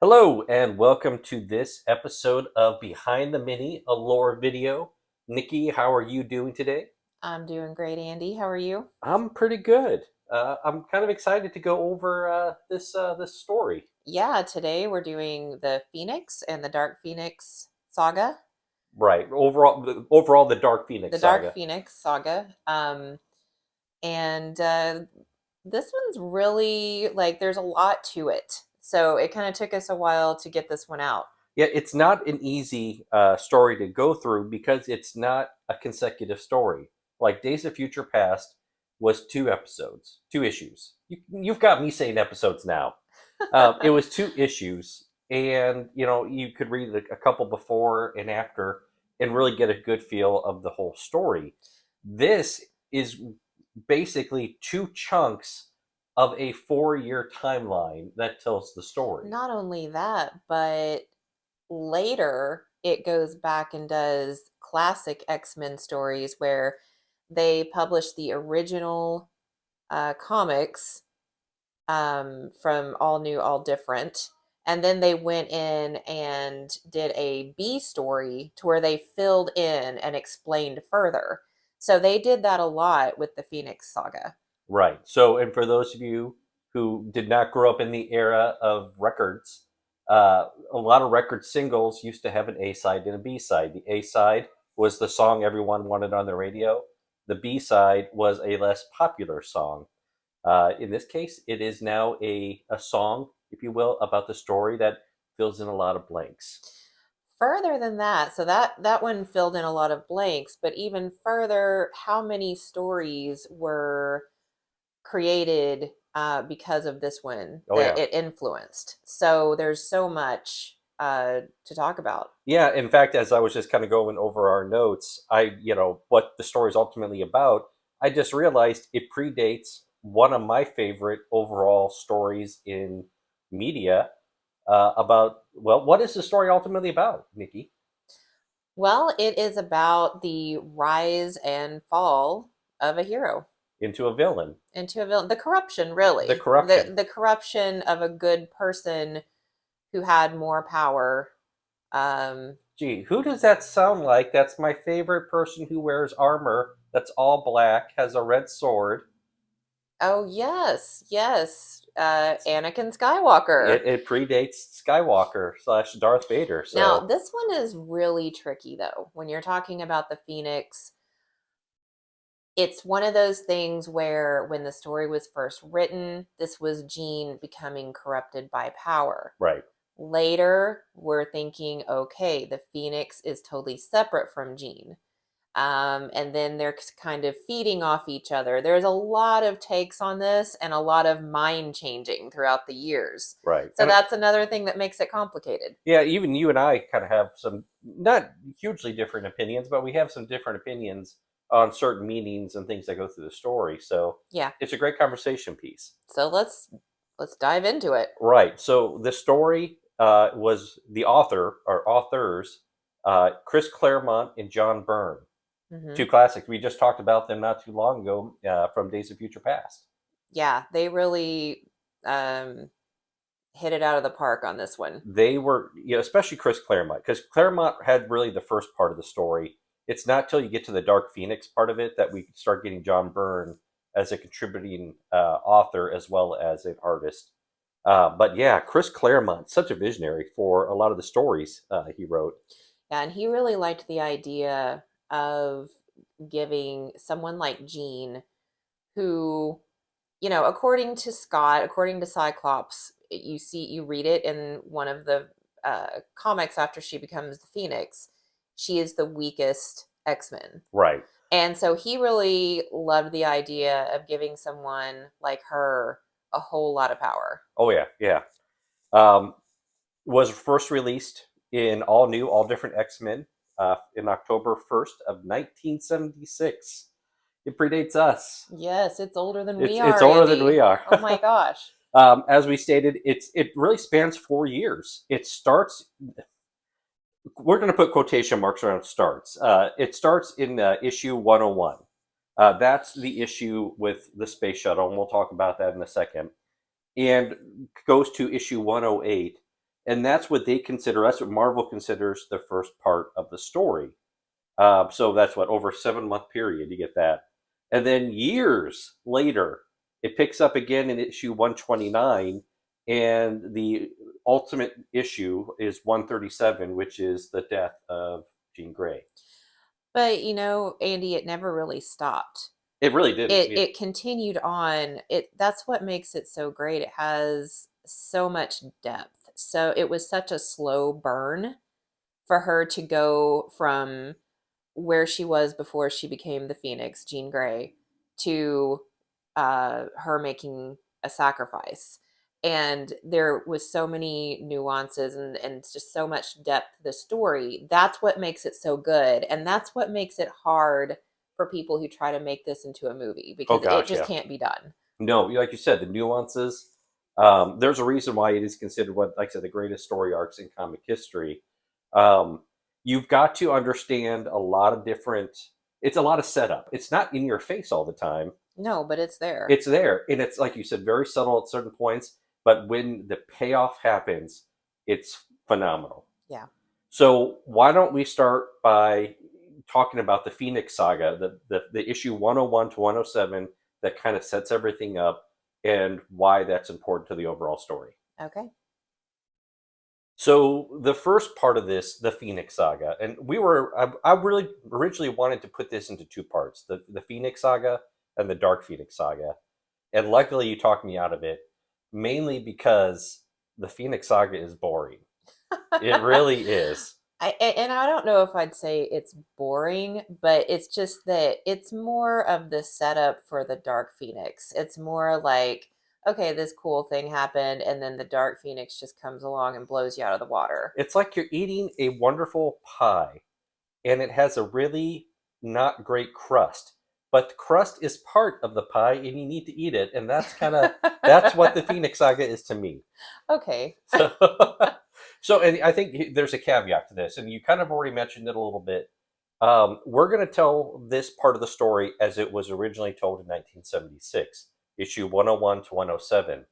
Hello, and welcome to this episode of Behind the Mini, a lore video. Nikki, how are you doing today? I'm doing great, Andy. How are you? I'm pretty good. I'm kind of excited to go over this story. Yeah, today we're doing the Phoenix and the Dark Phoenix Saga. Right. Overall, the Dark The Phoenix Dark Saga. Phoenix Saga. And this one's really like there's a lot to it. So it kind of took us a while to get this one out. Yeah, it's not an easy story to go through because it's not a consecutive story. Like Days of Future Past was 2 episodes, 2 issues. You've got me saying episodes now. It was 2 issues, and you could read a couple before and after, and really get a good feel of the whole story. This is basically 2 chunks of a 4-year timeline that tells the story. Not only that, but later it goes back and does classic X-Men stories where they publish the original comics from All New, All Different. And then they went in and did a B story to where they filled in and explained further. So they did that a lot with the Phoenix Saga. Right. So, and for those of you who did not grow up in the era of records, a lot of record singles used to have an A side and a B side. The A side was the song everyone wanted on the radio. The B side was a less popular song. In this case, it is now a song, if you will, about the story that fills in a lot of blanks. Further than that, so that one filled in a lot of blanks, but even further, how many stories were created because of this one Oh, that yeah. it influenced? So there's so much to talk about. Yeah, in fact, as I was just kind of going over our notes, what the story is ultimately about, I just realized it predates one of my favorite overall stories in media well, what is the story ultimately about, Nikki? Well, it is about the rise and fall of a hero Into a villain, into a villain. The corruption, the really. The corruption. the corruption of a good person who had more power. Um, Gee, who does that sound like? That's my favorite person who wears armor that's all black, has a red sword. oh yes, yes. Anakin Skywalker. It predates Skywalker slash Darth Vader, Now, so this one is really tricky though. When you're talking about the Phoenix, it's one of those things where when the story was first written, this was Jean becoming corrupted by power. right. Later, we're thinking, okay, the Phoenix is totally separate from Jean. And then they're kind of feeding off each other. There's a lot of takes on this and a lot of mind changing throughout the years. Right. So that's another thing that makes it complicated. Yeah, even you and I kind of have some not hugely different opinions, but we have some different opinions on certain meanings and things that go through the story. So Yeah. it's a great conversation piece. So let's dive into it. Right. So the story was the author or authors, Chris Claremont and John Byrne, Hmm. 2 classics. We just talked about them not too long ago from Days of Future Past. Yeah, they really hit it out of the park on this one. They were, especially Chris Claremont, because Claremont had really the first part of the story. It's not till you get to the Dark Phoenix part of it that we start getting John Byrne as a contributing author as well as an artist. But yeah, Chris Claremont, such a visionary for a lot of the stories he wrote. Yeah, and he really liked the idea of giving someone like Jean, who, according to Scott, according to Cyclops, you read it in one of the comics after she becomes the Phoenix, she is the weakest X-Men. Right. And so he really loved the idea of giving someone like her a whole lot of power. Oh yeah, yeah. Um, was first released in all new, all different X Men in October 1st of 1976. It predates us. Yes, it's older than we It's are, older than we Andy. are. Oh my gosh. As we stated, it really spans 4 years. It starts. We're going to put quotation marks around starts. It starts in issue 101. That's the issue with the space shuttle, and we'll talk about that in a second. And goes to issue 108, And that's what they consider. That's what Marvel considers the first part of the story. So that's what, over a 7 month period you get that, and then years later it picks up again in issue 129, and the ultimate issue is 137, which is the death of Jean Grey. But Andy, it never really stopped. It really didn't. It continued on. That's what makes it so great. It has so much depth. So it was such a slow burn for her to go from where she was before she became the Phoenix, Jean Grey, to her making a sacrifice. And there was so many nuances and just so much depth to the story. That's what makes it so good. And that's what makes it hard for people who try to make this into a movie, Oh because it gosh, just yeah. can't be done. No, like you said, the nuances. There's a reason why it is considered what, like I said, the greatest story arcs in comic history. Um, you've got to understand a lot of different. It's a lot of setup. It's not in your face all the time. No, but it's there. It's there, and it's like you said, very subtle at certain points. But when the payoff happens, it's phenomenal. Yeah. So why don't we start by talking about the Phoenix Saga, the issue 101 to 107 that kind of sets everything up and why that's important to the overall story. Okay. So the first part of this, the Phoenix Saga, and I really originally wanted to put this into two parts, the Phoenix Saga and the Dark Phoenix Saga. And luckily you talked me out of it, mainly because the Phoenix Saga is boring. It really is. And I don't know if I'd say it's boring, but it's just that it's more of the setup for the Dark Phoenix. It's more like, okay, this cool thing happened, and then the Dark Phoenix just comes along and blows you out of the water. It's like you're eating a wonderful pie and it has a really not great crust. But the crust is part of the pie and you need to eat it. And that's what the Phoenix Saga is to me. Okay. So, and I think there's a caveat to this, and you kind of already mentioned it a little bit. We're going to tell this part of the story as it was originally told in 1976, issue 101 to 107.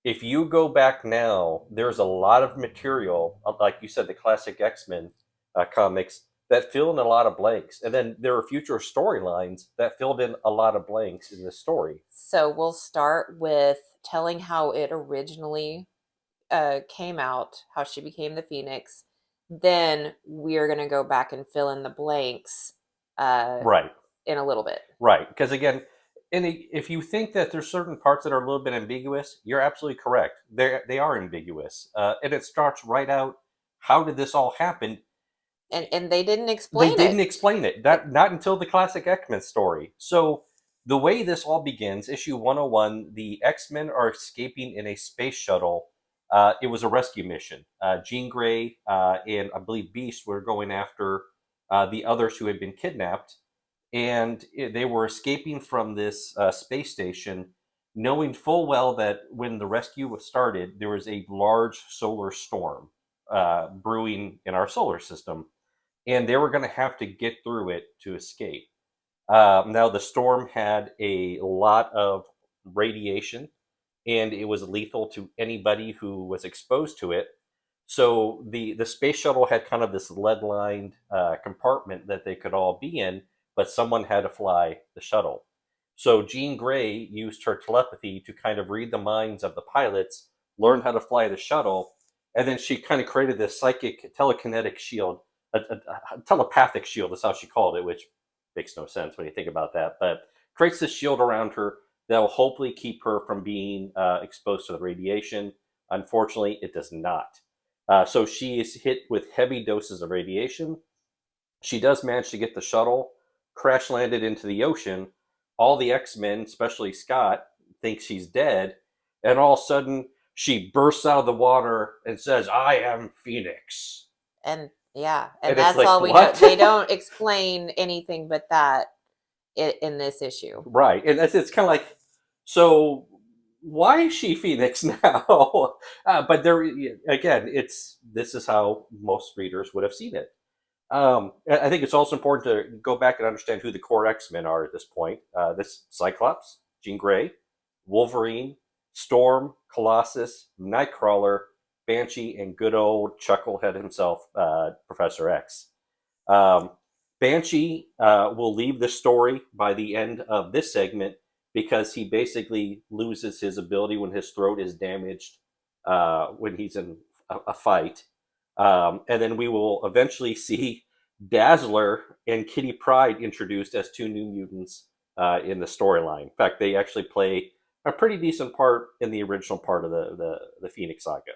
If you go back now, there's a lot of material, like you said, the classic X-Men comics that fill in a lot of blanks. And then there are future storylines that filled in a lot of blanks in this story. So we'll start with telling how it originally came out, how she became the Phoenix. Then we're going to go back and fill in the blanks Right, in a little bit. right. Because again, if you think that there's certain parts that are a little bit ambiguous, you're absolutely correct. They are ambiguous. And it starts right out, how did this all happen? And they didn't They explain didn't it. explain it. That not until the classic X-Men story. So the way this all begins, issue 101, the X-Men are escaping in a space shuttle. It was a rescue mission. Jean Grey and I believe Beast were going after the others who had been kidnapped, and they were escaping from this space station, knowing full well that when the rescue was started, there was a large solar storm brewing in our solar system, and they were going to have to get through it to escape. Now, the storm had a lot of radiation, and it was lethal to anybody who was exposed to it. So the space shuttle had kind of this lead lined compartment that they could all be in, but someone had to fly the shuttle. So Jean Grey used her telepathy to kind of read the minds of the pilots, learn how to fly the shuttle, and then she kind of created this psychic telekinetic shield, a telepathic shield is how she called it, which makes no sense when you think about that, but creates this shield around her that will hopefully keep her from being exposed to the radiation. Unfortunately, it does not. So she is hit with heavy doses of radiation. She does manage to get the shuttle crash landed into the ocean. All the X-Men, especially Scott, think she's dead, and all of a sudden she bursts out of the water and says, "I am Phoenix." And yeah, and And it's that's like, all we know. what? They don't explain anything but that in this issue. Right, and it's kind of like, so why is she Phoenix now? But there again, this is how most readers would have seen it. I think it's also important to go back and understand who the core X-Men are at this point. This Cyclops, Jean Grey, Wolverine, Storm, Colossus, Nightcrawler, Banshee, and good old Chucklehead himself, Professor X. Um, Banshee will leave the story by the end of this segment because he basically loses his ability when his throat is damaged when he's in a fight. And then we will eventually see Dazzler and Kitty Pryde introduced as two new mutants in the storyline. In fact, they actually play a pretty decent part in the original part of the Phoenix Saga.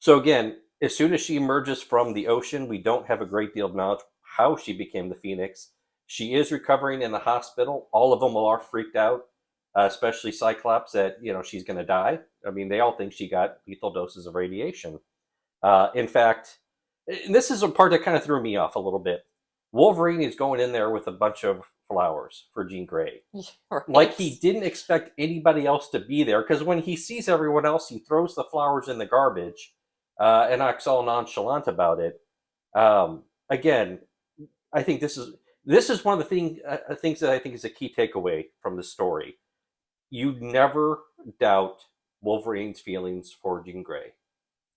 So again, as soon as she emerges from the ocean, we don't have a great deal of knowledge how she became the Phoenix. She is recovering in the hospital. All of them are freaked out, especially Cyclops, that she's going to die. I mean, they all think she got lethal doses of radiation. In fact, this is a part that kind of threw me off a little bit. Wolverine is going in there with a bunch of flowers for Jean Grey. Right. Like he didn't expect anybody else to be there, because when he sees everyone else, he throws the flowers in the garbage and acts all nonchalant about it. Again, I think this is one of the things that I think is a key takeaway from the story. You never doubt Wolverine's feelings for Jean Grey,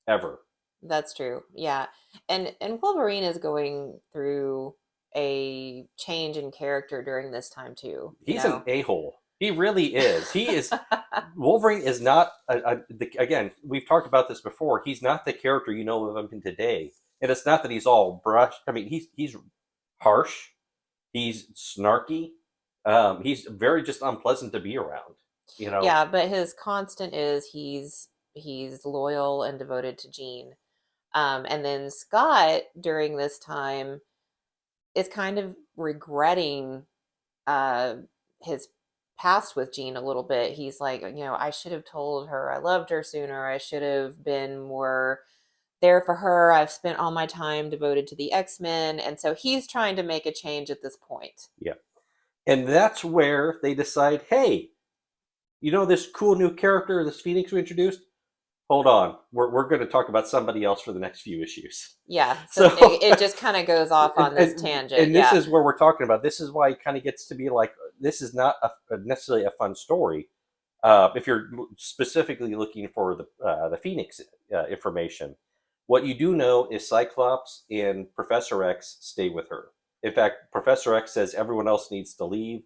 ever. That's true. Yeah. And Wolverine is going through a change in character during this time too, He's an a-hole. He really is. He is. Wolverine is not. Again, we've talked about this before. He's not the character you know of him today, and it's not that he's all brushed. I mean, he's harsh. He's snarky. He's very just unpleasant to be around. Yeah, but his constant is he's loyal and devoted to Jean. And then Scott during this time is kind of regretting his past with Jean a little bit. He's like, I should have told her I loved her sooner. I should have been more there for her. I've spent all my time devoted to the X-Men. And so he's trying to make a change at this point. Yeah. And that's where they decide, hey, this cool new character, this Phoenix we introduced? Hold on. We're going to talk about somebody else for the next few issues. Yeah. So it just kind of goes off on this tangent. And this is where we're talking about. This is why it kind of gets to be like, this is not necessarily a fun story. If you're specifically looking for the Phoenix information. What you do know is Cyclops and Professor X stay with her. In fact, Professor X says everyone else needs to leave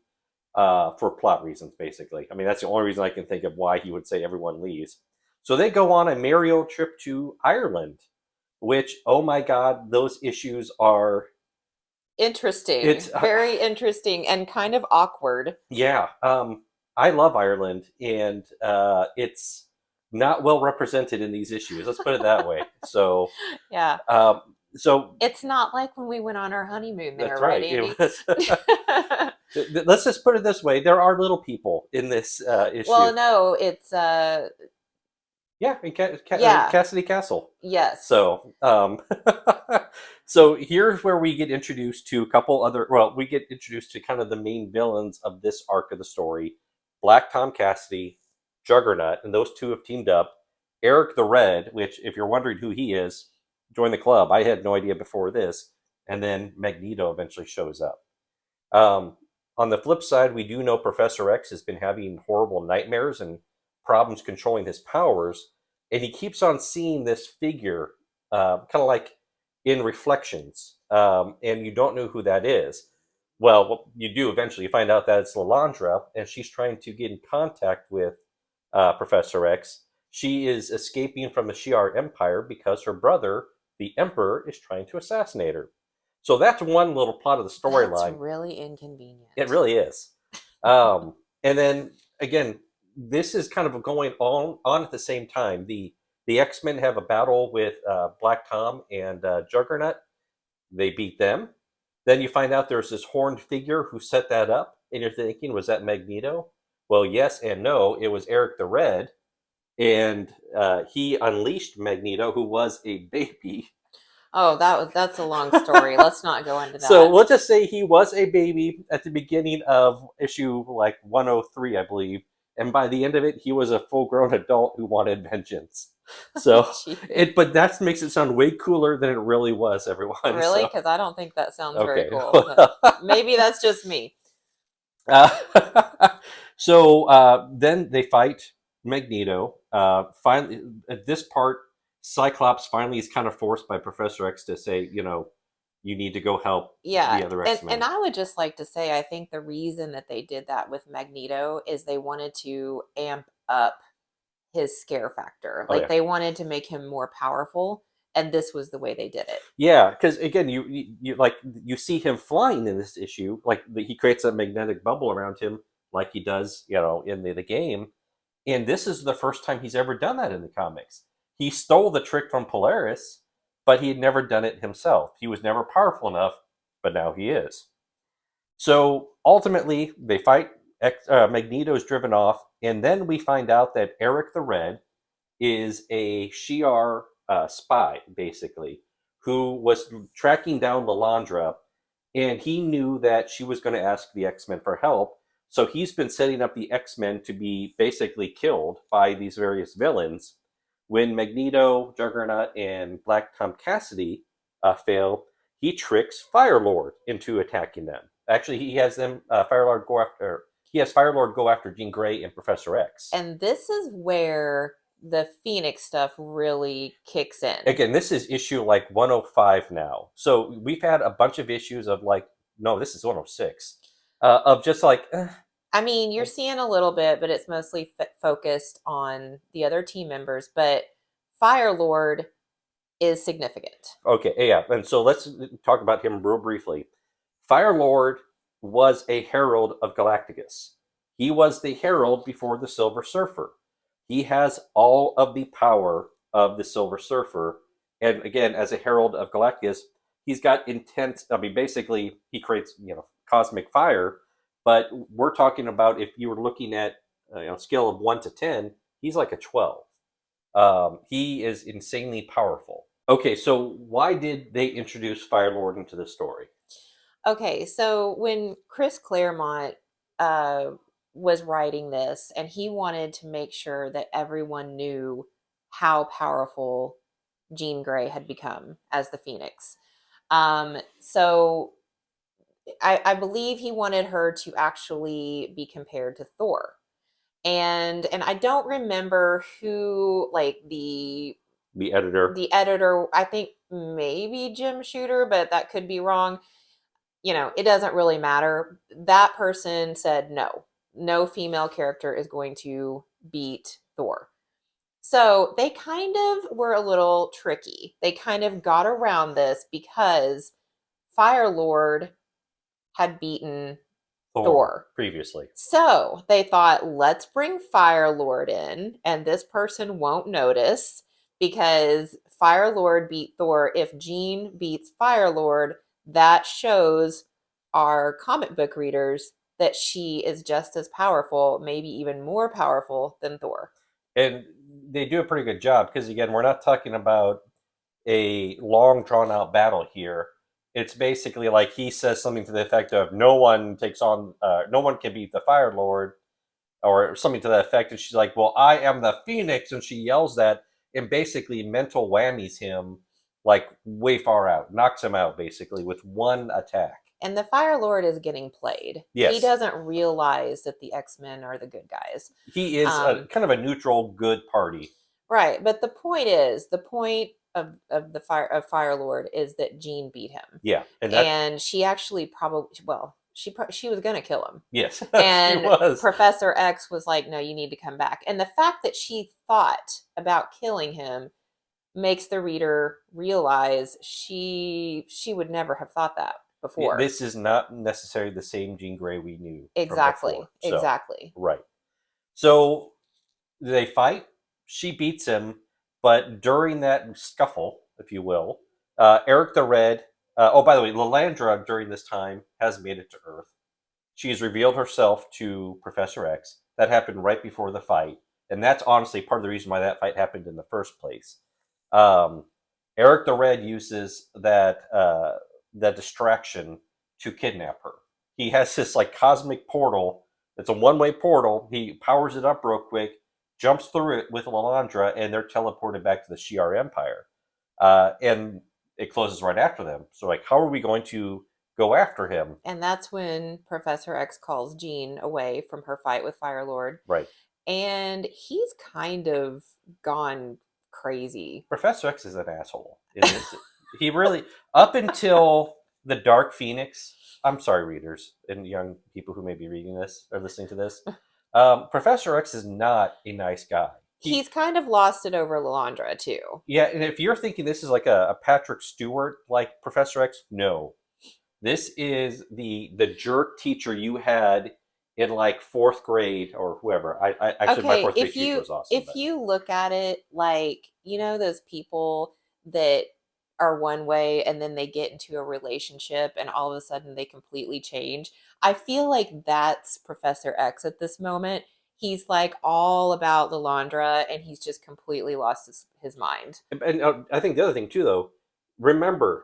for plot reasons, basically. I mean, that's the only reason I can think of why he would say everyone leaves. So they go on a merry old trip to Ireland, which, oh my God, those issues are interesting. It's very interesting and kind of awkward. Yeah. I love Ireland, and it's not well represented in these issues. Let's put it that way. So yeah. So it's not like when we went on our honeymoon there, that's right, Andy? Let's just put it this way: there are little people in this issue. Well, no, it's in Cassidy Castle. Yes. So so here's where we get introduced to a couple other. Well, we get introduced to kind of the main villains of this arc of the story: Black Tom Cassidy, Juggernaut, and those two have teamed up. Eric the Red, which, if you're wondering who he is, join the club. I had no idea before this. And then Magneto eventually shows up. On the flip side, we do know Professor X has been having horrible nightmares and problems controlling his powers. And he keeps on seeing this figure, kind of like in reflections. And you don't know who that is. Well, you do eventually. You find out that it's Lilandra, and she's trying to get in contact with Professor X. She is escaping from the Shi'ar Empire because her brother, the Emperor, is trying to assassinate her. So that's one little plot of the storyline. That's really inconvenient. It really is. And then, again, this is kind of going on at the same time. The X-Men have a battle with Black Tom and Juggernaut. They beat them. Then you find out there's this horned figure who set that up, and you're thinking, was that Magneto? Well, yes and no. It was Eric the Red, and he unleashed Magneto, who was a baby. Oh, that's a long story. Let's not go into that. So we'll just say he was a baby at the beginning of issue 103, I believe, and by the end of it, he was a full-grown adult who wanted vengeance. So, but that makes it sound way cooler than it really was, everyone. Really? Because I don't think that sounds very cool. Maybe that's just me. So then they fight Magneto. Finally, at this part, Cyclops finally is kind of forced by Professor X to say, you need to go help Yeah, the other and X-Men. I would just like to say I think the reason that they did that with Magneto is they wanted to amp up his scare factor. Oh Like yeah, they wanted to make him more powerful, and this was the way they did it. yeah. Because again, you see him flying in this issue. Like he creates a magnetic bubble around him, like he does, in the game. And this is the first time he's ever done that in the comics. He stole the trick from Polaris, but he had never done it himself. He was never powerful enough, but now he is. So ultimately, they fight. Magneto's driven off, and then we find out that Eric the Red is a Shi'ar spy, basically, who was tracking down Lalandra, and he knew that she was going to ask the X-Men for help. So he's been setting up the X-Men to be basically killed by these various villains. When Magneto, Juggernaut, and Black Tom Cassidy fail, he tricks Firelord into attacking them. Actually, he has them Firelord go after. He has Firelord go after Jean Grey and Professor X. And this is where the Phoenix stuff really kicks in. Again, this is issue like 105 now. So we've had a bunch of issues of like, no, this is 106, of just like, I mean, you're seeing a little bit, but it's mostly focused on the other team members. But Firelord is significant. okay, yeah. And so let's talk about him real briefly. Firelord was a herald of Galacticus. He was the herald before the Silver Surfer. He has all of the power of the Silver Surfer. And again, as a herald of Galacticus, he's got intense. I mean, basically, he creates cosmic fire. But we're talking about if you were looking at scale of 1 to 10, he's like a 12. He is insanely powerful. Okay, so why did they introduce Firelord into the story? Okay, so when Chris Claremont uh, was writing this, and he wanted to make sure that everyone knew how powerful Jean Grey had become as the Phoenix. So I believe he wanted her to actually be compared to Thor. And I don't remember who, like The editor. the editor, I think maybe Jim Shooter, but that could be wrong. It doesn't really matter. That person said no female character is going to beat Thor. So they kind of were a little tricky. They kind of got around this because Firelord had beaten Thor. Previously. So they thought, let's bring Firelord in, and this person won't notice because Firelord beat Thor. If Jean beats Firelord, that shows our comic book readers that she is just as powerful, maybe even more powerful than Thor. And they do a pretty good job because, again, we're not talking about a long, drawn out battle here. It's basically like he says something to the effect of no one can beat the Fire Lord, or something to that effect. And she's like, well, I am the Phoenix. And she yells that and basically mental whammies him like way far out, knocks him out basically with one attack. And the Fire Lord is getting played. Yes. He doesn't realize that the X-Men are the good guys. He is kind of a neutral good party. Right, but the point of Fire Lord is that Jean beat him. Yeah, and she actually probably she was gonna kill him. Yes, and she was. Professor X was like, "No, you need to come back." And the fact that she thought about killing him makes the reader realize she would never have thought that before. This is not necessarily the same Jean Grey we knew. Exactly. From before. Exactly. Right. So they fight. She beats him, but during that scuffle, if you will, Eric the Red. Oh, by the way, Lalandra during this time has made it to Earth. She has revealed herself to Professor X. That happened right before the fight, and that's honestly part of the reason why that fight happened in the first place. Eric the Red uses that distraction to kidnap her. He has this like cosmic portal. It's a one-way portal. He powers it up real quick, jumps through it with Lalandra, and they're teleported back to the Shi'ar Empire. And it closes right after them. So, like, how are we going to go after him? And that's when Professor X calls Jean away from her fight with Firelord. Right. and he's kind of gone crazy. Professor X is an asshole in this. He really, up until the Dark Phoenix. I'm sorry, readers and young people who may be reading this or listening to this. Professor X is not a nice guy. He's kind of lost it over Lalandra too. Yeah, and if you're thinking this is like a Patrick Stewart like Professor X, no. This is the jerk teacher you had in like fourth grade or whoever. I actually my Okay, fourth grade teacher was awesome. if you look at it like, you know, those people that are one way and then they get into a relationship and all of a sudden they completely change. I feel like that's Professor X at this moment. He's like all about Lalandra and he's just completely lost his mind. And I think the other thing too, though, remember,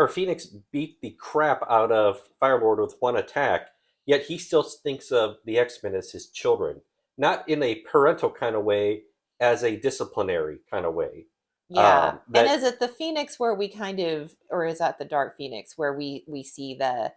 Phoenix beat the crap out of Firelord with one attack, yet he still thinks of the X-Men as his children, not in a parental kind of way, as a disciplinary kind of way. Yeah. And That is it the Phoenix where we kind of, or is that the Dark Phoenix where we see the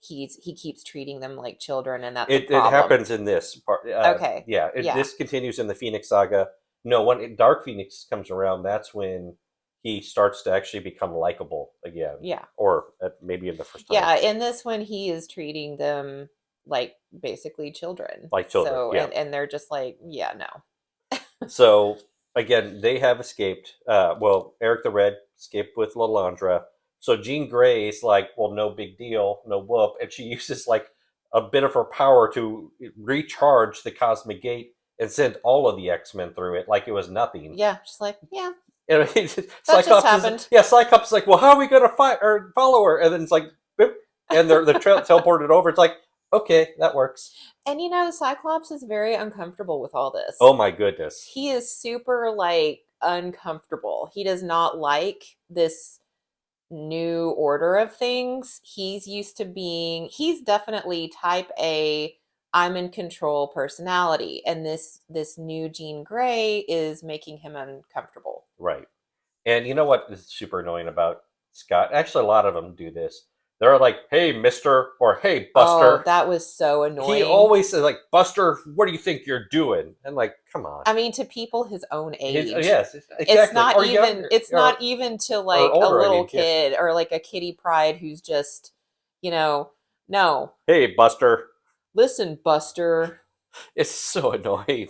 he keeps treating them like children and that's a it problem. happens in this part. Okay. Yeah, Yeah. this continues in the Phoenix Saga. No, when Dark Phoenix comes around, that's when he starts to actually become likable again. Yeah. Or maybe in the first time. Yeah, in this one he is treating them like basically children. Like children, So yeah. and they're just like, yeah, no. So again, they have escaped. Well, Eric the Red escaped with Lalandra. So Jean Grey is like, well, no big deal, no whoop, and she uses like a bit of her power to recharge the Cosmic Gate and send all of the X-Men through it like it was nothing. Yeah, just like, yeah. And That Cyclops just happened. Cyclops is like, well, how are we going to fight or follow her? And then it's like, boop, and they're teleported over. It's like, okay, that works. And you know, Cyclops is very uncomfortable with all this. Oh my goodness. He is super like uncomfortable. He does not like this new order of things. He's used to being, he's definitely type A, I'm in control personality. And this new Jean Grey is making him uncomfortable. Right. And you know what is super annoying about Scott? Actually, a lot of them do this. They're like, "Hey, Mister," or "Hey, Oh, Buster." that was so annoying. He always says like, "Buster, what do you think you're doing?" And like, come on. I mean, to people his own age. Yes, exactly. It's not Or even younger, it's or, not even to like a older, I little mean, yeah. kid or like a Kitty Pryde who's just, you know, no. Hey, Buster. Listen, Buster, It's so annoying.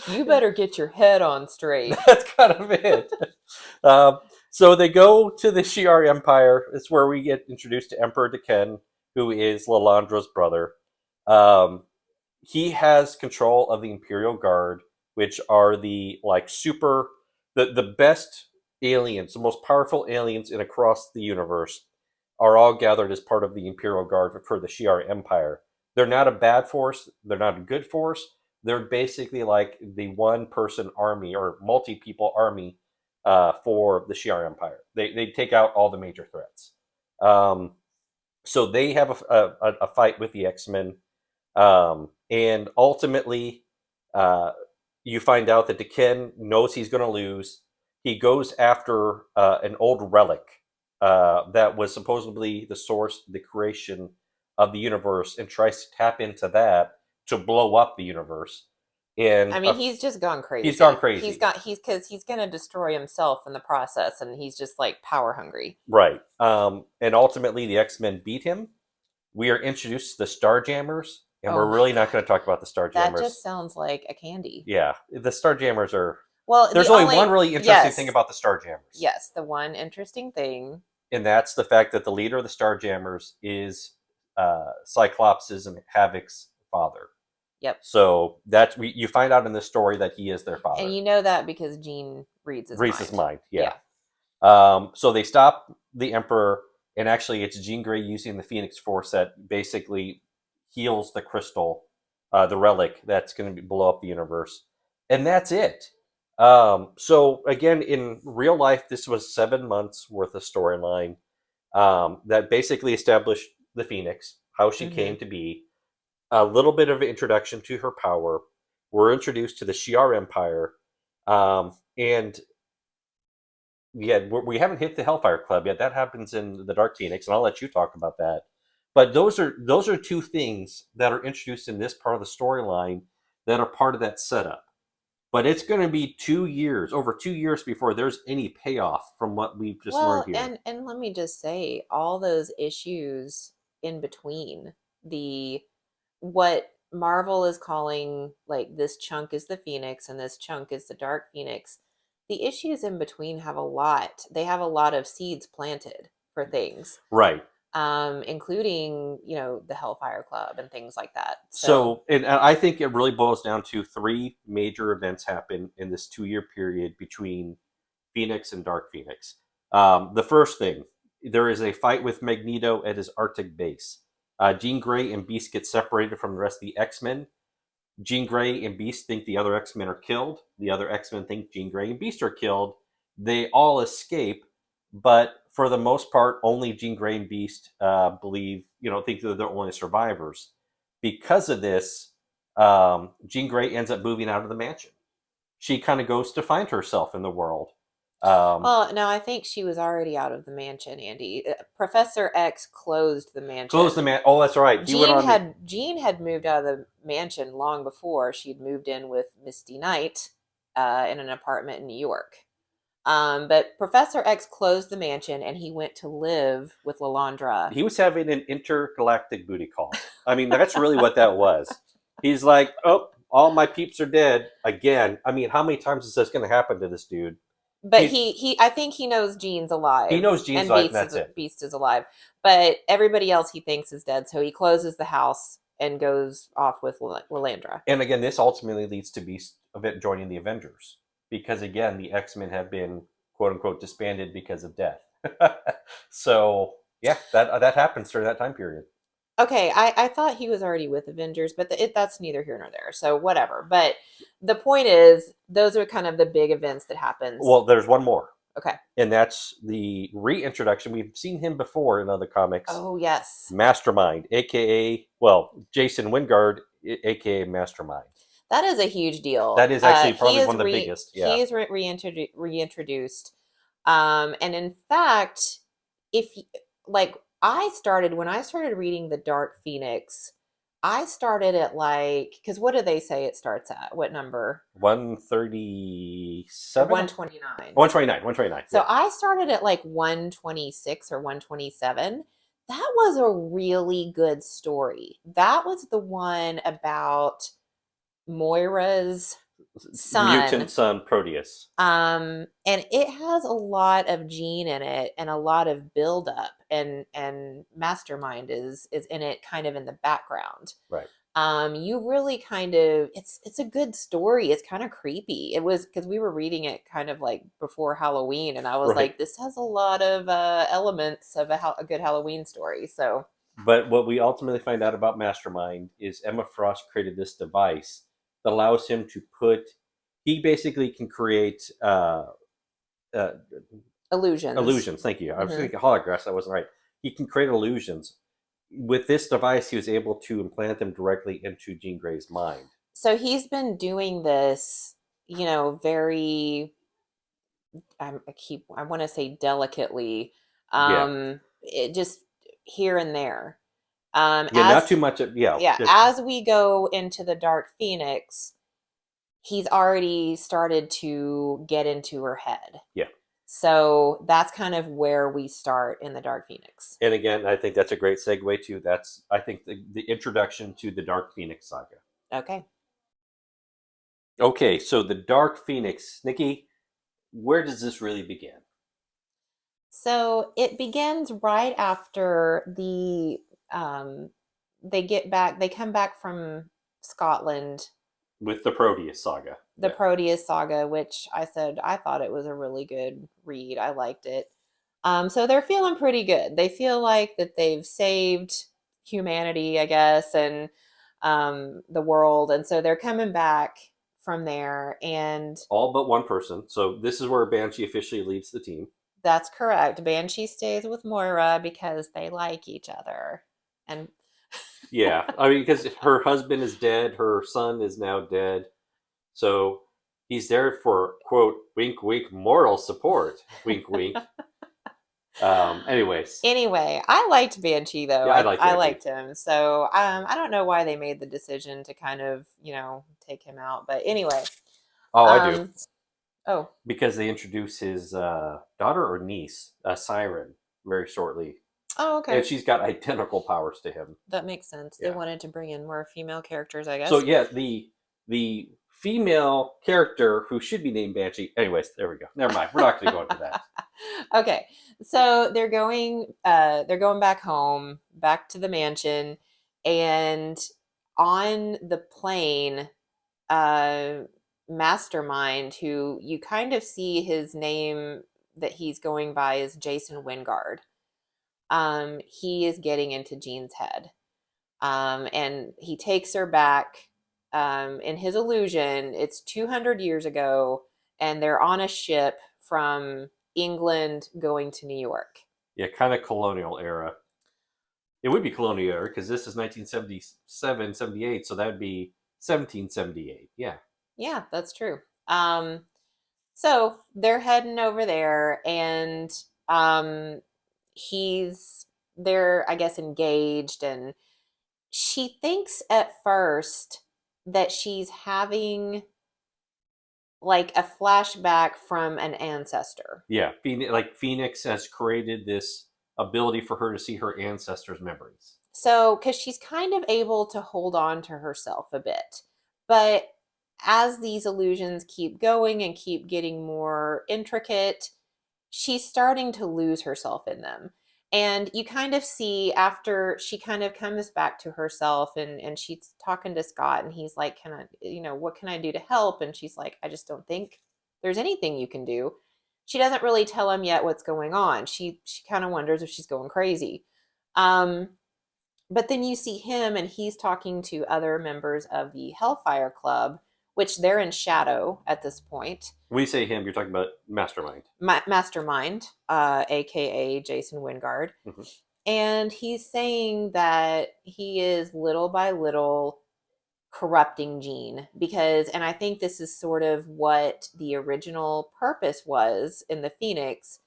you better get your head on straight. That's kind of it. So they go to the Shi'ar Empire. It's where we get introduced to Emperor Deken, who is Lalandra's brother. He has control of the Imperial Guard, which are the like super the best aliens, the most powerful aliens in across the universe, are all gathered as part of the Imperial Guard for the Shi'ar Empire. They're not a bad force. They're not a good force. They're basically like the one-person army or multi-people army for the Shi'ar Empire. They take out all the major threats. So they have a fight with the X-Men, and ultimately, you find out that Deken knows he's going to lose. He goes after an old relic that was supposedly the source, the creation of the universe, and tries to tap into that to blow up the universe. And I mean, he's just gone crazy. He's gone crazy. He's going to destroy himself in the process, and he's just like power hungry. Right. And ultimately, the X-Men beat him. We are introduced to the Starjammers, and we're really not going to talk about the Starjammers. That just sounds like a candy. Yeah, the Starjammers are. Well, there's only one really interesting thing about the Starjammers. Yes, the one interesting thing. And that's the fact that the leader of the Starjammers is Cyclops' and Havoc's father. Yep. So that's you find out in this story that he is their father, and you know that because Jean reads his mind. Yeah. So they stop the Emperor, and actually, it's Jean Grey using the Phoenix Force that basically heals the crystal, the relic that's going to blow up the universe, and that's it. So again, in real life, this was 7 months worth of storyline that basically established the Phoenix, how she came to be, a little bit of an introduction to her power. We're introduced to the Shi'ar Empire, and yeah, we haven't hit the Hellfire Club yet. That happens in the Dark Phoenix, and I'll let you talk about that. But those are two things that are introduced in this part of the storyline that are part of that setup. But it's going to be 2 years, over 2 years before there's any payoff from what we've just learned Well, here. and let me just say, all those issues in between, the what Marvel is calling like this chunk is the Phoenix and this chunk is the Dark Phoenix. The issues in between have a lot. They have a lot of seeds planted for things, Right. including the Hellfire Club and things like that. So, So, and I think it really boils down to three major events happen in this 2 year period between Phoenix and Dark Phoenix. The first thing, there is a fight with Magneto at his Arctic base. Jean Grey and Beast get separated from the rest of the X-Men. Jean Grey and Beast think the other X-Men are killed. The other X-Men think Jean Grey and Beast are killed. They all escape, but for the most part, only Jean Grey and Beast think that they're the only survivors. Because of this, Jean Grey ends up moving out of the mansion. She kind of goes to find herself in the world. well, no, I think she was already out of the mansion, Andy. Professor X closed the mansion. Close the man. Oh, that's right. Jean had moved out of the mansion long before. She'd moved in with Misty Knight in an apartment in New York. But Professor X closed the mansion and he went to live with Lalandra. He was having an intergalactic booty call. I mean, that's really what that was. He's like, oh, all my peeps are dead again. I mean, how many times is this going to happen to this dude? But I think he knows Jean's alive. He knows Jean's alive, and that's it. Beast is alive. But everybody else he thinks is dead. So he closes the house and goes off with Lalandra. And again, this ultimately leads to Beast joining the Avengers. Because again, the X-Men have been, quote unquote, disbanded because of death. So, yeah, that happens during that time period. Okay, I thought he was already with Avengers, but that's neither here nor there. So whatever. But the point is, those are kind of the big events that happens. Well, there's one more. Okay. And that's the reintroduction. We've seen him before in other comics. Oh, yes. Mastermind, a.k.a., Jason Wingard, a.k.a. Mastermind. That is a huge deal. That is actually probably one of the biggest. Yeah. He is reintroduced. And in fact, when I started reading the Dark Phoenix, I started at because what do they say it starts at? What number? 137? 129. 129. So yeah. I started at 126 or 127. That was a really good story. That was the one about Moira's son, mutant son Proteus. And it has a lot of Jean in it and a lot of build up, and Mastermind is in it, kind of in the background. Right. You really kind of it's a good story. It's kind of creepy. It was because we were reading it kind of before Halloween, and I was like, this has a lot of elements of a good Halloween story. So, but what we ultimately find out about Mastermind is Emma Frost created this device that allows him to he basically can create illusions. Illusions, thank you. I was thinking holograms, that wasn't right. He can create illusions. With this device, he was able to implant them directly into Jean Grey's mind. So he's been doing this, very, I want to say delicately, it just here and there. Not too much. As we go into the Dark Phoenix, he's already started to get into her head. Yeah. So that's kind of where we start in the Dark Phoenix. And again, I think that's a great segue to I think the introduction to the Dark Phoenix Saga. Okay. Okay, so the Dark Phoenix, Nikki, where does this really begin? So it begins right after they come back from Scotland with the Proteus Saga. Proteus Saga, which I thought it was a really good read. I liked it. So they're feeling pretty good. They feel like that they've saved humanity, I guess, and the world. And so they're coming back from there, and all but one person. So this is where Banshee officially leaves the team. That's correct. Banshee stays with Moira because they like each other. And yeah, I mean, because her husband is dead, her son is now dead. So he's there for, quote, wink, wink, moral support. Wink, wink. Anyways, Anyway, I liked Banshee though. yeah, I like I Banshee. liked him. So I don't know why they made the decision to kind of, take him out. But anyway, Oh, I do. um oh, Because they introduce his daughter or niece, Siren, very shortly. oh, And okay. she's got identical powers to him. That makes sense. They Yeah. wanted to bring in more female characters, I So guess. yeah, the female character who should be named Banshee. Anyways, there we go. Never mind. We're not going to go into that. Okay. So they're going back home, back to the mansion, and on the plane, uh Mastermind, who you kind of see his name that he's going by is Jason Wingard. He is getting into Jean's head. And he takes her back in his illusion. It's 200 years ago, and they're on a ship from England going to New York. Yeah, kind of colonial era. It would be colonial era because this is 1977, 78, so that would be 1778. Yeah. Yeah, that's true. Um, so they're heading over there, and um, he's they're, I guess, engaged, and she thinks at first that she's having like a flashback from an ancestor. Yeah. Like Phoenix has created this ability for her to see her ancestors' memories. So, because she's kind of able to hold on to herself a bit. But as these illusions keep going and keep getting more intricate, she's starting to lose herself in them. And you kind of see after she kind of comes back to herself, and she's talking to Scott, and he's like, "Can I, what can I do to help?" And she's like, "I just don't think there's anything you can do." She doesn't really tell him yet what's going on. She kind of wonders if she's going crazy. Um, but then you see him, and he's talking to other members of the Hellfire Club, which they're in shadow at this point. When you say him, you're talking about Mastermind. Mastermind, aka Jason Wingard. Mm-hmm. And he's saying that he is little by little corrupting Jean because, and I think this is sort of what the original purpose was in the Phoenix,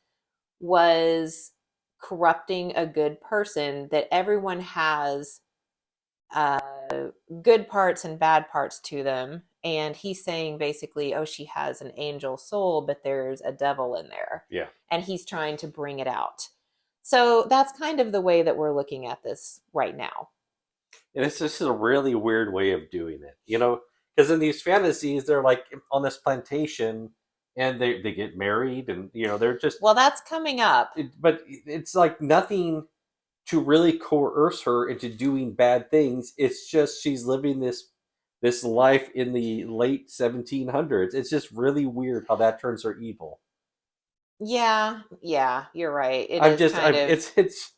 was corrupting a good person, that everyone has uh, good parts and bad parts to them. And he's saying basically, oh, she has an angel soul, but there's a devil in there. Yeah. And he's trying to bring it out. So that's kind of the way that we're looking at this right now. And it's just a really weird way of doing it, because in these fantasies, they're like on this plantation and they get married and, they're just. Well, that's coming up. But it's like nothing to really coerce her into doing bad things. It's just she's living this life in the late 1700s. It's just really weird how that turns her evil. Yeah, you're right. It I'm is just, kind of. it's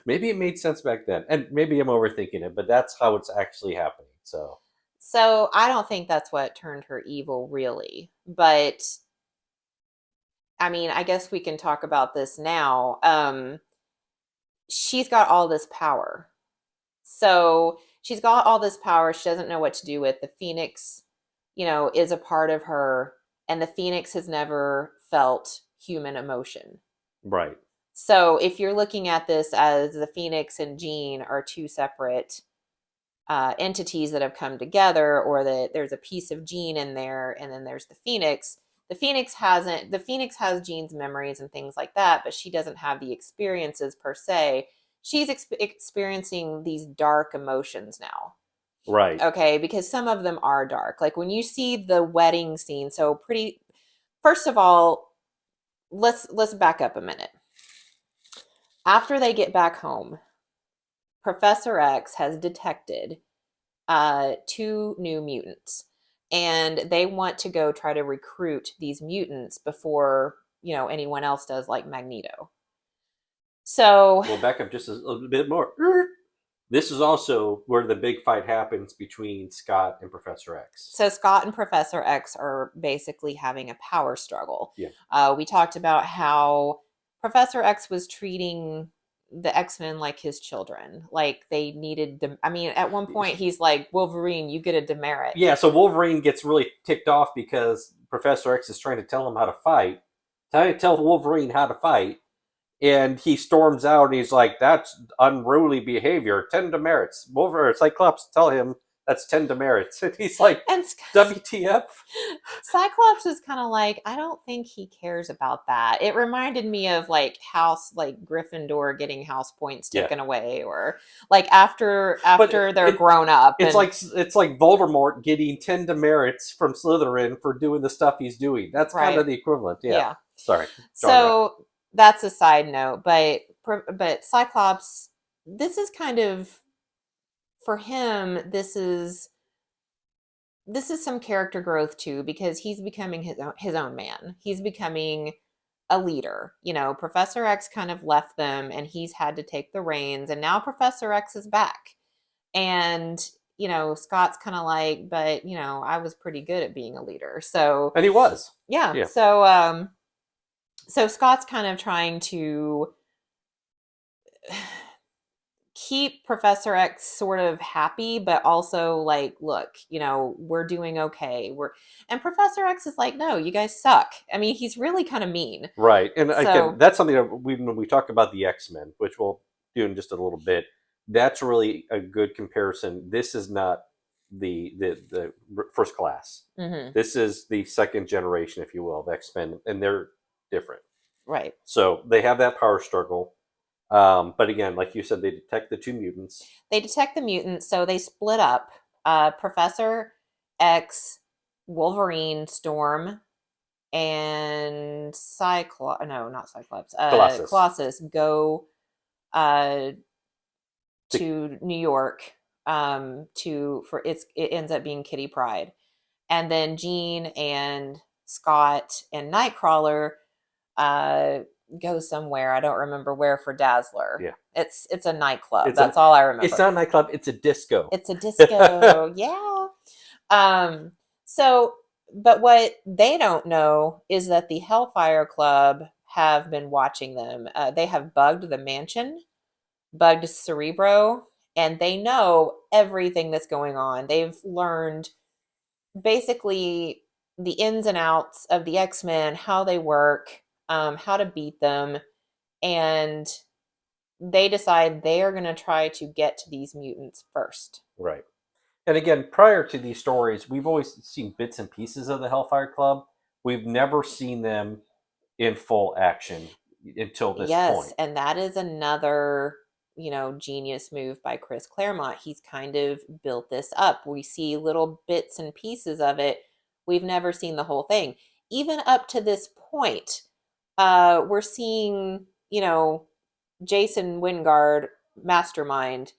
maybe it made sense back then, and maybe I'm overthinking it, but that's how it's actually happening. So I don't think that's what turned her evil, really. But I mean, I guess we can talk about this now. She's got all this power. So she's got all this power. She doesn't know what to do with. The Phoenix, is a part of her, and the Phoenix has never felt human emotion. Right. So if you're looking at this as the Phoenix and Jean are two separate entities that have come together, or that there's a piece of Jean in there, and then there's the Phoenix. The Phoenix hasn't. The Phoenix has Jean's memories and things like that, but she doesn't have the experiences per se. She's experiencing these dark emotions now. Right. Okay, because some of them are dark. Like when you see the wedding scene, so pretty. First of all, let's back up a minute. After they get back home, Professor X has detected two new mutants, and they want to go try to recruit these mutants before anyone else does, like Magneto. So We'll back up just a little bit more. This is also where the big fight happens between Scott and Professor X. So Scott and Professor X are basically having a power struggle. Yeah. We talked about how Professor X was treating the X-Men like his children. Like they needed I mean, at one point he's like, Wolverine, you get a demerit. Yeah, so Wolverine gets really ticked off because Professor X is trying to tell him how to fight. Trying to tell Wolverine how to fight. And he storms out and he's like, that's unruly behavior. 10 demerits. Wolverine, Cyclops tell him that's 10 demerits. And he's like, And WTF? Cyclops is kind of like, I don't think he cares about that. It reminded me of like Gryffindor getting house points taken away, or like after they're grown up. It's like Voldemort getting 10 demerits from Slytherin for doing the stuff he's doing. That's Right. kind of the equivalent. Yeah. Sorry. So that's a side note, but Cyclops, this is kind of, for him, this is some character growth too, because he's becoming his own man. He's becoming a leader. You know, Professor X kind of left them and he's had to take the reins, and now Professor X is back. And, you know, Scott's kind of like, but, you know, I was pretty good at being a leader. So, and he was. Yeah. So so Scott's kind of trying to keep Professor X sort of happy, but also like, look, you know, we're doing okay. And Professor X is like, no, you guys suck. I mean, he's really kind of mean. Right. And again, that's something that when we talk about the X-Men, which we'll do in just a little bit, that's really a good comparison. This is not the first class. Mm-hmm. This is the second generation, if you will, of X-Men, and they're different. Right. So they have that power struggle. But again, like you said, they detect the two mutants. They detect the mutants, so they split up. Professor X, Wolverine, Storm, and Cyclops. No, not Cyclops. Colossus go to New York it ends up being Kitty Pryde. And then Jean and Scott and Nightcrawler go somewhere. I don't remember where, for Dazzler. Yeah. It's a nightclub. That's all I remember. It's not a nightclub, it's a disco. It's a disco. Yeah. So, but what they don't know is that the Hellfire Club have been watching them. They have bugged the mansion, bugged Cerebro, and they know everything that's going on. They've learned basically the ins and outs of the X-Men, how they work, how to beat them, and they decide they are going to try to get to these mutants first. Right. And again, prior to these stories, we've always seen bits and pieces of the Hellfire Club. We've never seen them in full action until this point. Yes, and that is another, you know, genius move by Chris Claremont. He's kind of built this up. We see little bits and pieces of it. We've never seen the whole thing. Even up to this point, we're seeing, you know, Jason Wingard, Mastermind.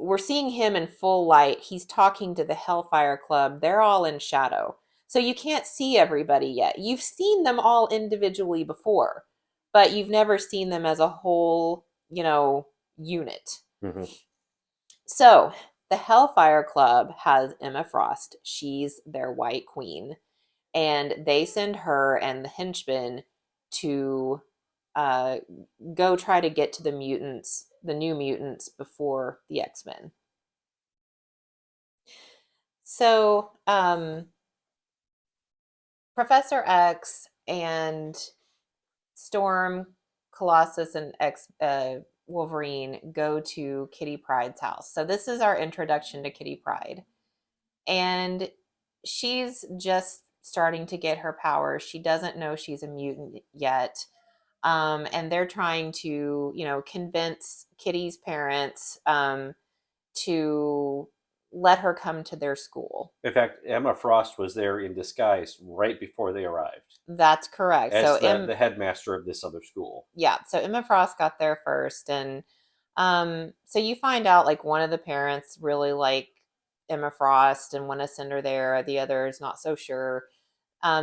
We're seeing him in full light. He's talking to the Hellfire Club. They're all in shadow. So you can't see everybody yet. You've seen them all individually before, but you've never seen them as a whole, you know, unit. Mm-hmm. So the Hellfire Club has Emma Frost. She's their White Queen. And they send her and the henchmen to go try to get to the mutants, the new mutants, before the X-Men. So Professor X and Storm, Colossus, and Wolverine go to Kitty Pryde's house. So this is our introduction to Kitty Pryde. And she's just starting to get her powers. She doesn't know she's a mutant yet. And they're trying to, you know, convince Kitty's parents to let her come to their school. In fact, Emma Frost was there in disguise right before they arrived. That's correct. As the headmaster of this other school. Yeah, so Emma Frost got there first. And so you find out, like, one of the parents really like Emma Frost and want to send her there. The other's not so sure.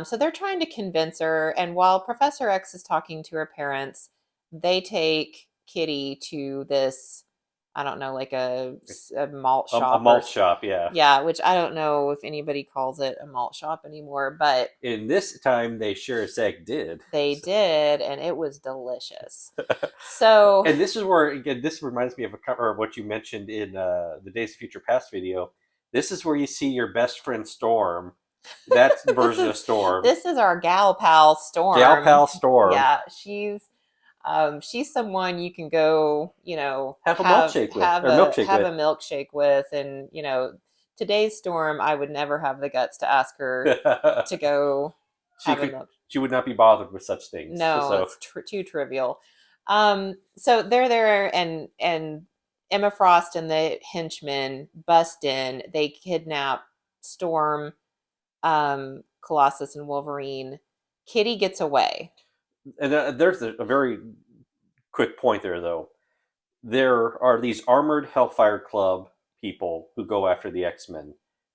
So they're trying to convince her. And while Professor X is talking to her parents, they take Kitty to this, I don't know, like a malt shop. A malt shop, yeah. Yeah, which I don't know if anybody calls it a malt shop anymore, but in this time they sure as heck did. They did, and it was delicious. So, and this is where, again, this reminds me of what you mentioned in the Days of Future Past video. This is where you see your best friend Storm. That's version of Storm. This is our gal pal Storm. Gal pal Storm. Yeah, she's She's someone you can go, Have a milkshake with, or milkshake have a with. milkshake with, and today's Storm, I would never have the guts to ask her to go she have a could. milk. She would not be bothered with such things. No, So it's too trivial. So they're there, and Emma Frost and the henchmen bust in. They kidnap Storm, Colossus, and Wolverine. Kitty gets away. and there's a very quick point there, though. There are these armored Hellfire Club people who go after the X-Men.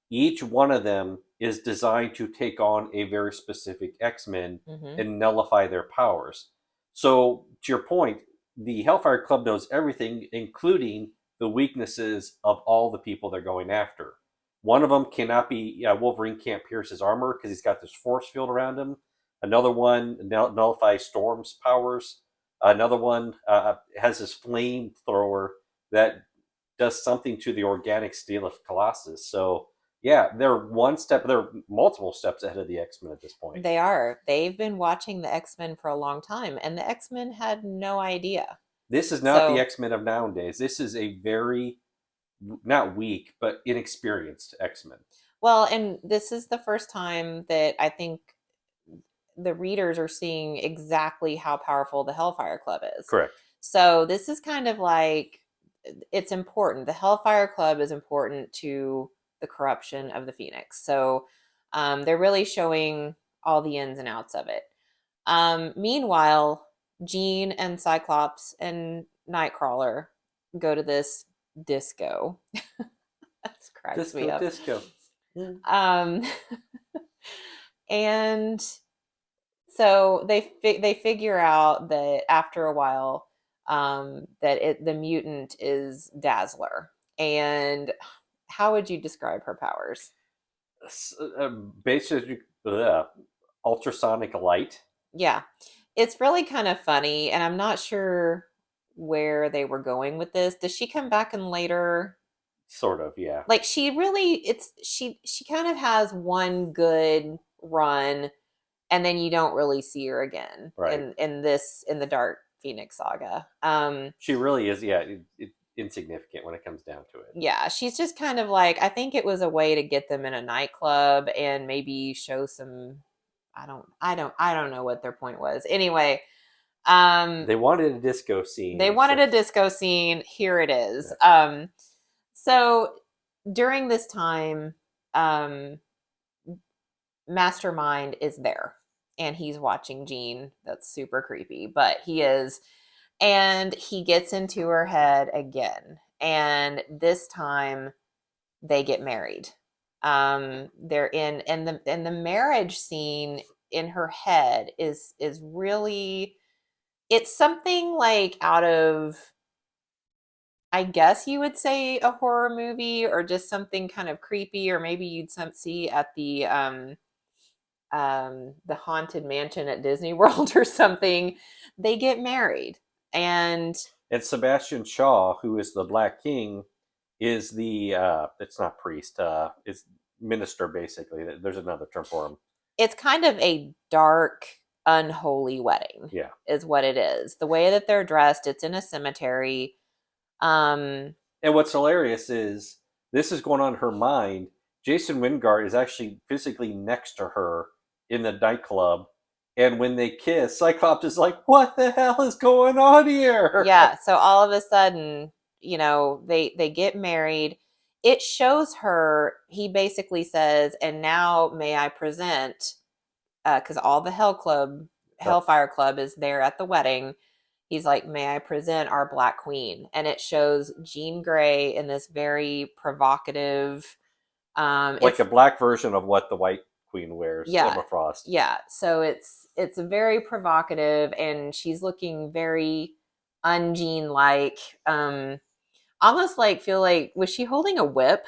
Each one of them is designed to take on a very specific X-Men Hmm. and nullify their powers. So, to your point, the Hellfire Club knows everything, including the weaknesses of all the people they're going after. One of them cannot be, Wolverine can't pierce his armor because he's got this force field around him. Another one nullifies Storm's powers. Another one has this flamethrower that does something to the organic steel of Colossus. So yeah, they're multiple steps ahead of the X-Men at this point. They are. They've been watching the X-Men for a long time, and the X-Men had no idea. This is not the So, X-Men of nowadays. This is a very not weak but inexperienced X-Men. well, and this is the first time that I think the readers are seeing exactly how powerful the Hellfire Club is. Correct. So this is kind of like, it's important. The Hellfire Club is important to the corruption of the Phoenix. So they're really showing all the ins and outs of it. Meanwhile, Jean and Cyclops and Nightcrawler go to this disco. That cracks me up. Disco. Um, and so they figure out that after a while, that the mutant is Dazzler. And how would you describe her powers? Basically, ultrasonic light. Yeah, it's really kind of funny, and I'm not sure where they were going with this. Does she come back in later? Sort of, yeah. Like she really, she kind of has one good run, and then you don't really see her again Right. in the Dark Phoenix Saga. She really is, yeah, insignificant when it comes down to it. Yeah, she's just kind of like, I think it was a way to get them in a nightclub and maybe show some. I don't know what their point was. Anyway, They wanted a disco scene. they wanted a disco scene. Here it is. Yeah. So during this time, um, Mastermind is there and he's watching Jean. That's super creepy, but he is. And he gets into her head again. And this time they get married. They're in and the marriage scene in her head is really, it's something like out of, I guess you would say, a horror movie, or just something kind of creepy, or maybe you'd see at the haunted mansion at Disney World or something. They get married, and Sebastian Shaw, who is the Black King, is the it's not priest, it's minister basically. There's another term for him. it's kind of a dark, unholy wedding. Yeah. Is what it is. The way that they're dressed, it's in a cemetery. And what's hilarious is this is going on in her mind. Jason Wingard is actually physically next to her in the nightclub. And when they kiss, Cyclops is like, what the hell is going on here? Yeah. So all of a sudden, they get married. It shows her, he basically says, and now may I present, because all the Hellfire Club is there at the wedding. He's like, may I present our Black Queen? And it shows Jean Grey in this very provocative, like a black version of what the White Queen wears, yeah, Emma Frost. Yeah. So it's very provocative, and she's looking very un-Jean like. Almost like, feel like, was she holding a whip?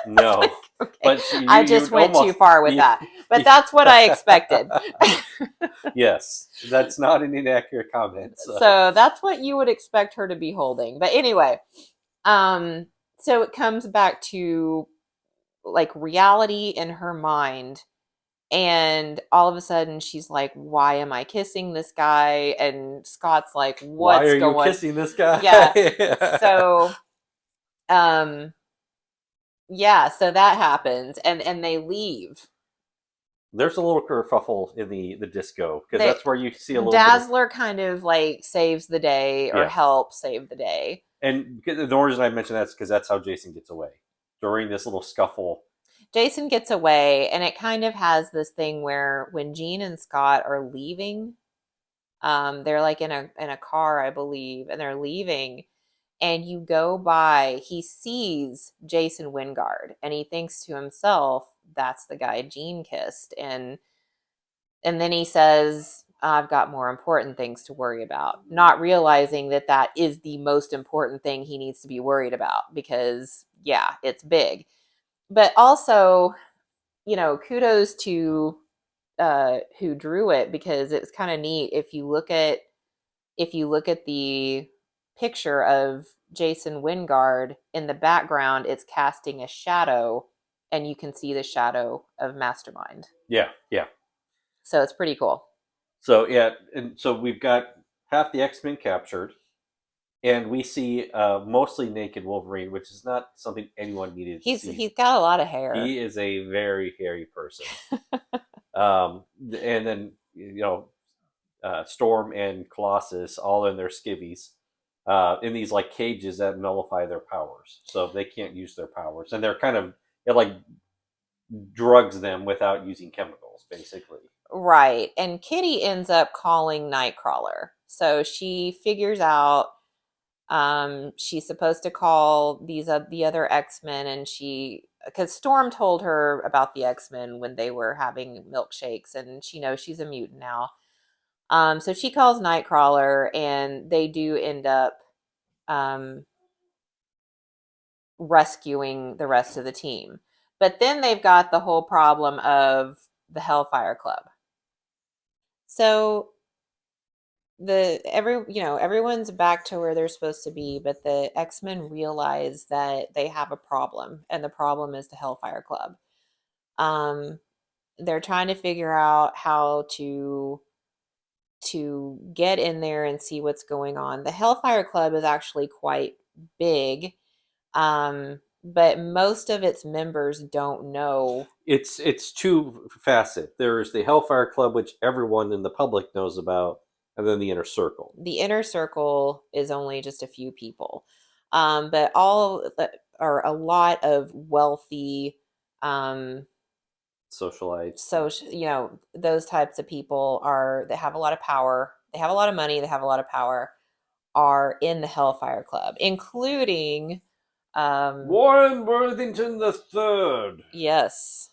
No. Like, okay. But I just went too far with that. But that's what I expected. Yes. That's not an inaccurate comment. So that's what you would expect her to be holding. But anyway, so it comes back to like reality in her mind And all of a sudden she's like, why am I kissing this guy? And Scott's like, Why what's are you going? kissing this guy? Yeah. So um yeah, so that happens, and they leave. There's a little kerfuffle in the disco because They that's where you see a little bit of Dazzler kind of like saves the day or yeah. helps save the day. And the reason I mention that's because that's how Jason gets away during this little scuffle. Jason gets away, and it kind of has this thing where when Jean and Scott are leaving, they're like in a car, I believe, and they're leaving, and you go by, he sees Jason Wingard, and he thinks to himself, "That's the guy Jean kissed," and then he says, "I've got more important things to worry about," not realizing that that is the most important thing he needs to be worried about because, yeah, it's big. But also, kudos to who drew it, because it's kind of neat if you look at the picture of Jason Wingard in the background, it's casting a shadow, and you can see the shadow of Mastermind. Yeah, yeah. So it's pretty cool. So yeah, and so we've got half the X-Men captured, and we see mostly naked Wolverine, which is not something anyone needed to He's see. he's got a lot of hair. He is a very hairy person. And then Storm and Colossus all in their skivvies, in these like cages that nullify their powers, so they can't use their powers, and they're kind of it like drugs them without using chemicals, basically. Right. And Kitty ends up calling Nightcrawler. So she figures out she's supposed to call the other X-Men, and she, because Storm told her about the X-Men when they were having milkshakes, and she knows she's a mutant now. So she calls Nightcrawler, and they do end up um rescuing the rest of the team. But then they've got the whole problem of the Hellfire Club. So everyone's back to where they're supposed to be, but the X-Men realize that they have a problem, and the problem is the Hellfire Club. um they're trying to figure out how to get in there and see what's going on. The Hellfire Club is actually quite big, but most of its members don't know. It's two facet. There's the Hellfire Club, which everyone in the public knows about, and then the Inner Circle. The inner circle is only just a few people, but all are a lot of wealthy, um, Socialites. social, those types of people are that have a lot of power. They have a lot of money. They have a lot of power. Are in the Hellfire Club, including, Warren Worthington the Third. yes,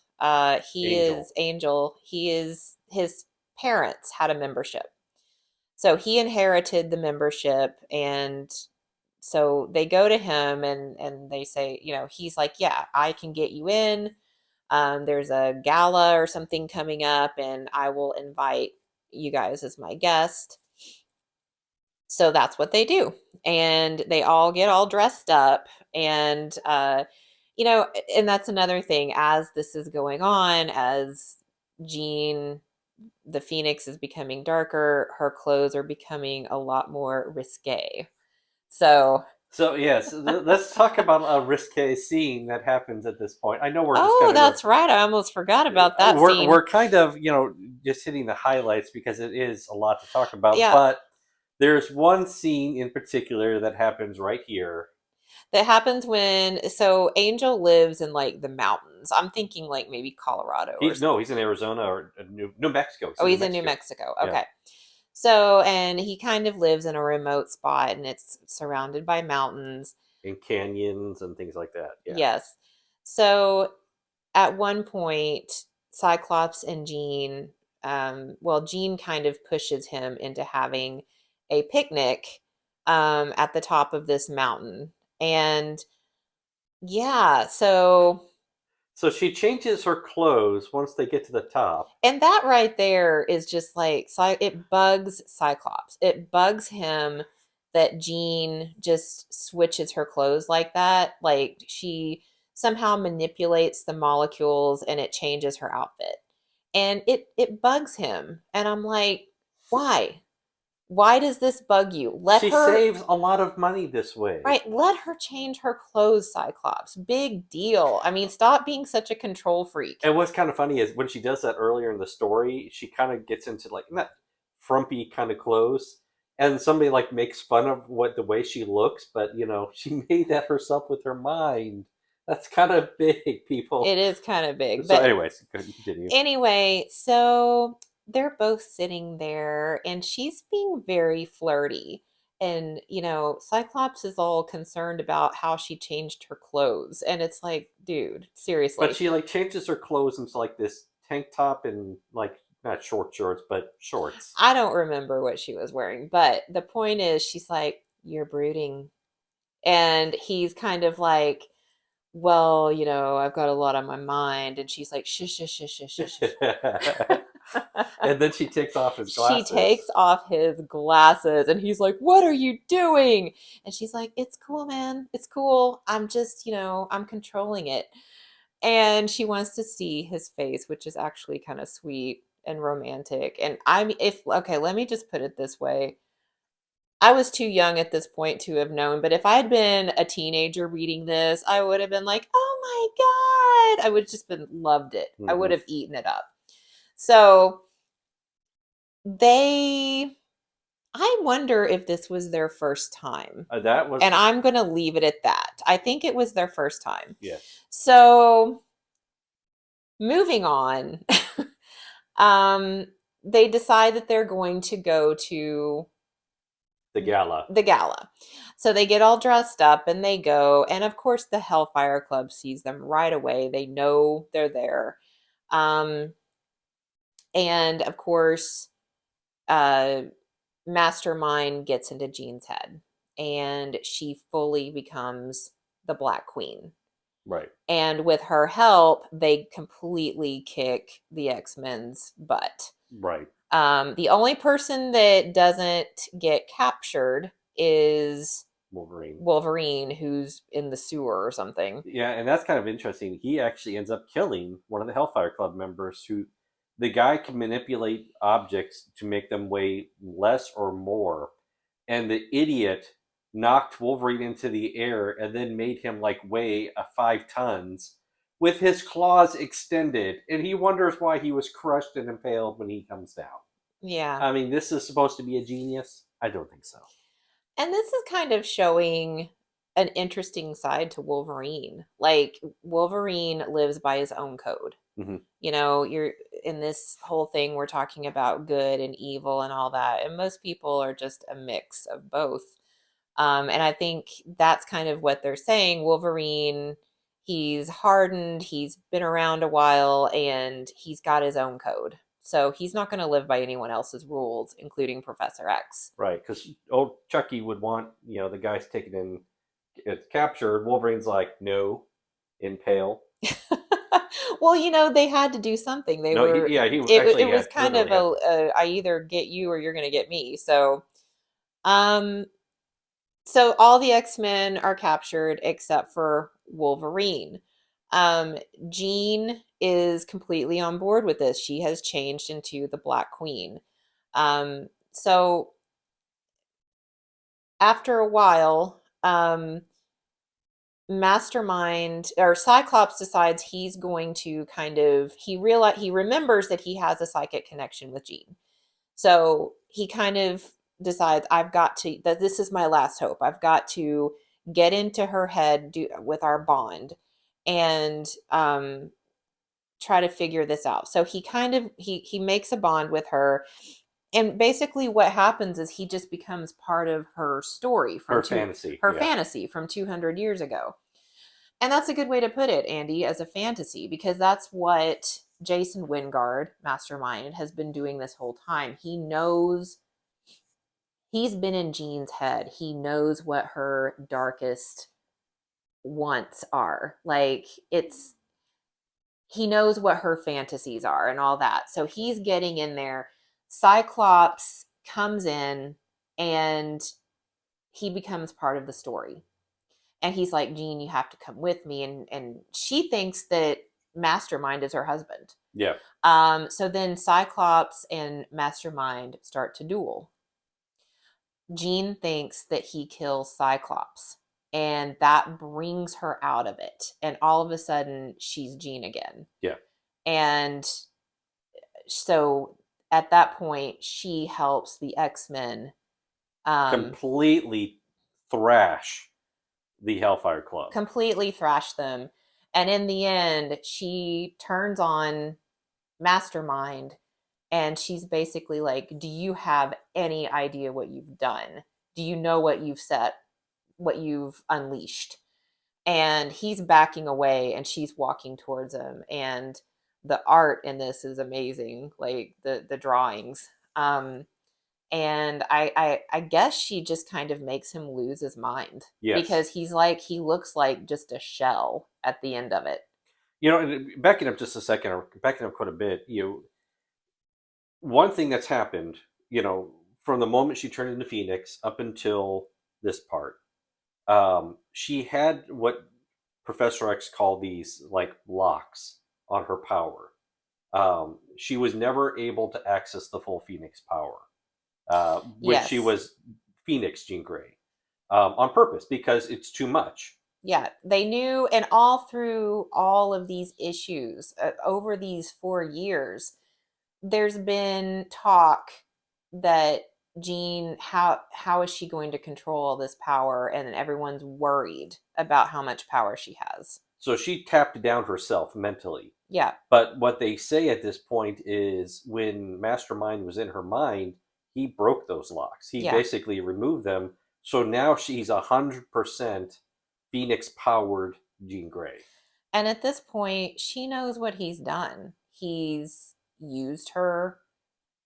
he Angel. is Angel. He is his parents had a membership, so he inherited the membership, and so they go to him, and they say, he's like, yeah, I can get you in. There's a gala or something coming up, and I will invite you guys as my guest. So that's what they do, and they all get all dressed up, and you know and that's another thing. As this is going on, as Jean the Phoenix is becoming darker, her clothes are becoming a lot more risque. So, So yes, let's talk about a risque scene that happens at this point. I know we're just oh, kind of that's right. I almost forgot about that scene. we're kind of just hitting the highlights because it is a lot to talk about. Yeah, But there's one scene in particular that happens right here. that happens when, so Angel lives in like the mountains. I'm thinking like maybe Colorado or He's in Arizona or New Mexico. oh, He's in he's New in New Mexico. Mexico. Yeah, Okay. So, and he kind of lives in a remote spot, and it's surrounded by mountains. in canyons and things like that. Yeah, Yes. So, at one point, Cyclops and Jean, Jean kind of pushes him into having a picnic at the top of this mountain. And yeah, so she changes her clothes once they get to the top. and that right there is just like, it bugs Cyclops. It bugs him that Jean just switches her clothes like that. Like, she somehow manipulates the molecules and it changes her outfit. and it bugs him. And I'm like, why? Why does this bug you? Let She her, saves a lot of money this way. right, let her change her clothes, Cyclops. Big deal. I mean, stop being such a control freak. And what's kind of funny is when she does that earlier in the story, she kind of gets into like not frumpy kind of clothes, and somebody like makes fun of what the way she looks, but she made that herself with her mind. That's kind of big, people. It is kind of big. So, But anyways, continue. anyway, so they're both sitting there and she's being very flirty. And, Cyclops is all concerned about how she changed her clothes. And it's like, dude, But seriously. she like changes her clothes into like this tank top and like not short shorts, but shorts. I don't remember what she was wearing, but the point is, she's like, you're brooding. And he's kind of like, well, I've got a lot on my mind. And she's like, shush, shush, shush, shush, shush. And then she takes off his She takes glasses. off his glasses and he's like, what are you doing? And she's like, it's cool, man. It's cool. I'm just, I'm controlling it. And she wants to see his face, which is actually kind of sweet and romantic. And okay, let me just put it this way. I was too young at this point to have known, but if I had been a teenager reading this, I would have been like, "Oh my god!" I would have just been loved it. I would Mm-hmm. have eaten it up. So they, I wonder if this was their first time, That was and I'm going to leave it at that. I think it was their first time. yes, So moving on, um, they decide that they're going to go to the gala. the gala. So they get all dressed up and they go. And of course, the Hellfire Club sees them right away. They know they're there. Um, and of course, uh, Mastermind gets into Jean's head and she fully becomes the Black Queen. Right. And with her help, they completely kick the X-Men's butt. Right. The only person that doesn't get captured is Wolverine. Wolverine, who's in the sewer or something. Yeah, and that's kind of interesting. He actually ends up killing one of the Hellfire Club members who the guy can manipulate objects to make them weigh less or more. And the idiot knocked Wolverine into the air and then made him like weigh 5 tons with his claws extended. And he wonders why he was crushed and impaled when he comes down. Yeah. I mean, this is supposed to be a genius? I don't think so. And this is kind of showing an interesting side to Wolverine. Like, Wolverine lives by his own code. Mm-hmm. You're in this whole thing, we're talking about good and evil and all that. And most people are just a mix of both. And I think that's kind of what they're saying. Wolverine, he's hardened, he's been around a while, and he's got his own code. So he's not going to live by anyone else's rules, including Professor X. Right, because old Chucky would want the guys taken in, captured. Wolverine's like, no, impale. Well, they had to do something. They No, were, yeah, he it actually was had kind of literally had. I either get you or you're going to get me. Um, so all the X-Men are captured except for Wolverine. Um, Jean is completely on board with this. She has changed into the Black Queen. So after a while, Mastermind or Cyclops decides he's going to he remembers that he has a psychic connection with Jean. So he kind of decides, that this is my last hope. I've got to get into her head with our bond and try to figure this out. So he kind of he makes a bond with her, and basically what happens is he just becomes part of her story Her fantasy, her yeah. fantasy from 200 years ago. And that's a good way to put it, Andy, as a fantasy, because that's what Jason Wingard, Mastermind, has been doing this whole time. He's been in Jean's head. He knows what her darkest wants are. Like, he knows what her fantasies are and all that. So he's getting in there. Cyclops comes in and he becomes part of the story. And he's like, Jean, you have to come with me. And she thinks that Mastermind is her husband. Yeah. So then Cyclops and Mastermind start to duel. Jean thinks that he kills Cyclops, and that brings her out of it. And all of a sudden, she's Jean again. Yeah. And so at that point, she helps the X-Men Completely thrash the Hellfire Club. completely thrash them. And in the end, she turns on Mastermind, and she's basically like, do you have any idea what you've done? Do you know what you've set, what you've unleashed? And he's backing away, and she's walking towards him. And the art in this is amazing, like the drawings. And I guess she just kind of makes him lose his mind, Yes. because he looks like just a shell at the end of it. You know, backing up just a second, or backing up quite a bit, one thing that's happened, from the moment she turned into Phoenix up until this part, she had what Professor X called these like locks on her power. She was never able to access the full Phoenix power, when she Yes. was Phoenix Jean Grey, on purpose because it's too much. Yeah, they knew, and all through all of these issues, over these 4 years, there's been talk that Jean, how is she going to control all this power? And everyone's worried about how much power she has. So she tapped down herself mentally. Yeah, But what they say at this point is when Mastermind was in her mind, he broke those locks. He yeah. basically removed them. So now she's 100% Phoenix powered Jean Grey. And at this point, she knows what he's done. He's used her.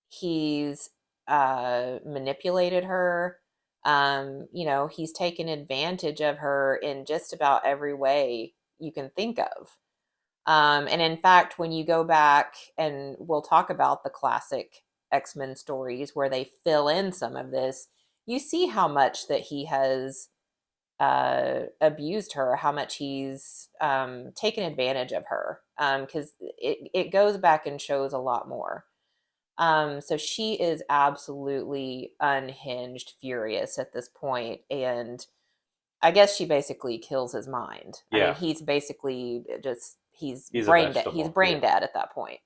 He's manipulated her. He's taken advantage of her in just about every way you can think of. And in fact, when you go back, and we'll talk about the classic X-Men stories where they fill in some of this, you see how much that he has abused her, how much he's taken advantage of her, because it goes back and shows a lot more. So she is absolutely unhinged, furious at this point, and I guess she basically kills his mind. I mean, Yeah. he's basically just He's a vegetable. He's brain dead at that point.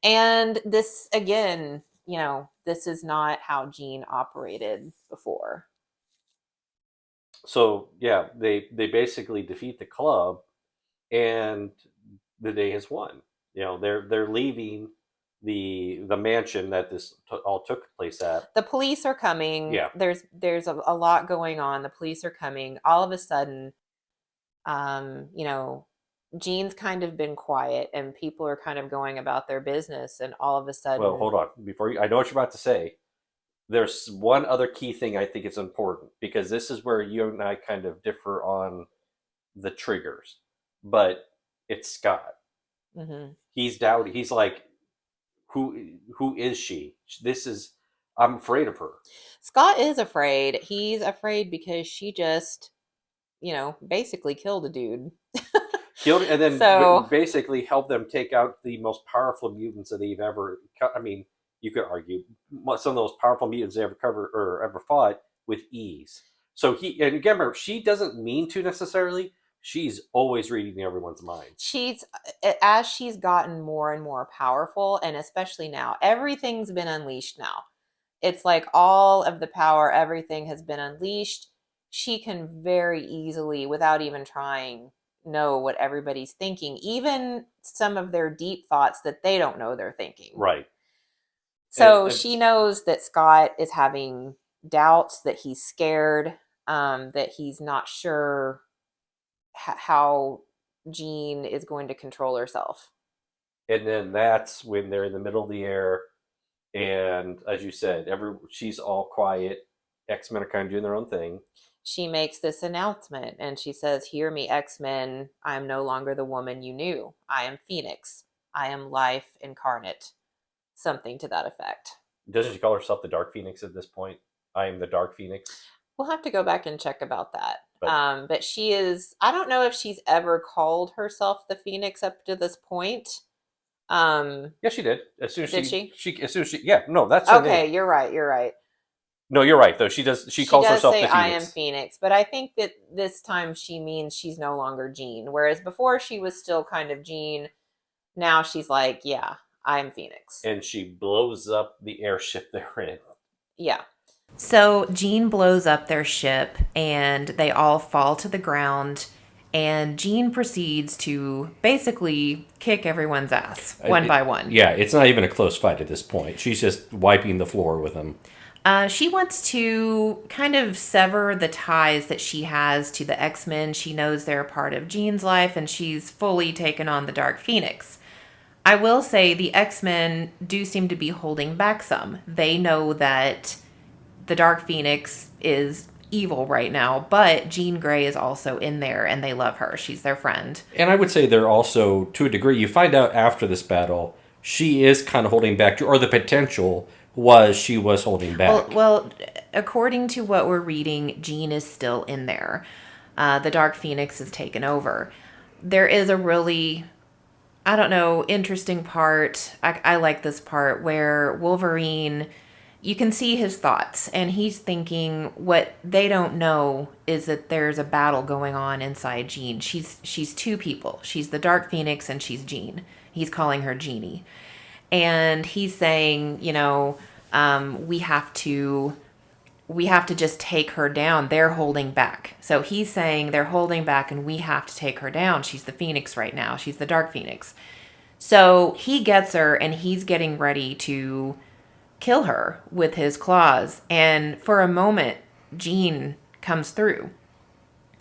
And this again, this is not how Jean operated before. So yeah, they basically defeat the club, and the day has won. They're leaving the mansion that this all took place at. The police are coming. Yeah. There's a lot going on. The police are coming. All of a sudden, um, you know, Jean's kind of been quiet, and people are kind of going about their business, and all of a Well, sudden, hold on. Before I know what you're about to say. There's one other key thing I think is important because this is where you and I kind of differ on the triggers. But it's Scott. mhm. He's doubting. He's like, who is she? I'm afraid of her. Scott is afraid. He's afraid because she just, basically killed a dude. Killed and then So, basically helped them take out the most powerful mutants that they've ever. I mean, you could argue some of those powerful mutants they ever covered or ever fought with ease. So and again, remember, she doesn't mean to necessarily. She's always reading everyone's minds. as she's gotten more and more powerful, and especially now, everything's been unleashed now. It's like all of the power, everything has been unleashed. She can very easily, without even trying, know what everybody's thinking, even some of their deep thoughts that they don't know they're thinking. Right. So she knows that Scott is having doubts, that he's scared, that he's not sure how Jean is going to control herself. And then that's when they're in the middle of the air, and as you said, she's all quiet. X-Men are kind of doing their own thing. She makes this announcement, and she says, "Hear me, X-Men. I am no longer the woman you knew. I am Phoenix. I am life incarnate." Something to that effect. Doesn't she call herself the Dark Phoenix at this point? I am the Dark Phoenix. We'll have to go back and check about that. But she is, I don't know if she's ever called herself the Phoenix up to this point. Yeah, she did. As soon as Did she? as soon as she, yeah, no, that's her name. Okay, you're right. You're right. No, you're right though. She does. She She calls does herself say the I am Phoenix. Phoenix, but I think that this time she means she's no longer Jean. Whereas before she was still kind of Jean. Now she's like, yeah, I'm Phoenix. And she blows up the airship they're in. Yeah. So Jean blows up their ship and they all fall to the ground. And Jean proceeds to basically kick everyone's ass one by one. Yeah, it's not even a close fight at this point. She's just wiping the floor with them. She wants to kind of sever the ties that she has to the X-Men. She knows they're a part of Jean's life, and she's fully taken on the Dark Phoenix. I will say the X-Men do seem to be holding back some. They know that the Dark Phoenix is evil right now, but Jean Grey is also in there, and they love her. She's their friend. And I would say they're also, to a degree, you find out after this battle, she is kind of holding back, or the potential was she was holding back. Well, according to what we're reading, Jean is still in there. The Dark Phoenix is taken over. There is a really, I don't know, interesting part. I like this part where Wolverine, you can see his thoughts, and he's thinking what they don't know is that there's a battle going on inside Jean. She's two people. She's the Dark Phoenix and she's Jean. He's calling her Jeannie. And he's saying, we have to just take her down. They're holding back. So he's saying they're holding back and we have to take her down. She's the Phoenix right now. She's the Dark Phoenix. So he gets her and he's getting ready to kill her with his claws. And for a moment, Jean comes through.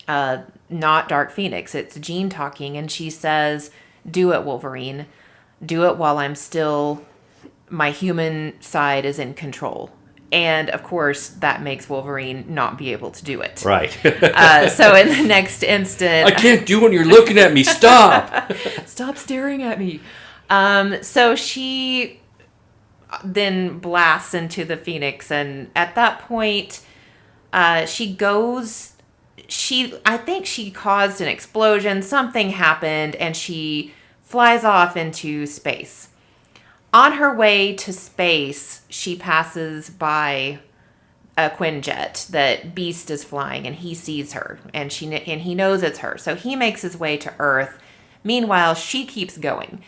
Not Dark Phoenix. It's Jean talking, and she says, "Do it, Wolverine. Do it while I'm still, my human side is in control." And of course, that makes Wolverine not be able to do it. Right. So in the next instant, I can't do when you're looking at me. Stop. Stop staring at me. So she then blasts into the Phoenix, and at that point, she goes. I think she caused an explosion. Something happened, and she flies off into space. On her way to space, she passes by a Quinjet that Beast is flying, and he sees her, and he knows it's her. So he makes his way to Earth. Meanwhile, she keeps going.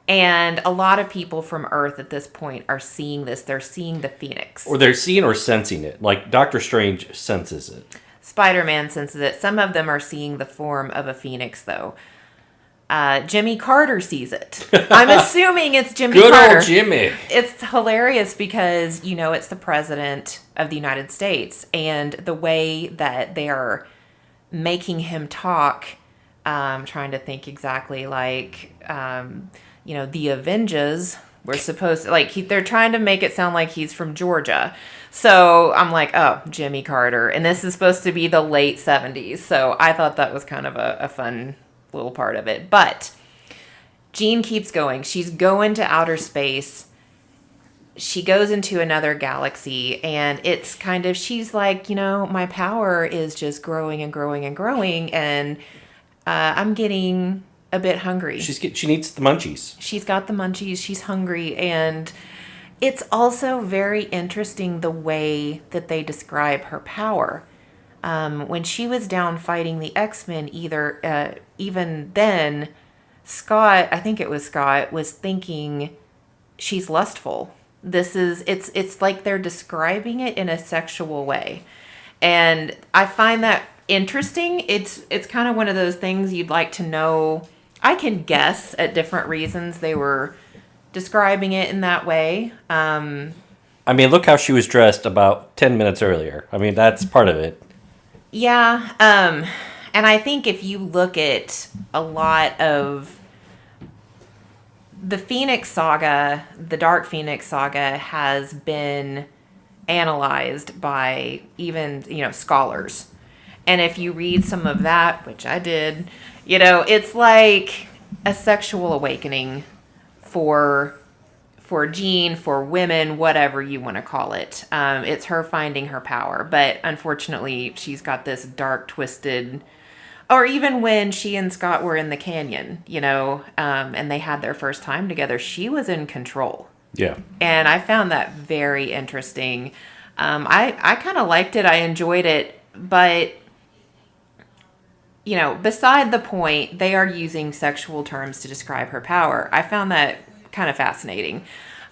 And a lot of people from Earth at this point are seeing this. They're seeing the Phoenix. Or they're seeing or sensing it. Like Doctor Strange senses it. Spider-Man senses it. Some of them are seeing the form of a Phoenix, though. Jimmy Carter sees it. I'm assuming it's Jimmy Good Carter. old Jimmy. It's hilarious because, it's the President of the United States. And the way that they are making him talk, I'm trying to think exactly, like, the Avengers were supposed to, they're trying to make it sound like he's from Georgia. So I'm like, oh, Jimmy Carter. And this is supposed to be the late 70s. So I thought that was kind of a fun little part of it. But Jean keeps going. She's going to outer space. She goes into another galaxy, and it's kind of, she's like, my power is just growing and growing and growing, and I'm getting a bit hungry. She needs the munchies. She's got the munchies. She's hungry, and it's also very interesting the way that they describe her power. When she was down fighting the X-Men, even then, I think it was Scott, was thinking she's lustful. It's like they're describing it in a sexual way. And I find that interesting. It's kind of one of those things you'd like to know. I can guess at different reasons they were describing it in that way. Look how she was dressed about 10 minutes earlier. That's part of it. Yeah. And I think if you look at a lot of the Phoenix Saga, the Dark Phoenix Saga has been analyzed by even, scholars. And if you read some of that, which I did, it's like a sexual awakening for for Jean, for women, whatever you want to call it. It's her finding her power. But unfortunately, she's got this dark, twisted. Or even when she and Scott were in the canyon, and they had their first time together, she was in control. Yeah. And I found that very interesting. I kind of liked it. I enjoyed it. But, beside the point, they are using sexual terms to describe her power. I found that kind of fascinating.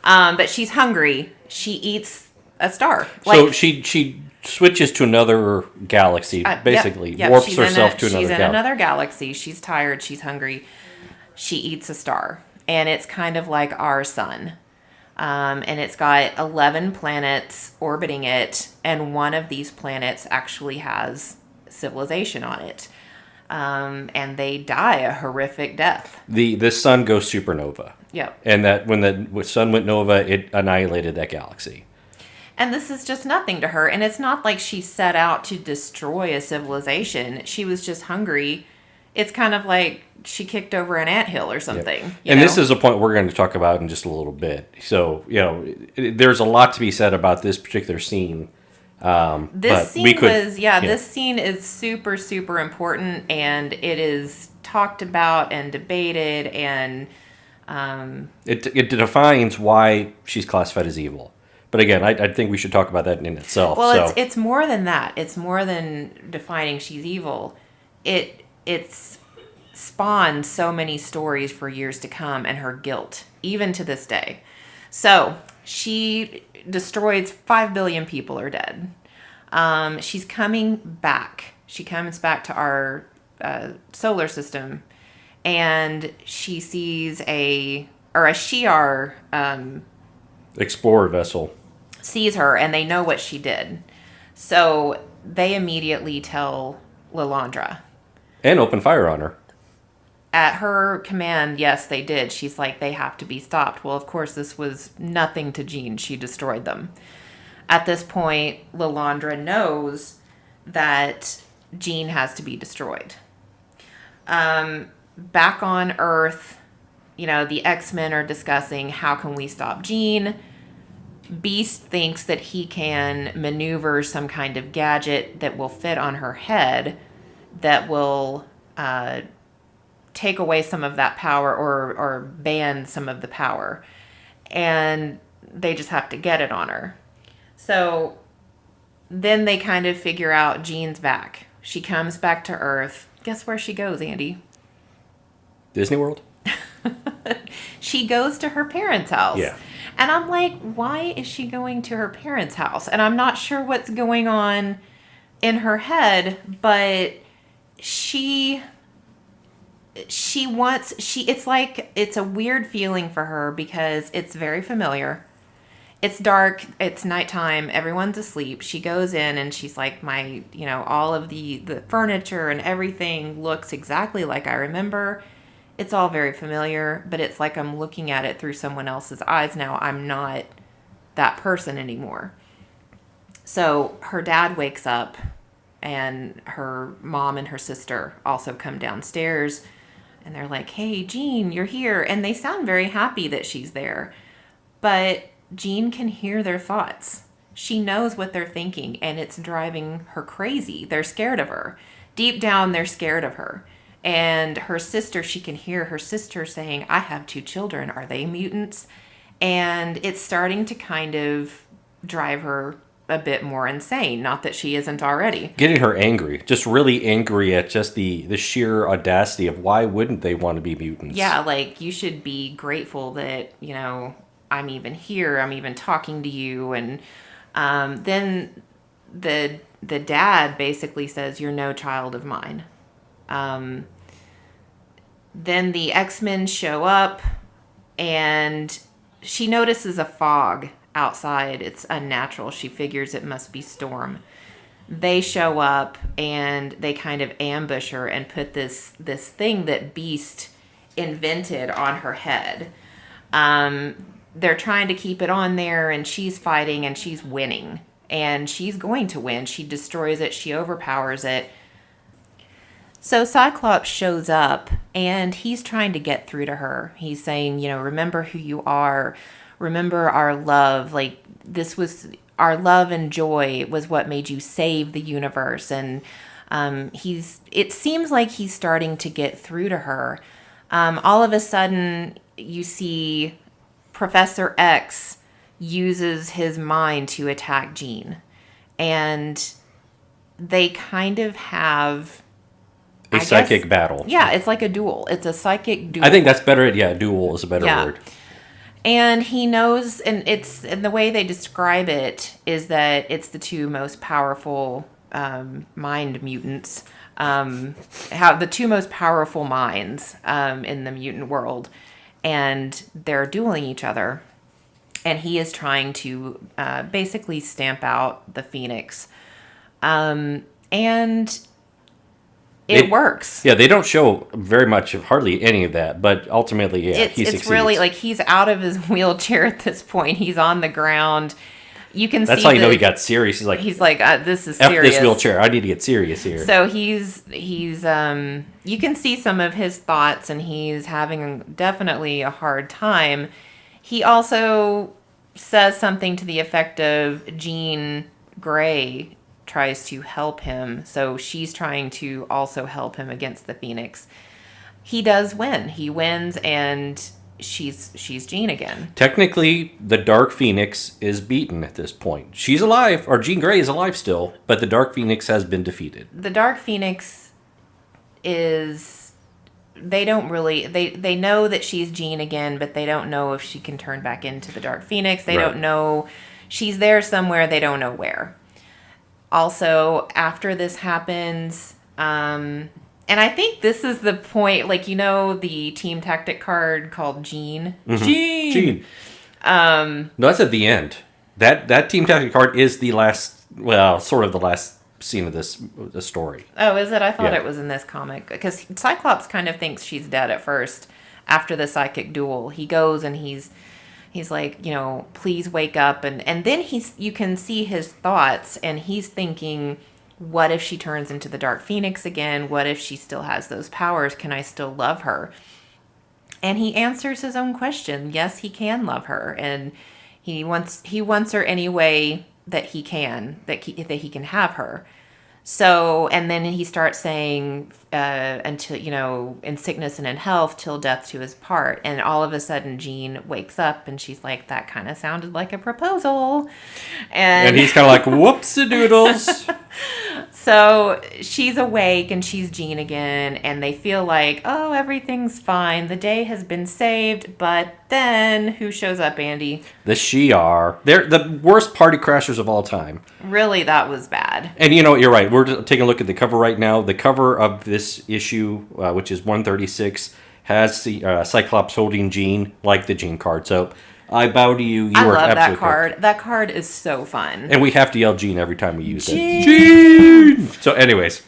But she's hungry. She eats a star. So she switches to another galaxy, basically. Yep. Warps herself to another galaxy. She's in another galaxy. She's tired. She's hungry. She eats a star. And it's kind of like our sun. And it's got 11 planets orbiting it. And one of these planets actually has civilization on it. And they die a horrific death. The sun goes supernova. Yep. And that when the sun went nova, it annihilated that galaxy. And this is just nothing to her. And it's not like she set out to destroy a civilization. She was just hungry. It's kind of like she kicked over an anthill or something. Yeah. This is a point we're going to talk about in just a little bit. So, there's a lot to be said about this particular scene. This scene is super, super important. And it is talked about and debated. And it defines why she's classified as evil. But again, I think we should talk about that in itself. Well, it's more than that. It's more than defining she's evil. It's spawned so many stories for years to come, and her guilt, even to this day. So she destroys 5 billion people are dead. She's coming back. She comes back to our solar system, and she sees a Shi'ar explorer vessel. Sees her, and they know what she did. So they immediately tell Lilandra. And open fire on her. At her command, yes, they did. She's like, they have to be stopped. Well, of course, this was nothing to Jean. She destroyed them. At this point, Lilandra knows that Jean has to be destroyed. Back on Earth, the X-Men are discussing how can we stop Jean. Beast thinks that he can maneuver some kind of gadget that will fit on her head that will take away some of that power or ban some of the power. And they just have to get it on her. So then they kind of figure out Jean's back. She comes back to Earth. Guess where she goes, Andy? Disney World? She goes to her parents' house. Yeah. And I'm like, why is she going to her parents' house? And I'm not sure what's going on in her head, but it's a weird feeling for her because it's very familiar. It's dark, it's nighttime, everyone's asleep. She goes in and she's like, all of the furniture and everything looks exactly like I remember. It's all very familiar, but it's like I'm looking at it through someone else's eyes now. I'm not that person anymore. So her dad wakes up, and her mom and her sister also come downstairs, and they're like, hey, Jean, you're here. And they sound very happy that she's there. But Jean can hear their thoughts. She knows what they're thinking, and it's driving her crazy. They're scared of her. Deep down, they're scared of her. And her sister, she can hear her sister saying, I have 2 children. Are they mutants? And it's starting to kind of drive her a bit more insane. Not that she isn't already. Getting her angry. Just really angry at just the sheer audacity of why wouldn't they want to be mutants? Yeah, like, you should be grateful that, I'm even here. I'm even talking to you. And then the dad basically says, you're no child of mine. Then the X-Men show up, and she notices a fog outside. It's unnatural. She figures it must be storm. They show up, and they kind of ambush her and put this thing that Beast invented on her head. They're trying to keep it on there, and she's fighting, and she's winning. And she's going to win. She destroys it. She overpowers it. So Cyclops shows up, and he's trying to get through to her. He's saying, remember who you are. remember our love. Like, this was our love and joy was what made you save the universe. And it seems like he's starting to get through to her. All of a sudden, you see Professor X uses his mind to attack Jean. And they kind of have a psychic battle. Yeah, it's like a duel. It's a psychic duel. I think that's better. Yeah, duel is a better word. And he knows, and the way they describe it is that it's the two most powerful mind mutants, have the two most powerful minds in the mutant world, and they're dueling each other. And he is trying to basically stamp out the Phoenix. And it works. Yeah, they don't show very much of hardly any of that, but ultimately, he succeeds. It's really like he's out of his wheelchair at this point. He's on the ground. You can That's see how you know he got serious. He's like, this is F serious. this wheelchair. I need to get serious here. So he's you can see some of his thoughts, and he's having definitely a hard time. He also says something to the effect of Jean Grey tries to help him, so she's trying to also help him against the Phoenix. He does win. He wins, and she's Jean again. Technically, the Dark Phoenix is beaten at this point. She's alive, or Jean Grey is alive still, but the Dark Phoenix has been defeated. The Dark Phoenix is... They don't really... They know that she's Jean again, but they don't know if she can turn back into the Dark Phoenix. They don't know... She's there somewhere, they don't know where. Also, after this happens, and I think this is the point, like, the team tactic card called Jean. Mm-hmm. Jean. No, that's at the end. That team tactic card is the last, sort of the last scene of the story. Oh, is it? I thought it was in this comic. Because Cyclops kind of thinks she's dead at first after the psychic duel. He goes and he's like, please wake up. And then you can see his thoughts, and he's thinking, what if she turns into the Dark Phoenix again? What if she still has those powers? Can I still love her? And he answers his own question. Yes, he can love her. And he wants her any way that he can, that he can have her. So, and then he starts saying, until, in sickness and in health, till death do us part. And all of a sudden, Jean wakes up, and she's like, that kind of sounded like a proposal. And he's kind of like, whoops-a-doodles. So she's awake, and she's Jean again, and they feel like, oh, everything's fine. The day has been saved. But then, who shows up, Andy? The Shi'ar. They're the worst party crashers of all time. Really, that was bad. And you're right. We're taking a look at the cover right now. The cover of this issue, which is 136, has the Cyclops holding Jean, like the Jean card. So I bow to you. I love that card. Correct. That card is so fun. And we have to yell Jean every time we use it. Jean! So anyways,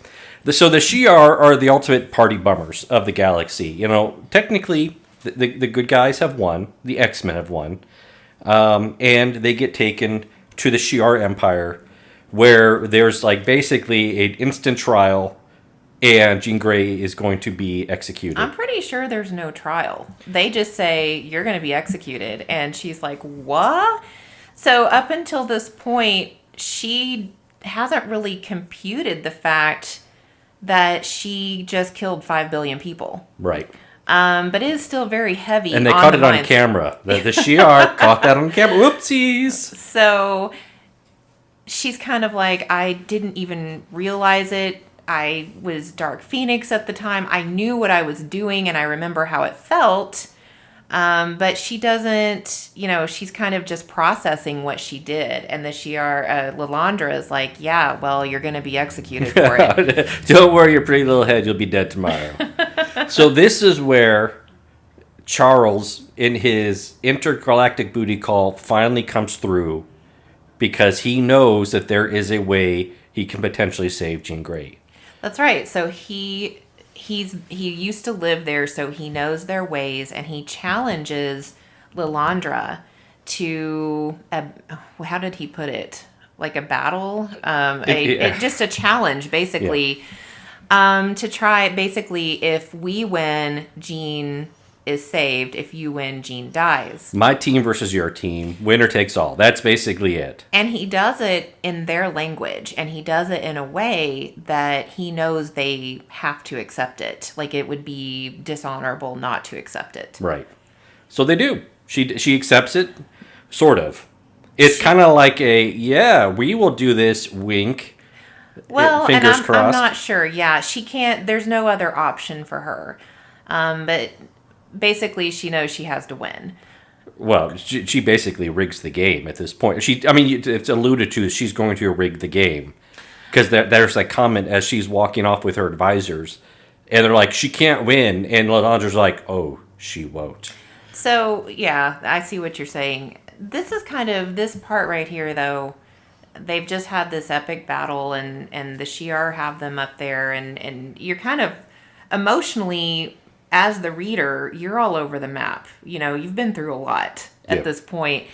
the Shi'ar are the ultimate party bummers of the galaxy. Technically, the good guys have won. The X-Men have won. And they get taken to the Shi'ar Empire, where there's basically an instant trial, and Jean Grey is going to be executed. I'm pretty sure there's no trial. They just say, you're going to be executed. And she's like, what? So up until this point, she hasn't really computed the fact that she just killed 5 billion people. Right. But it is still very heavy. And they caught it on camera. The Shi'ar caught that on camera. Whoopsies. So she's kind of like, I didn't even realize it. I was Dark Phoenix at the time. I knew what I was doing, and I remember how it felt. But she doesn't, she's kind of just processing what she did. And the Shi'ar, Lilandra is like, yeah, well, you're going to be executed for it. Don't worry your pretty little head. You'll be dead tomorrow. So this is where Charles, in his intergalactic booty call, finally comes through, because he knows that there is a way he can potentially save Jean Grey. That's right. So he used to live there, so he knows their ways, and he challenges Lilandra to how did he put it? Like a battle, just a challenge, basically, to try. Basically, if we win, Jean is saved. If you win, Jean dies. My team versus your team. Winner takes all. That's basically it. And he does it in their language, and he does it in a way that he knows they have to accept it. Like, it would be dishonorable not to accept it. Right. So they do. She accepts it, sort of. It's kind of like we will do this, wink. Well, fingers and crossed. I'm not sure. Yeah, she can't, there's no other option for her. But basically, she knows she has to win. Well, she basically rigs the game at this point. It's alluded to she's going to rig the game. Because there's a comment as she's walking off with her advisors. And they're like, she can't win. And Ladandra's like, oh, she won't. So, yeah, I see what you're saying. This is kind of, this part right here, though, they've just had this epic battle, and the Shi'ar have them up there, and you're kind of emotionally, as the reader, you're all over the map. You know, you've been through a lot at this point.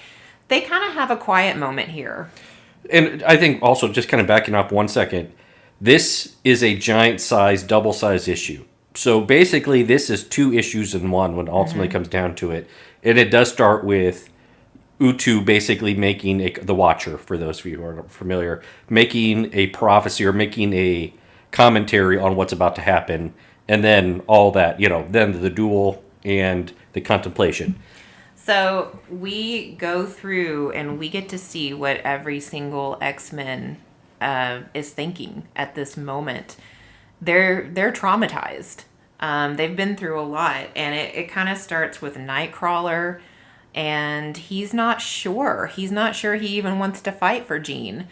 They kind of have a quiet moment here. And I think also, just kind of backing up 1 second, this is a giant-sized, double-sized issue. So basically, this is 2 issues in one when it ultimately comes down to it. And it does start with Utu basically making the Watcher, for those of you who are familiar, making a prophecy or making a commentary on what's about to happen. And then all that, then the duel and the contemplation. So we go through and we get to see what every single X-Men is thinking at this moment. They're traumatized. They've been through a lot, and it kind of starts with Nightcrawler, and he's not sure. He's not sure he even wants to fight for Jean.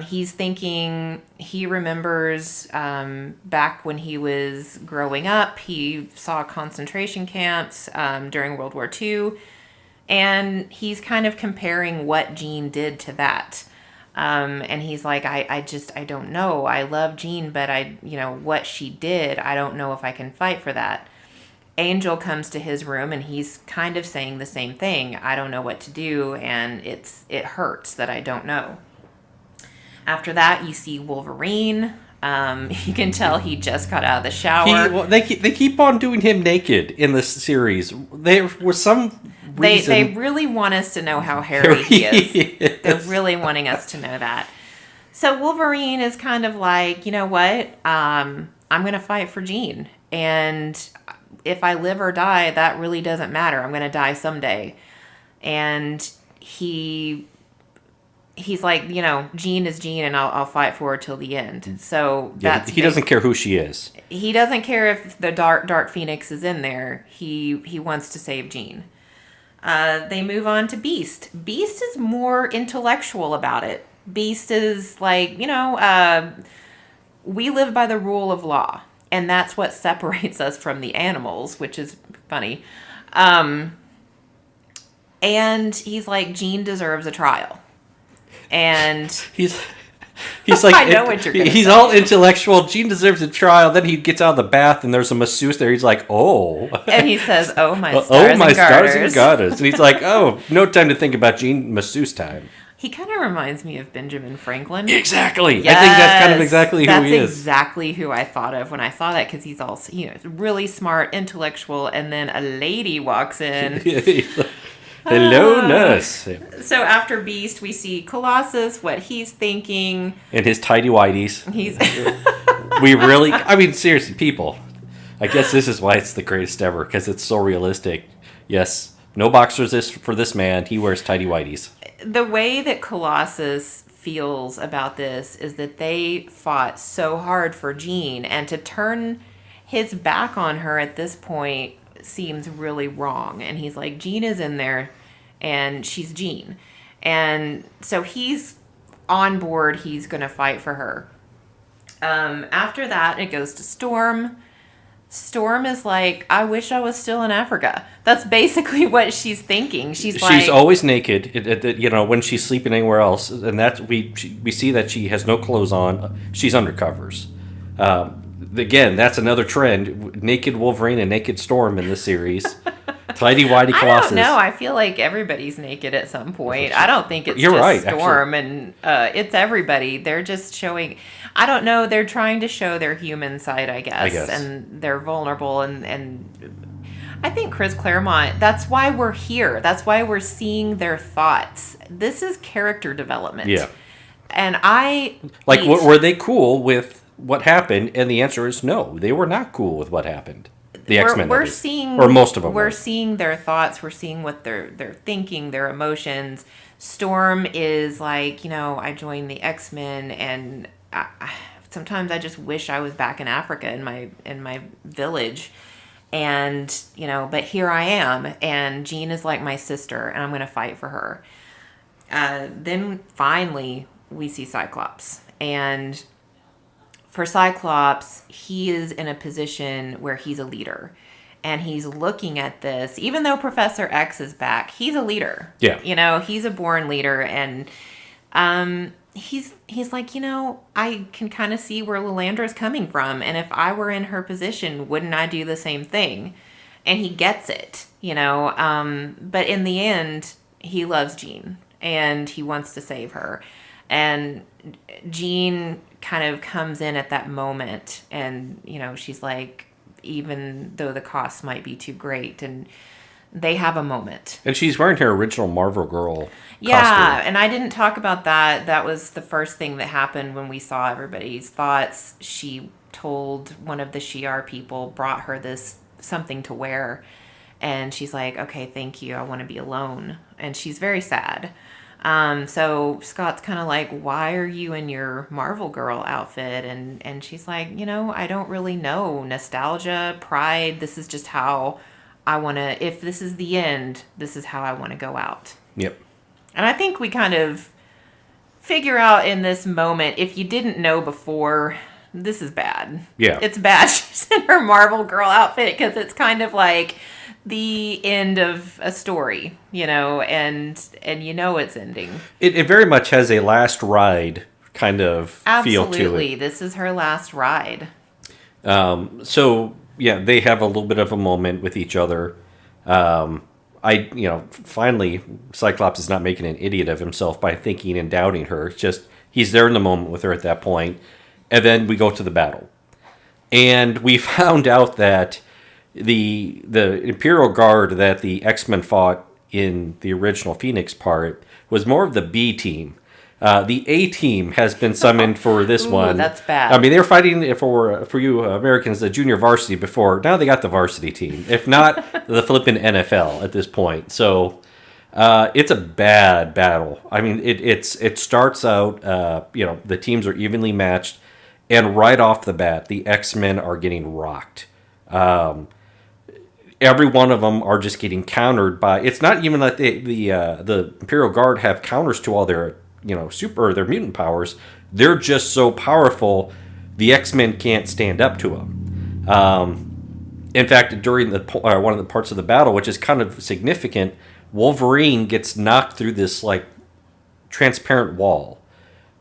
He's thinking, he remembers back when he was growing up, he saw concentration camps during World War II, and he's kind of comparing what Jean did to that. And he's like, I don't know. I love Jean, but what she did, I don't know if I can fight for that. Angel comes to his room, and he's kind of saying the same thing. I don't know what to do, and it hurts that I don't know. After that, you see Wolverine. You can tell he just got out of the shower. They keep on doing him naked in this series. There was some reason. They really want us to know how hairy he is. They're really wanting us to know that. So Wolverine is kind of like, you know what? I'm going to fight for Jean. And if I live or die, that really doesn't matter. I'm going to die someday. And he's like, Jean is Jean, and I'll fight for her till the end. So he doesn't care who she is. He doesn't care if the Dark Phoenix is in there. He wants to save Jean. They move on to Beast. Beast is more intellectual about it. Beast is like, we live by the rule of law, and that's what separates us from the animals, which is funny. And he's like, Jean deserves a trial. And he's like, I know what you're gonna he's say. all intellectual. Jean deserves a trial. Then he gets out of the bath, and there's a masseuse there. He's like, oh. And he says, oh, my stars and stars and garters. And he's like, oh, no time to think about Jean, masseuse time. He kind of reminds me of Benjamin Franklin. Exactly. Yes, I think that's kind of exactly who he is. That's exactly who I thought of when I saw that, because he's also, really smart, intellectual, and then a lady walks in. Hello, nurse. So after Beast, we see Colossus, what he's thinking. And his tidy whities. Seriously, people. I guess this is why it's the greatest ever, because it's so realistic. Yes, no boxers for this man. He wears tidy whities. The way that Colossus feels about this is that they fought so hard for Jean, and to turn his back on her at this point seems really wrong. And he's like, Jean is in there, and she's Jean. And so he's on board. He's going to fight for her. After that, it goes to Storm. Storm is like, I wish I was still in Africa. That's basically what she's thinking. She's always naked, when she's sleeping anywhere else, and that's we see that she has no clothes on. She's undercovers. Again, that's another trend: naked Wolverine and naked Storm in this series. Tidy whitey Colossus. I don't know. I feel like everybody's naked at some point. I don't think it's You're just right, Storm, actually. And it's everybody. They're just showing. I don't know. They're trying to show their human side, I guess. And they're vulnerable, and I think Chris Claremont, that's why we're here. That's why we're seeing their thoughts. This is character development. Yeah. And I Like, hate, were they cool with what happened? And the answer is no. They were not cool with what happened. The X-Men, we're that is. seeing, Or most of them we're were. seeing their thoughts. We're seeing what they're thinking, their emotions. Storm is like, I joined the X-Men, and sometimes I just wish I was back in Africa in my village. And, but here I am, and Jean is like my sister, and I'm going to fight for her. Then finally, we see Cyclops. And for Cyclops, he is in a position where he's a leader. And he's looking at this, even though Professor X is back, he's a leader. Yeah. He's a born leader. And he's like, I can kind of see where Lilandra's coming from. And if I were in her position, wouldn't I do the same thing? And he gets it, but in the end, he loves Jean and he wants to save her. And Jean kind of comes in at that moment, and, she's like, even though the cost might be too great, and they have a moment. And she's wearing her original Marvel Girl costume. And I didn't talk about that. That was the first thing that happened when we saw everybody's thoughts. She told one of the Shi'ar people, brought her this something to wear, and she's like, okay, thank you, I want to be alone. And she's very sad. So Scott's kind of like, why are you in your Marvel Girl outfit? And she's like, I don't really know. Nostalgia, pride, this is just how I want to, if this is the end, this is how I want to go out. Yep. And I think we kind of figure out in this moment, if you didn't know before, this is bad. Yeah. It's bad she's in her Marvel Girl outfit, because it's kind of like the end of a story, and it's ending. It very much has a last ride kind of feel to it. Absolutely. This is her last ride. So, yeah, they have a little bit of a moment with each other. Finally, Cyclops is not making an idiot of himself by thinking and doubting her. It's just, he's there in the moment with her at that point. And then we go to the battle. And we found out that the Imperial Guard that the X-Men fought in the original Phoenix part was more of the B team. The A team has been summoned for this one. That's bad. I mean, they were fighting for you Americans, the junior varsity before. Now they got the varsity team, if not the flippin' NFL at this point. So it's a bad battle. I mean, it starts out, the teams are evenly matched, and right off the bat, the X-Men are getting rocked. Every one of them are just getting countered by. It's not even like the Imperial Guard have counters to all their their mutant powers. They're just so powerful, the X-Men can't stand up to them. In fact, during one of the parts of the battle, which is kind of significant, Wolverine gets knocked through this like transparent wall,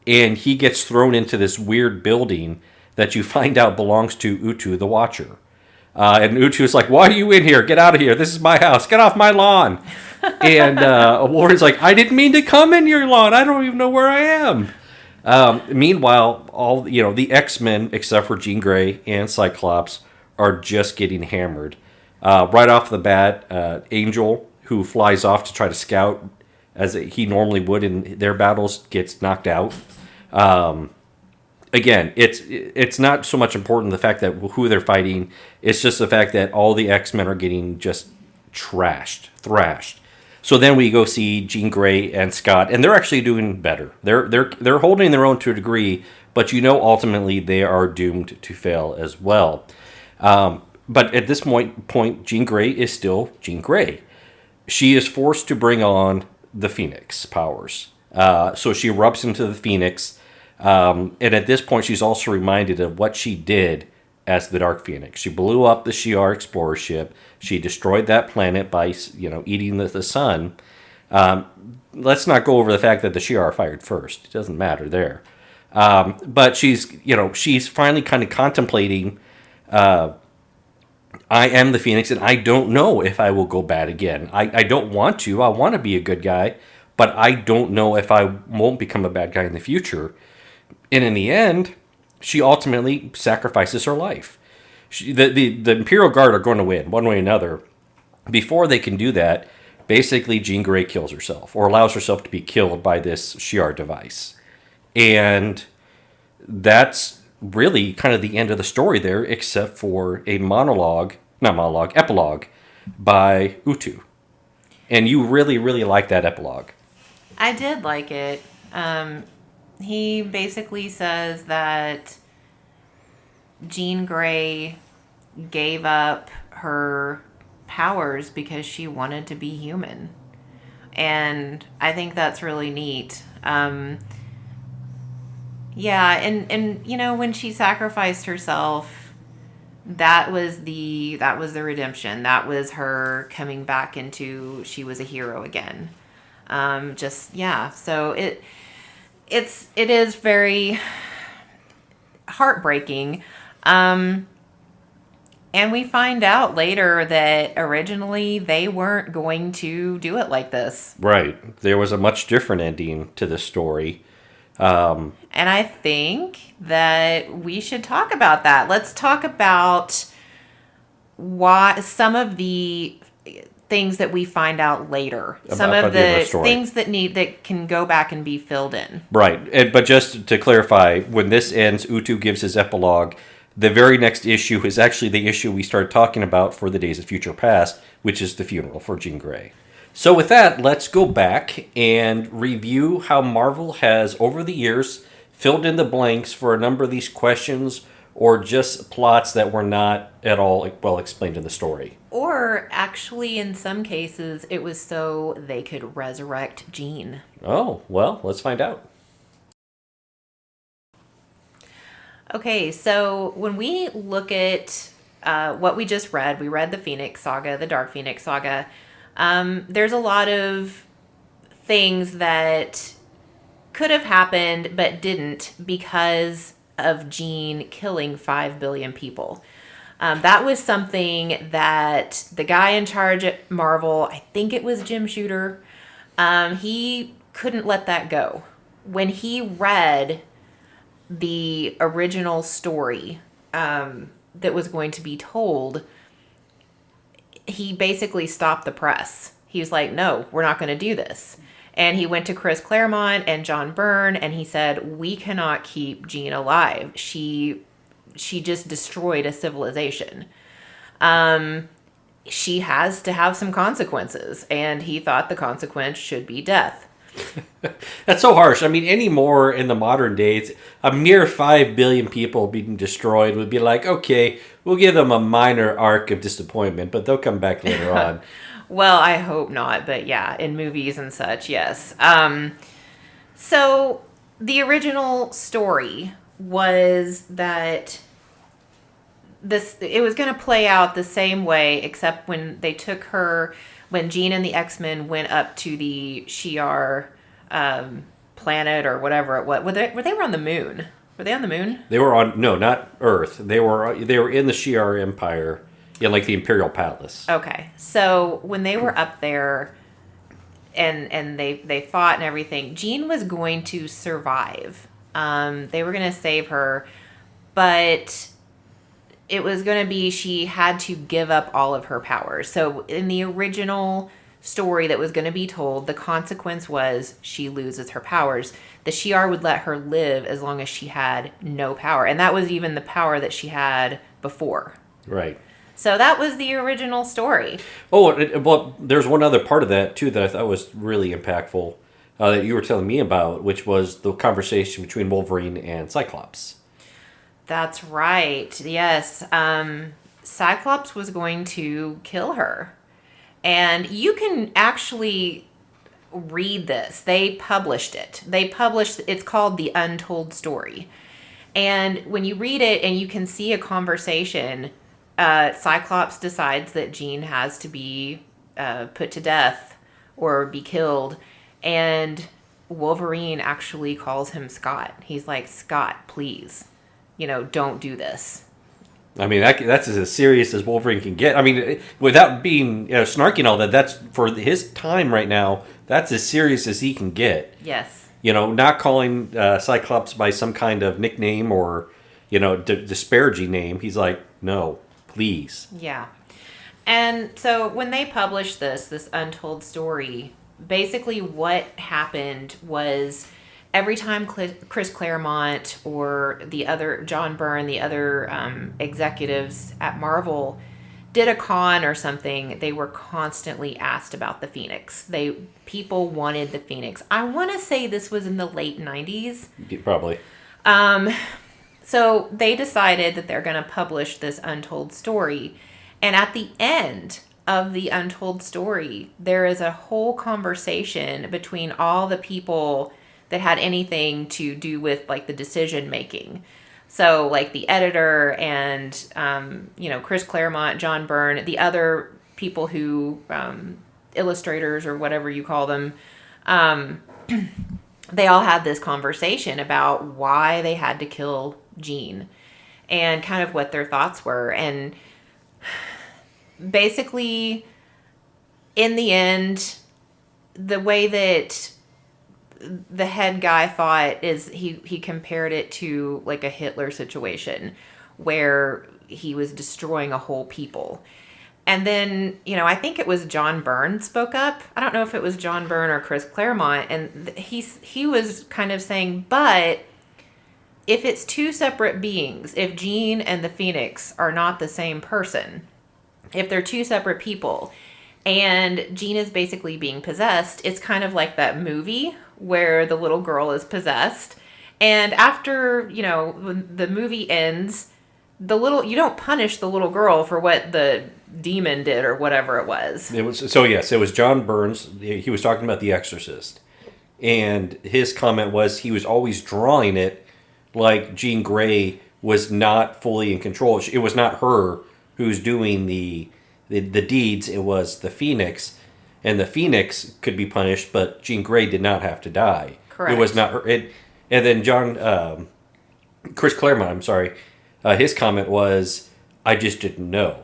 and he gets thrown into this weird building that you find out belongs to Utu the Watcher. And Utu's like, why are you in here? Get out of here. This is my house. Get off my lawn. And Wolverine's like, I didn't mean to come in your lawn. I don't even know where I am. Meanwhile, all the X-Men, except for Jean Grey and Cyclops, are just getting hammered. Right off the bat, Angel, who flies off to try to scout, as he normally would in their battles, gets knocked out. Again, it's not so much important the fact that who they're fighting. It's just the fact that all the X-Men are getting just thrashed. So then we go see Jean Grey and Scott, and they're actually doing better. They're holding their own to a degree, but ultimately they are doomed to fail as well. But at this point, Jean Grey is still Jean Grey. She is forced to bring on the Phoenix powers. So she erupts into the Phoenix. And at this point, she's also reminded of what she did as the Dark Phoenix. She blew up the Shi'ar explorer ship. She destroyed that planet by, eating the sun. Let's not go over the fact that the Shi'ar fired first. It doesn't matter there. But she's finally kind of contemplating, I am the Phoenix, and I don't know if I will go bad again. I don't want to. I want to be a good guy, but I don't know if I won't become a bad guy in the future. And in the end, she ultimately sacrifices her life. The Imperial Guard are going to win, one way or another. Before they can do that, basically Jean Grey kills herself or allows herself to be killed by this Shi'ar device. And that's really kind of the end of the story there, except for a epilogue by Utu. And you really, really like that epilogue. I did like it. He basically says that Jean Grey gave up her powers because she wanted to be human. And I think that's really neat. Yeah, and you know, when she sacrificed herself, that was the redemption. That was her coming back into she was a hero again. Just yeah. So it is very heartbreaking. And we find out later that originally they weren't going to do it like this. Right. There was a much different ending to this story. And I think that we should talk about that. Let's talk about why some of the things that we find out later. Some of the things that can go back and be filled in. Right. But just to clarify, when this ends, Utu gives his epilogue. The very next issue is actually the issue we started talking about for the Days of Future Past, which is the funeral for Jean Grey. So with that, let's go back and review how Marvel has, over the years, filled in the blanks for a number of these questions or just plots that were not at all well explained in the story. Or actually, in some cases, it was so they could resurrect Jean. Oh, well, let's find out. Okay, so when we look at what we just read, we read the Phoenix Saga, the Dark Phoenix Saga. There's a lot of things that could have happened but didn't because of Jean killing 5 billion people. That was something that the guy in charge at Marvel, I think it was Jim Shooter, he couldn't let that go. When he read the original story that was going to be told, he basically stopped the press. He was like, no, we're not going to do this. And he went to Chris Claremont and John Byrne and he said, we cannot keep Jean alive. She just destroyed a civilization. She has to have some consequences. And he thought the consequence should be death. That's so harsh. I mean, anymore in the modern days, a mere 5 billion people being destroyed would be like, okay, we'll give them a minor arc of disappointment, but they'll come back later on. Well, I hope not, but yeah, in movies and such, yes. So the original story was that it was going to play out the same way, except when they took her, when Jean and the X-Men went up to the Shi'ar planet or whatever it was. They were on the moon. Were they on the moon? They were on, no, not Earth. They were in the Shi'ar Empire, in like the Imperial Palace. Okay, so when they were up there and they fought and everything, Jean was going to survive. They were going to save her, but it was going to be she had to give up all of her powers. So in the original story that was going to be told, the consequence was she loses her powers. The Shi'ar would let her live as long as she had no power. And that was even the power that she had before. Right. So that was the original story. Oh, well, there's one other part of that, too, that I thought was really impactful that you were telling me about, which was the conversation between Wolverine and Cyclops. That's right. Yes. Cyclops was going to kill her. And you can actually read this. They published it. It's called The Untold Story. And when you read it and you can see a conversation, Cyclops decides that Jean has to be put to death or be killed. And Wolverine actually calls him Scott. He's like, Scott, please, don't do this. I mean, that's as serious as Wolverine can get. I mean, without being snarky and all that, that's for his time right now, that's as serious as he can get. Yes. Not calling Cyclops by some kind of nickname or, disparaging name. He's like, no, please. Yeah. And so when they published this untold story, basically what happened was every time Chris Claremont or the other John Byrne, the other executives at Marvel did a con or something, they were constantly asked about the Phoenix. People wanted the Phoenix. I want to say this was in the late 90s. Probably. So they decided that they're going to publish this untold story. And at the end of the untold story, there is a whole conversation between all the people that had anything to do with like the decision making. So like the editor and, Chris Claremont, John Byrne, the other people who, illustrators or whatever you call them, they all had this conversation about why they had to kill Jean and kind of what their thoughts were. And basically, in the end, the way that the head guy thought is he compared it to like a Hitler situation where he was destroying a whole people. And then, I think it was John Byrne spoke up. I don't know if it was John Byrne or Chris Claremont. And he was kind of saying, but if it's two separate beings, if Jean and the Phoenix are not the same person, if they're two separate people, and Jean is basically being possessed, it's kind of like that movie where the little girl is possessed. And after, when the movie ends, you don't punish the little girl for what the demon did or whatever it was. It was John Burns. He was talking about The Exorcist. And his comment was he was always drawing it like Jean Grey was not fully in control. It was not her who's doing the deeds. It was the Phoenix. And the Phoenix could be punished, but Jean Grey did not have to die. Correct. It was not her. And then Chris Claremont, I'm sorry, his comment was, I just didn't know.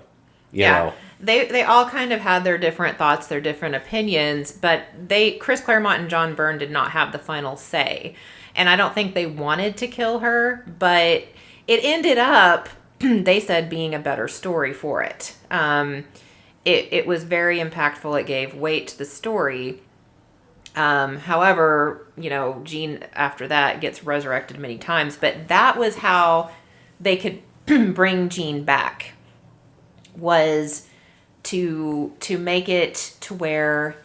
You know? They all kind of had their different thoughts, their different opinions, but Chris Claremont and John Byrne did not have the final say. And I don't think they wanted to kill her, but it ended up, they said, being a better story for it. It was very impactful. It gave weight to the story. However, Jean after that gets resurrected many times, but that was how they could bring Jean back, was to make it to where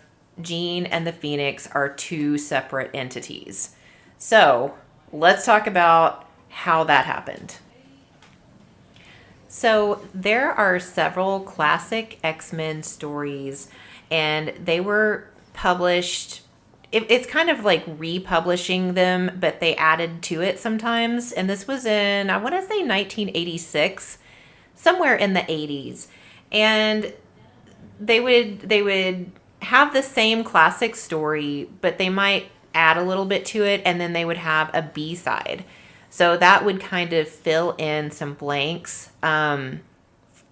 Jean and the Phoenix are two separate entities. So let's talk about how that happened. So there are several classic X-Men stories, and they were published. It's kind of like republishing them, but they added to it sometimes. And this was in, I want to say 1986, somewhere in the 80s. And they would have the same classic story, but they might add a little bit to it, and then they would have a B-side. So that would kind of fill in some blanks to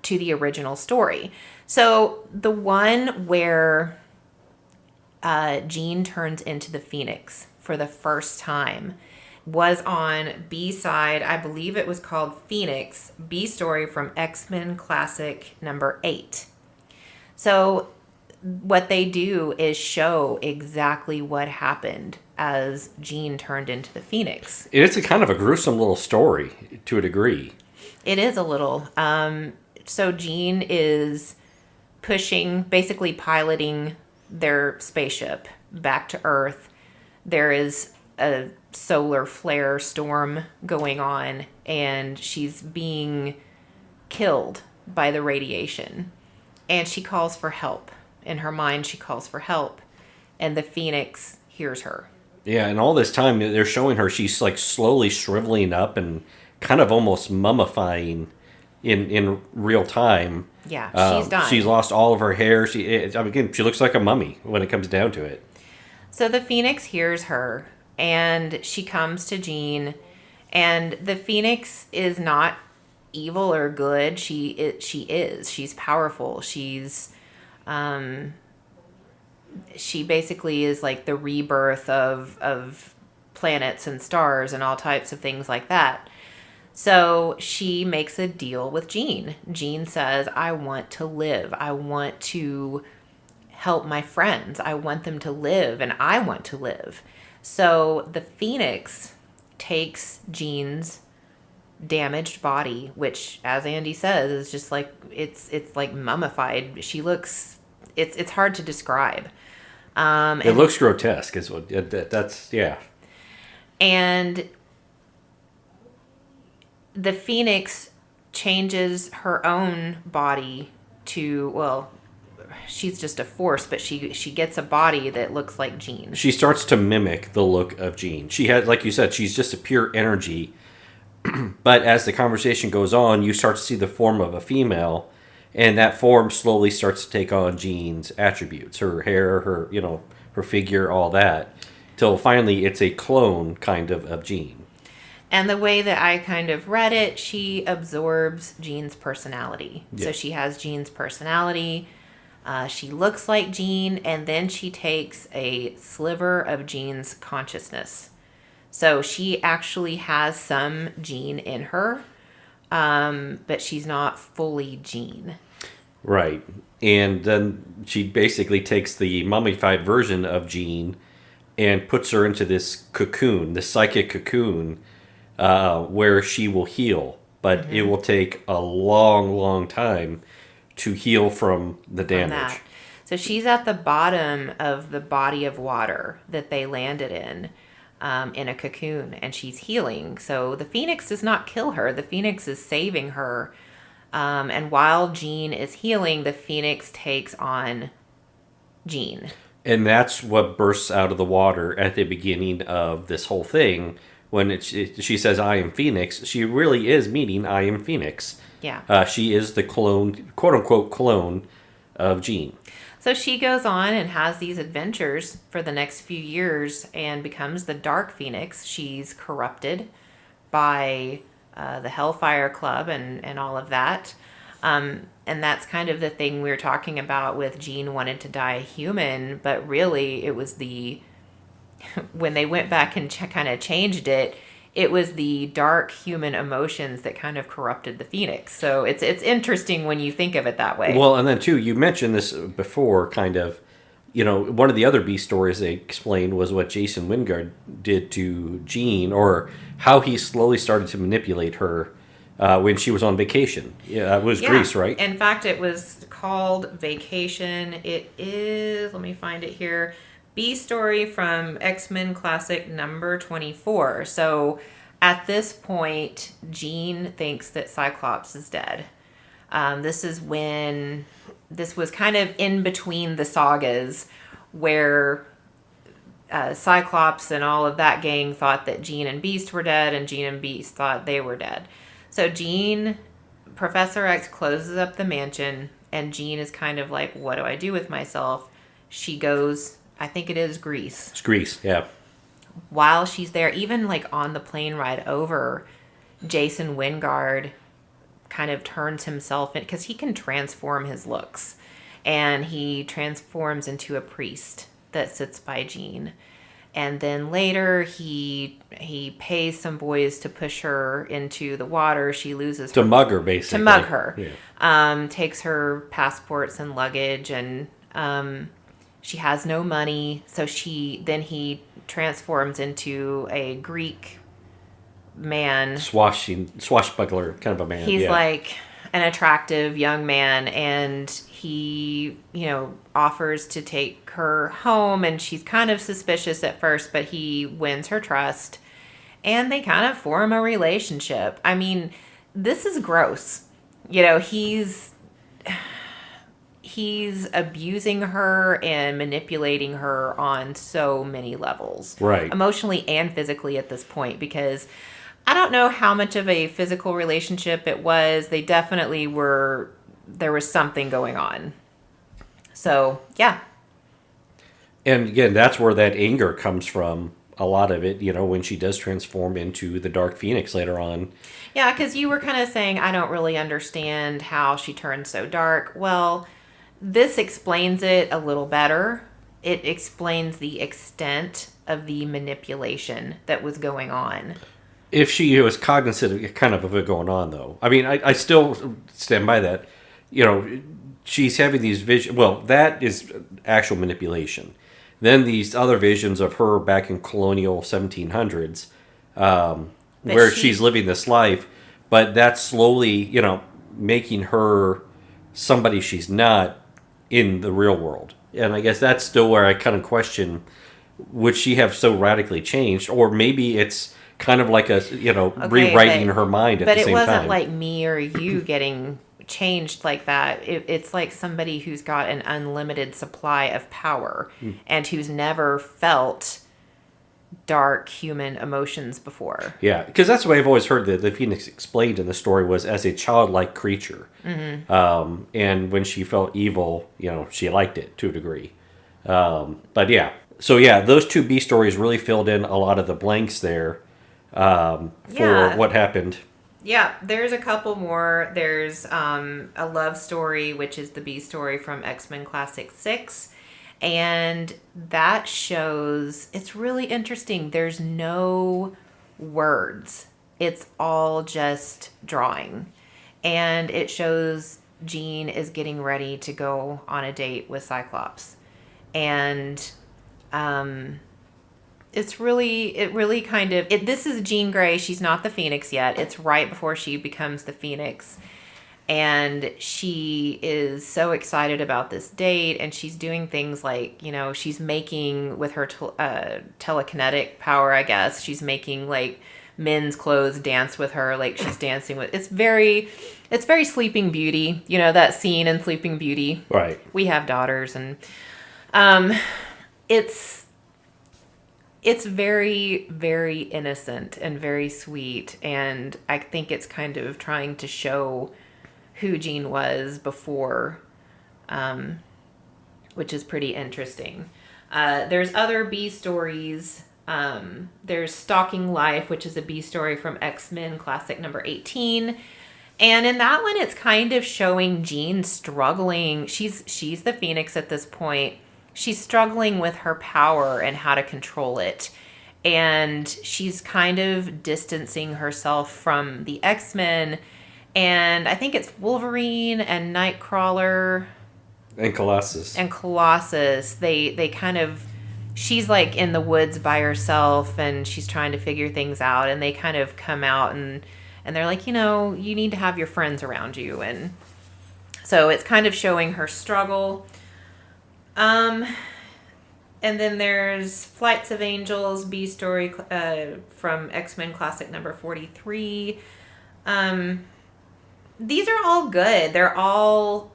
the original story. So the one where Jean turns into the Phoenix for the first time was on B-side. I believe it was called Phoenix, B story from X-Men Classic number 8. So what they do is show exactly what happened as Jean turned into the Phoenix. It's a kind of a gruesome little story to a degree. It is a little. So Jean is basically piloting their spaceship back to Earth. There is a solar flare storm going on, and she's being killed by the radiation. And she calls for help. In her mind, she calls for help, and the Phoenix hears her. Yeah, and all this time they're showing her she's like slowly shriveling up and kind of almost mummifying in real time. Yeah, she's dying. She's lost all of her hair. She looks like a mummy when it comes down to it. So the Phoenix hears her, and she comes to Jean, and the Phoenix is not evil or good. She is. She's powerful. She basically is like the rebirth of planets and stars and all types of things like that. So she makes a deal with Jean. Jean says, I want to live. I want to help my friends. I want them to live, and I want to live. So the Phoenix takes Jean's damaged body, which, as Andy says, is just like it's like mummified. She looks, it's hard to describe. It looks grotesque, is what that's yeah. And the Phoenix changes her own body to, well, she's just a force, but she gets a body that looks like Jean. She starts to mimic the look of Jean. She had, like you said, she's just a pure energy. But as the conversation goes on, you start to see the form of a female, and that form slowly starts to take on Jean's attributes, her hair, her her figure, all that, till finally it's a clone kind of Jean. And the way that I kind of read it, she absorbs Jean's personality. Yeah. So she has Jean's personality. She looks like Jean, and then she takes a sliver of Jean's consciousness. So she actually has some Jean in her, but she's not fully Jean. Right. And then she basically takes the mummified version of Jean and puts her into this cocoon, this psychic cocoon, where she will heal. But it will take a long, long time to heal from the damage. So she's at the bottom of the body of water that they landed in a cocoon, and she's healing. So the Phoenix does not kill her. The Phoenix is saving her. And while Jean is healing, the Phoenix takes on Jean. And that's what bursts out of the water at the beginning of this whole thing. When she says, I am Phoenix, she really is meaning I am Phoenix. Yeah. She is the clone, quote-unquote clone of Jean. So she goes on and has these adventures for the next few years and becomes the Dark Phoenix. She's corrupted by the Hellfire Club and all of that. And that's kind of the thing we were talking about with Jean wanted to die a human, but really it was when they went back and kind of changed it, it was the dark human emotions that kind of corrupted the Phoenix. So it's interesting when you think of it that way. Well, and then too, you mentioned this before, kind of, one of the other B stories they explained was what Jason Wingard did to Jean, or how he slowly started to manipulate her when she was on vacation. Yeah, it was Greece, right? In fact, it was called Vacation. It is, let me find it here. B story from X-Men Classic number 24. So at this point, Jean thinks that Cyclops is dead. This was kind of in between the sagas where Cyclops and all of that gang thought that Jean and Beast were dead, and Jean and Beast thought they were dead. So Professor X closes up the mansion, and Jean is kind of like, what do I do with myself? She goes, I think it is Greece. It's Greece, yeah. While she's there, even like on the plane ride over, Jason Wingard kind of turns himself in, because he can transform his looks. And he transforms into a priest that sits by Jean. And then later he pays some boys to push her into the water. She loses to mug her, basically. To mug her. Yeah. Takes her passports and luggage, and she has no money. So he transforms into a Greek man. Swashbuckler kind of a man. He's like an attractive young man, and he, offers to take her home, and she's kind of suspicious at first, but he wins her trust, and they kind of form a relationship. I mean, this is gross. He's abusing her and manipulating her on so many levels. Right. Emotionally and physically at this point, because I don't know how much of a physical relationship it was. They definitely there was something going on. So, yeah. And again, that's where that anger comes from, a lot of it, when she does transform into the Dark Phoenix later on. Yeah, because you were kind of saying, I don't really understand how she turned so dark. Well, this explains it a little better. It explains the extent of the manipulation that was going on. if she was cognizant of kind of it going on, though. I mean, I still stand by that. You know, she's having these visions. Well, that is actual manipulation. Then these other visions of her back in colonial 1700s, where she's living this life, but that's slowly, making her somebody she's not in the real world. And I guess that's still where I kind of question, would she have so radically changed? Or maybe it's kind of like a, rewriting her mind at the same time. But it wasn't like me or you getting changed like that. It's like somebody who's got an unlimited supply of power and who's never felt dark human emotions before. Yeah, because that's the way I've always heard the Phoenix explained in the story was as a childlike creature. And when she felt evil, she liked it to a degree. But yeah. So yeah, those two B stories really filled in a lot of the blanks there for what happened. Yeah, there's a couple more. There's a love story, which is the B story from X-Men Classic 6. And that shows, it's really interesting. There's no words. It's all just drawing. And it shows Jean is getting ready to go on a date with Cyclops. And it really kind of, this is Jean Grey. She's not the Phoenix yet. It's right before she becomes the Phoenix. And she is so excited about this date, and she's doing things like, she's making with her telekinetic power, I guess. She's making like men's clothes dance with her, like she's dancing with. It's very Sleeping Beauty, that scene in Sleeping Beauty. Right. We have daughters, and it's very, very innocent and very sweet, and I think it's kind of trying to show who Jean was before, which is pretty interesting. There's other B stories. There's Stalking Life, which is a B story from X-Men Classic number 18. And in that one, it's kind of showing Jean struggling. She's the Phoenix at this point. She's struggling with her power and how to control it. And she's kind of distancing herself from the X-Men. And I think it's Wolverine and Nightcrawler. And Colossus. They kind of, she's like in the woods by herself and she's trying to figure things out. And they kind of come out and they're like, you need to have your friends around you. And so it's kind of showing her struggle. And then there's Flights of Angels, B story from X-Men Classic number 43. These are all good. They're all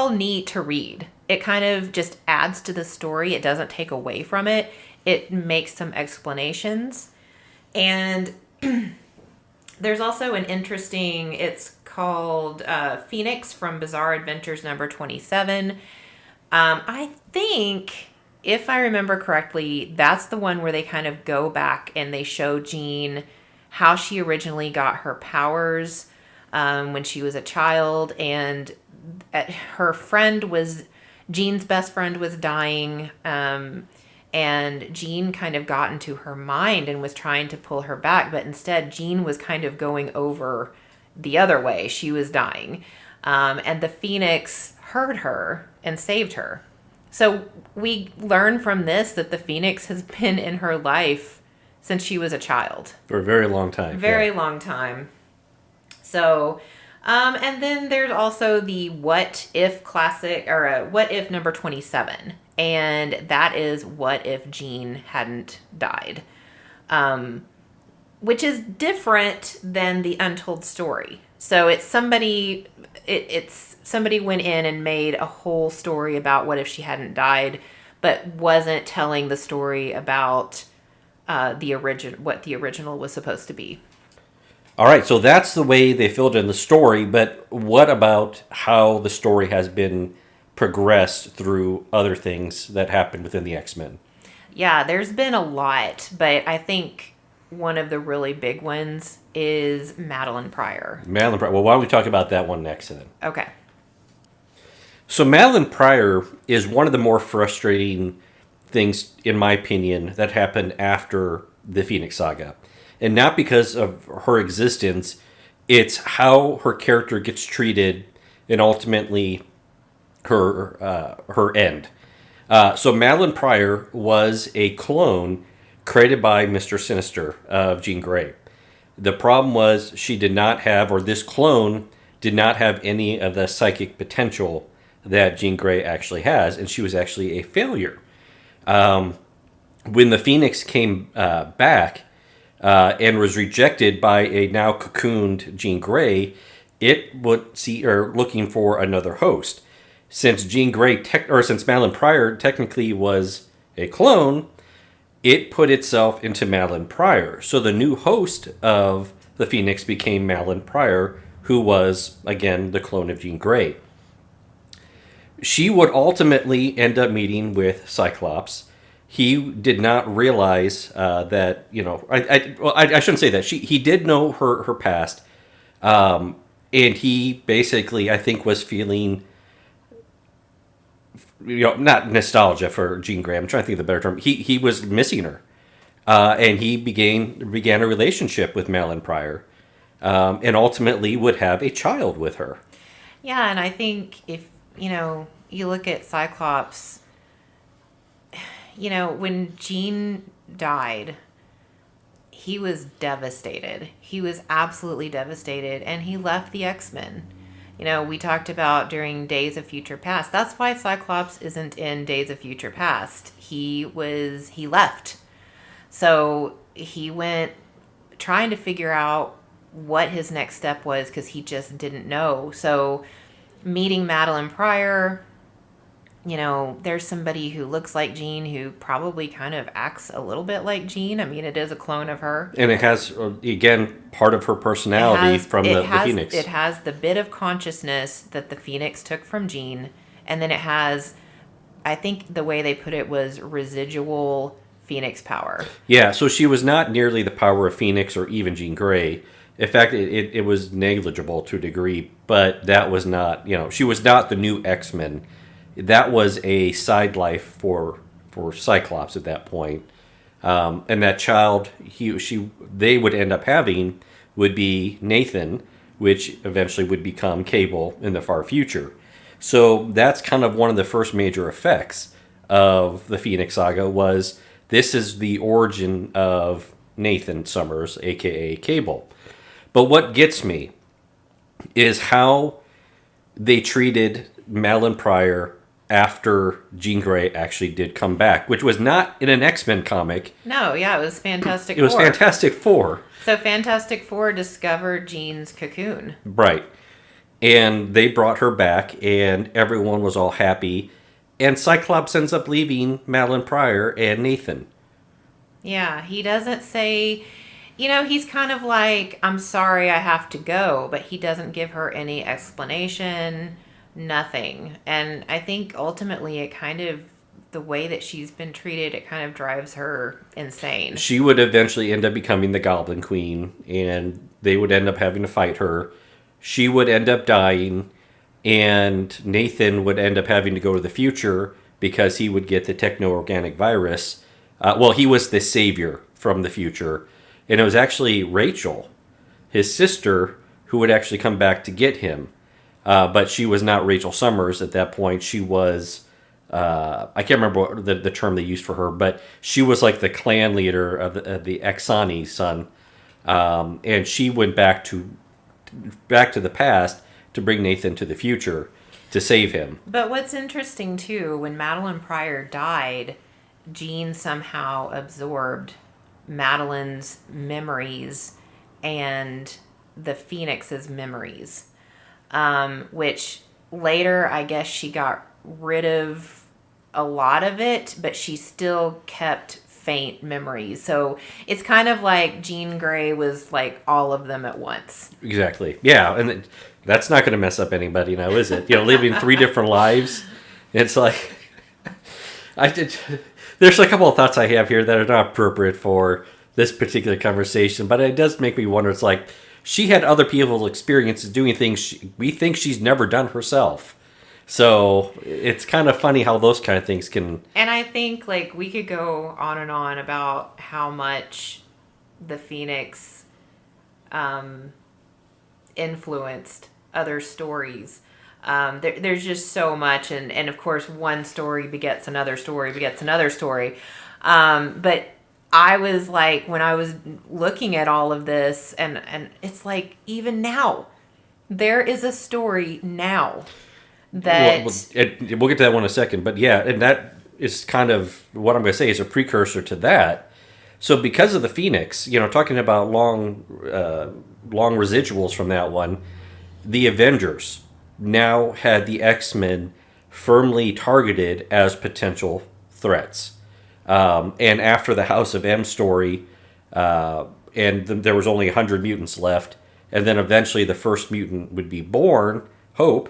neat to read. It kind of just adds to the story. It doesn't take away from it. It makes some explanations. And there's also an interesting, it's called Phoenix from Bizarre Adventures number 27. I think, if I remember correctly, that's the one where they kind of go back and they show Jean how she originally got her powers when she was a child, and Jean's best friend was dying, and Jean kind of got into her mind and was trying to pull her back, but instead Jean was kind of going over the other way. She was dying, and the Phoenix heard her and saved her. So we learn from this that the Phoenix has been in her life since she was a child. For a very long time. Very long time. So, and then there's also the What If Classic, or What If number 27. And that is what if Jean hadn't died. Which is different than the Untold Story. So it's somebody went in and made a whole story about what if she hadn't died, but wasn't telling the story about what the original was supposed to be. All right, so that's the way they filled in the story, but what about how the story has been progressed through other things that happened within the X-Men? Yeah, there's been a lot, but I think one of the really big ones is Madeline Pryor. Madeline Pryor. Well, why don't we talk about that one next then? Okay. So Madeline Pryor is one of the more frustrating things, in my opinion, that happened after the Phoenix Saga, and not because of her existence. It's how her character gets treated, and ultimately her end. So Madeline Pryor was a clone created by Mr. Sinister of Jean Grey. The problem was she did not have, or this clone did not have any of the psychic potential that Jean Grey actually has, and she was actually a failure. When the Phoenix came back and was rejected by a now cocooned Jean Grey, it would see her looking for another host. Since Jean Grey, since Madeline Pryor technically was a clone, it put itself into Madeline Pryor. So the new host of the Phoenix became Madeline Pryor, who was, again, the clone of Jean Grey. She would ultimately end up meeting with Cyclops. He did not realize that, I shouldn't say that. He did know her past. And he basically, I think, was feeling, not nostalgia for Jean Grey. I'm trying to think of the better term. He was missing her. And he began a relationship with Madeline Pryor. And ultimately would have a child with her. Yeah, and I think if, you look at Cyclops, when Jean died, he was devastated. He was absolutely devastated, and he left the X-Men. We talked about during Days of Future Past. That's why Cyclops isn't in Days of Future Past. He left. So he went trying to figure out what his next step was because he just didn't know. So meeting Madeline Pryor, there's somebody who looks like Jean who probably kind of acts a little bit like Jean. I mean, it is a clone of her. And it has, again, part of her personality from the Phoenix. It has the bit of consciousness that the Phoenix took from Jean. And then it has, I think the way they put it was residual Phoenix power. Yeah, so she was not nearly the power of Phoenix or even Jean Grey. In fact, it was negligible to a degree, but that was not, she was not the new X-Men. That was a side life for Cyclops at that point. And that child they would end up having would be Nathan, which eventually would become Cable in the far future. So that's kind of one of the first major effects of the Phoenix Saga was this is the origin of Nathan Summers, a.k.a. Cable. But what gets me is how they treated Madeline Pryor after Jean Grey actually did come back, which was not in an X-Men comic. No, yeah, it was Fantastic Four. It was Fantastic Four. So Fantastic Four discovered Jean's cocoon. Right. And they brought her back, and everyone was all happy. And Cyclops ends up leaving Madeline Pryor and Nathan. Yeah, he doesn't say... he's kind of like, I'm sorry I have to go, but he doesn't give her any explanation, nothing. And I think ultimately it kind of, the way that she's been treated, it kind of drives her insane. She would eventually end up becoming the Goblin Queen, and they would end up having to fight her. She would end up dying, and Nathan would end up having to go to the future because he would get the techno-organic virus. He was the savior from the future. And it was actually Rachel, his sister, who would actually come back to get him. But she was not Rachel Summers at that point. She was, I can't remember what the term they used for her, but she was like the clan leader of the Exani's son. And she went back to the past to bring Nathan to the future to save him. But what's interesting, too, when Madeline Pryor died, Jean somehow absorbed Madeline's memories and the Phoenix's memories, which later I guess she got rid of a lot of it, but she still kept faint memories. So it's kind of like Jean Grey was like all of them at once. Exactly. Yeah, and that's not going to mess up anybody now, is it? Living 3 different lives. It's like there's a couple of thoughts I have here that are not appropriate for this particular conversation, but it does make me wonder. It's like she had other people's experiences doing things we think she's never done herself. So it's kind of funny how those kind of things can. And I think like we could go on and on about how much the Phoenix influenced other stories. There's just so much, and of course, one story begets another story, begets another story. But I was like, when I was looking at all of this, and it's like, even now, there is a story now Well, that. we'll get to that one in a second, but yeah, and that is kind of what I'm going to say is a precursor to that. So because of the Phoenix, talking about long residuals from that one, the Avengers now had the X-Men firmly targeted as potential threats. And after the House of M story, there was only 100 mutants left, and then eventually the first mutant would be born, Hope.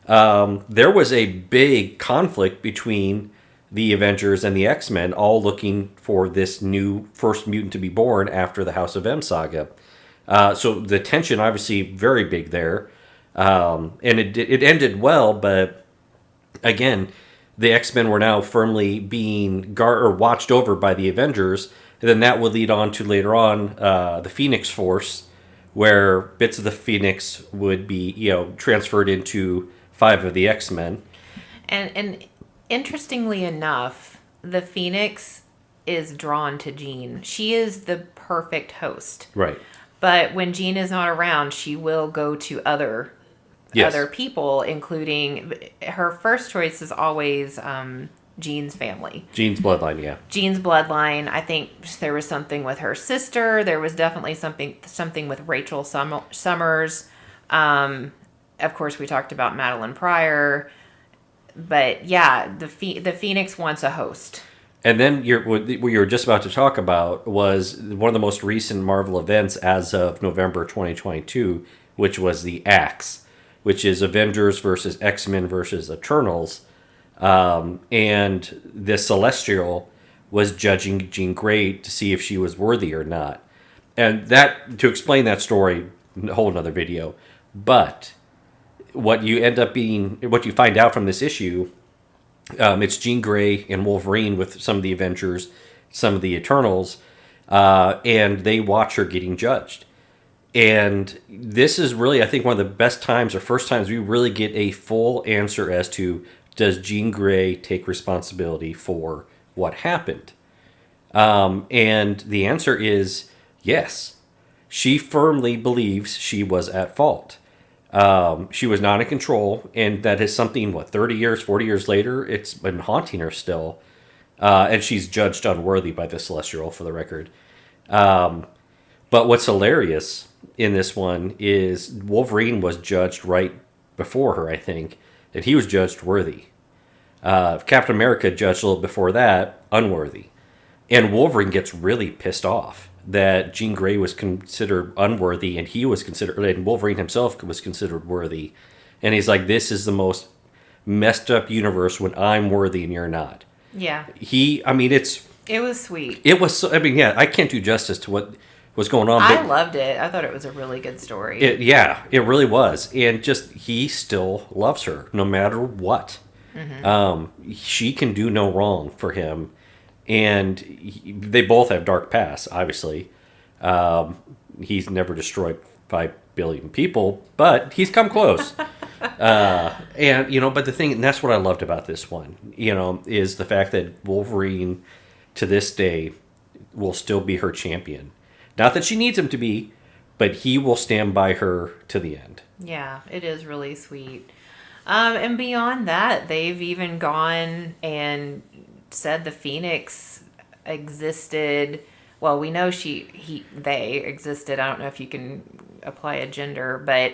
There was a big conflict between the Avengers and the X-Men, all looking for this new first mutant to be born after the House of M saga. So the tension obviously very big there. And it ended well, but again, the X-Men were now firmly being watched over by the Avengers, and then that would lead on to later on the Phoenix Force, where bits of the Phoenix would be transferred into 5 of the X-Men. And interestingly enough, the Phoenix is drawn to Jean. She is the perfect host. Right. But when Jean is not around, she will go to other people, including her first choice is always Jean's family. Jean's bloodline, yeah. Jean's bloodline. I think there was something with her sister. There was definitely something with Rachel Summers. Of course, we talked about Madeline Pryor. But yeah, the Phoenix wants a host. And then what you were just about to talk about was one of the most recent Marvel events as of November 2022, which was the Axe, which is Avengers versus X-Men versus Eternals. And the Celestial was judging Jean Grey to see if she was worthy or not. And that, to explain that story, a whole another video. But what you find out from this issue, it's Jean Grey and Wolverine with some of the Avengers, some of the Eternals, and they watch her getting judged. And this is really, I think, one of the best times or first times we really get a full answer as to, does Jean Grey take responsibility for what happened? And the answer is yes. She firmly believes she was at fault. She was not in control, and that is something, 30 years, 40 years later, it's been haunting her still. And she's judged unworthy by the Celestial, for the record. But what's hilarious in this one is Wolverine was judged right before her, I think, and he was judged worthy. Captain America judged a little before that, unworthy. And Wolverine gets really pissed off that Jean Grey was considered unworthy, and Wolverine himself was considered worthy. And he's like, this is the most messed up universe when I'm worthy and you're not. Yeah. It was sweet. It was, I can't do justice to what was going on. I loved it. I thought it was a really good story. It really was. And just, he still loves her, no matter what. Mm-hmm. She can do no wrong for him. And they both have dark pasts, obviously. He's never destroyed 5 billion people, but he's come close. But the thing, and that's what I loved about this one, is the fact that Wolverine, to this day, will still be her champion. Not that she needs him to be, but he will stand by her to the end. Yeah, it is really sweet. And beyond that, they've even gone and said the Phoenix existed. Well, we know they existed. I don't know if you can apply a gender, but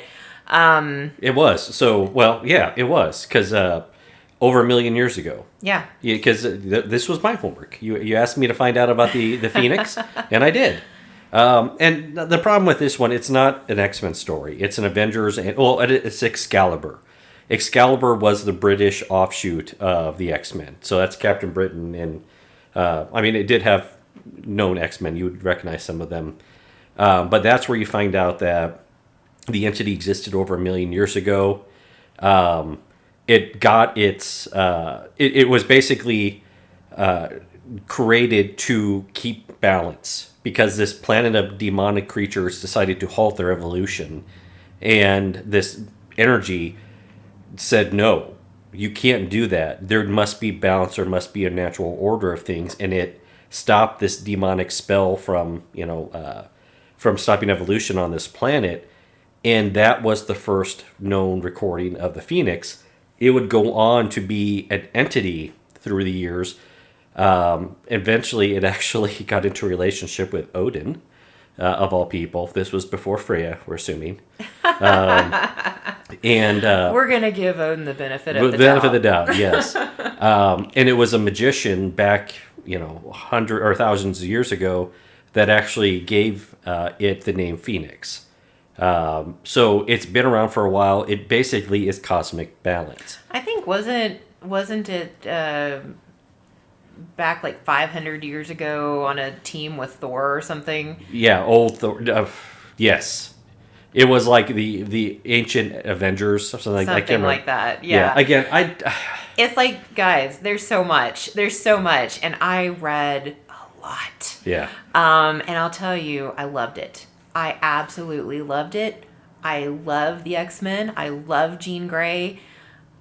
it was. So, well, yeah, it was, because over 1 million years ago. Yeah. Because this was my homework. You asked me to find out about the Phoenix, and I did. And the problem with this one, it's not an X-Men story. It's an Avengers, it's Excalibur. Excalibur was the British offshoot of the X-Men. So that's Captain Britain. And, it did have known X-Men. You would recognize some of them. But that's where you find out that the entity existed over 1 million years ago. And it got its it was basically created to keep balance because this planet of demonic creatures decided to halt their evolution, and this energy said no, you can't do that. There must be balance. There must be a natural order of things, and it stopped this demonic spell from from stopping evolution on this planet. And that was the first known recording of the Phoenix. It would go on to be an entity through the years. Eventually, it actually got into a relationship with Odin, of all people. This was before Freya, we're assuming. And We're gonna give Odin the benefit of the the benefit of the doubt. doubt, yes. And it was a magician back, hundred or thousands of years ago that actually gave it the name Phoenix. So it's been around for a while. It basically is cosmic balance. I think wasn't it back like 500 years ago on a team with Thor or something? Yeah, old Thor. Yes, it was like the ancient Avengers, something like that. I can't Something remember. like that. Yeah. Again, It's like, guys, there's so much. There's so much. And I read a lot. yeah. And I'll tell you, I loved it. I absolutely loved it. I love the X-Men. I love Jean Grey.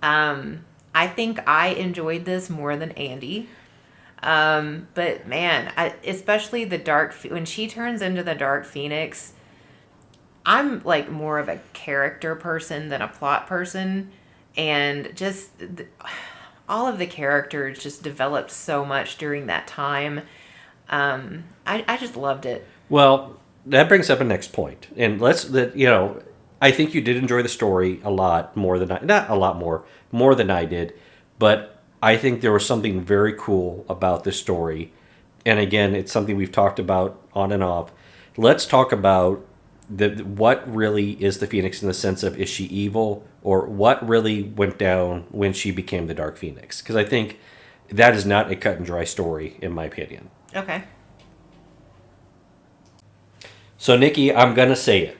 I think I enjoyed this more than Andy. But man, especially when she turns into the Dark Phoenix, I'm like more of a character person than a plot person. And just all of the characters just developed so much during that time. I just loved it. Well, that brings up a next point, and I think you did enjoy the story a lot more than not a lot more than I did, but I think there was something very cool about this story, and again, it's something we've talked about on and off. Let's talk about what really is the Phoenix in the sense of, is she evil, or what really went down when she became the Dark Phoenix? Because I think that is not a cut and dry story, in my opinion. Okay. So, Nikki, I'm going to say it.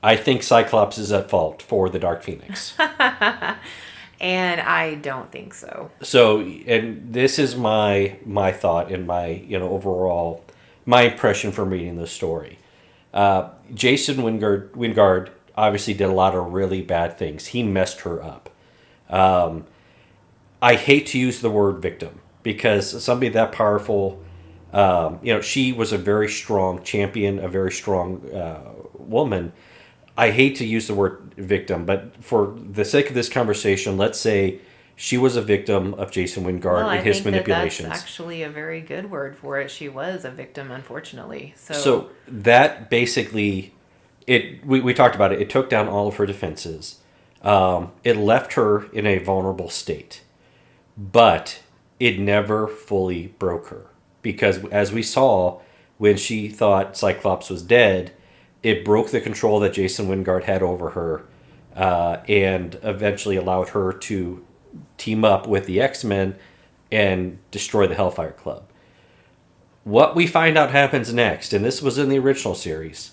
I think Cyclops is at fault for the Dark Phoenix. And I don't think so. So, and this is my thought and my, overall, my impression from reading this story. Jason Wingard obviously did a lot of really bad things. He messed her up. I hate to use the word victim because somebody that powerful, she was a very strong champion, a very strong woman. I hate to use the word victim, but for the sake of this conversation, let's say she was a victim of Jason Wingard and his manipulations. That's actually a very good word for it. She was a victim, unfortunately. So that basically, we talked about it. It took down all of her defenses. It left her in a vulnerable state, but it never fully broke her. Because as we saw, when she thought Cyclops was dead, it broke the control that Jason Wingard had over her, and eventually allowed her to team up with the X-Men and destroy the Hellfire Club. What we find out happens next, and this was in the original series,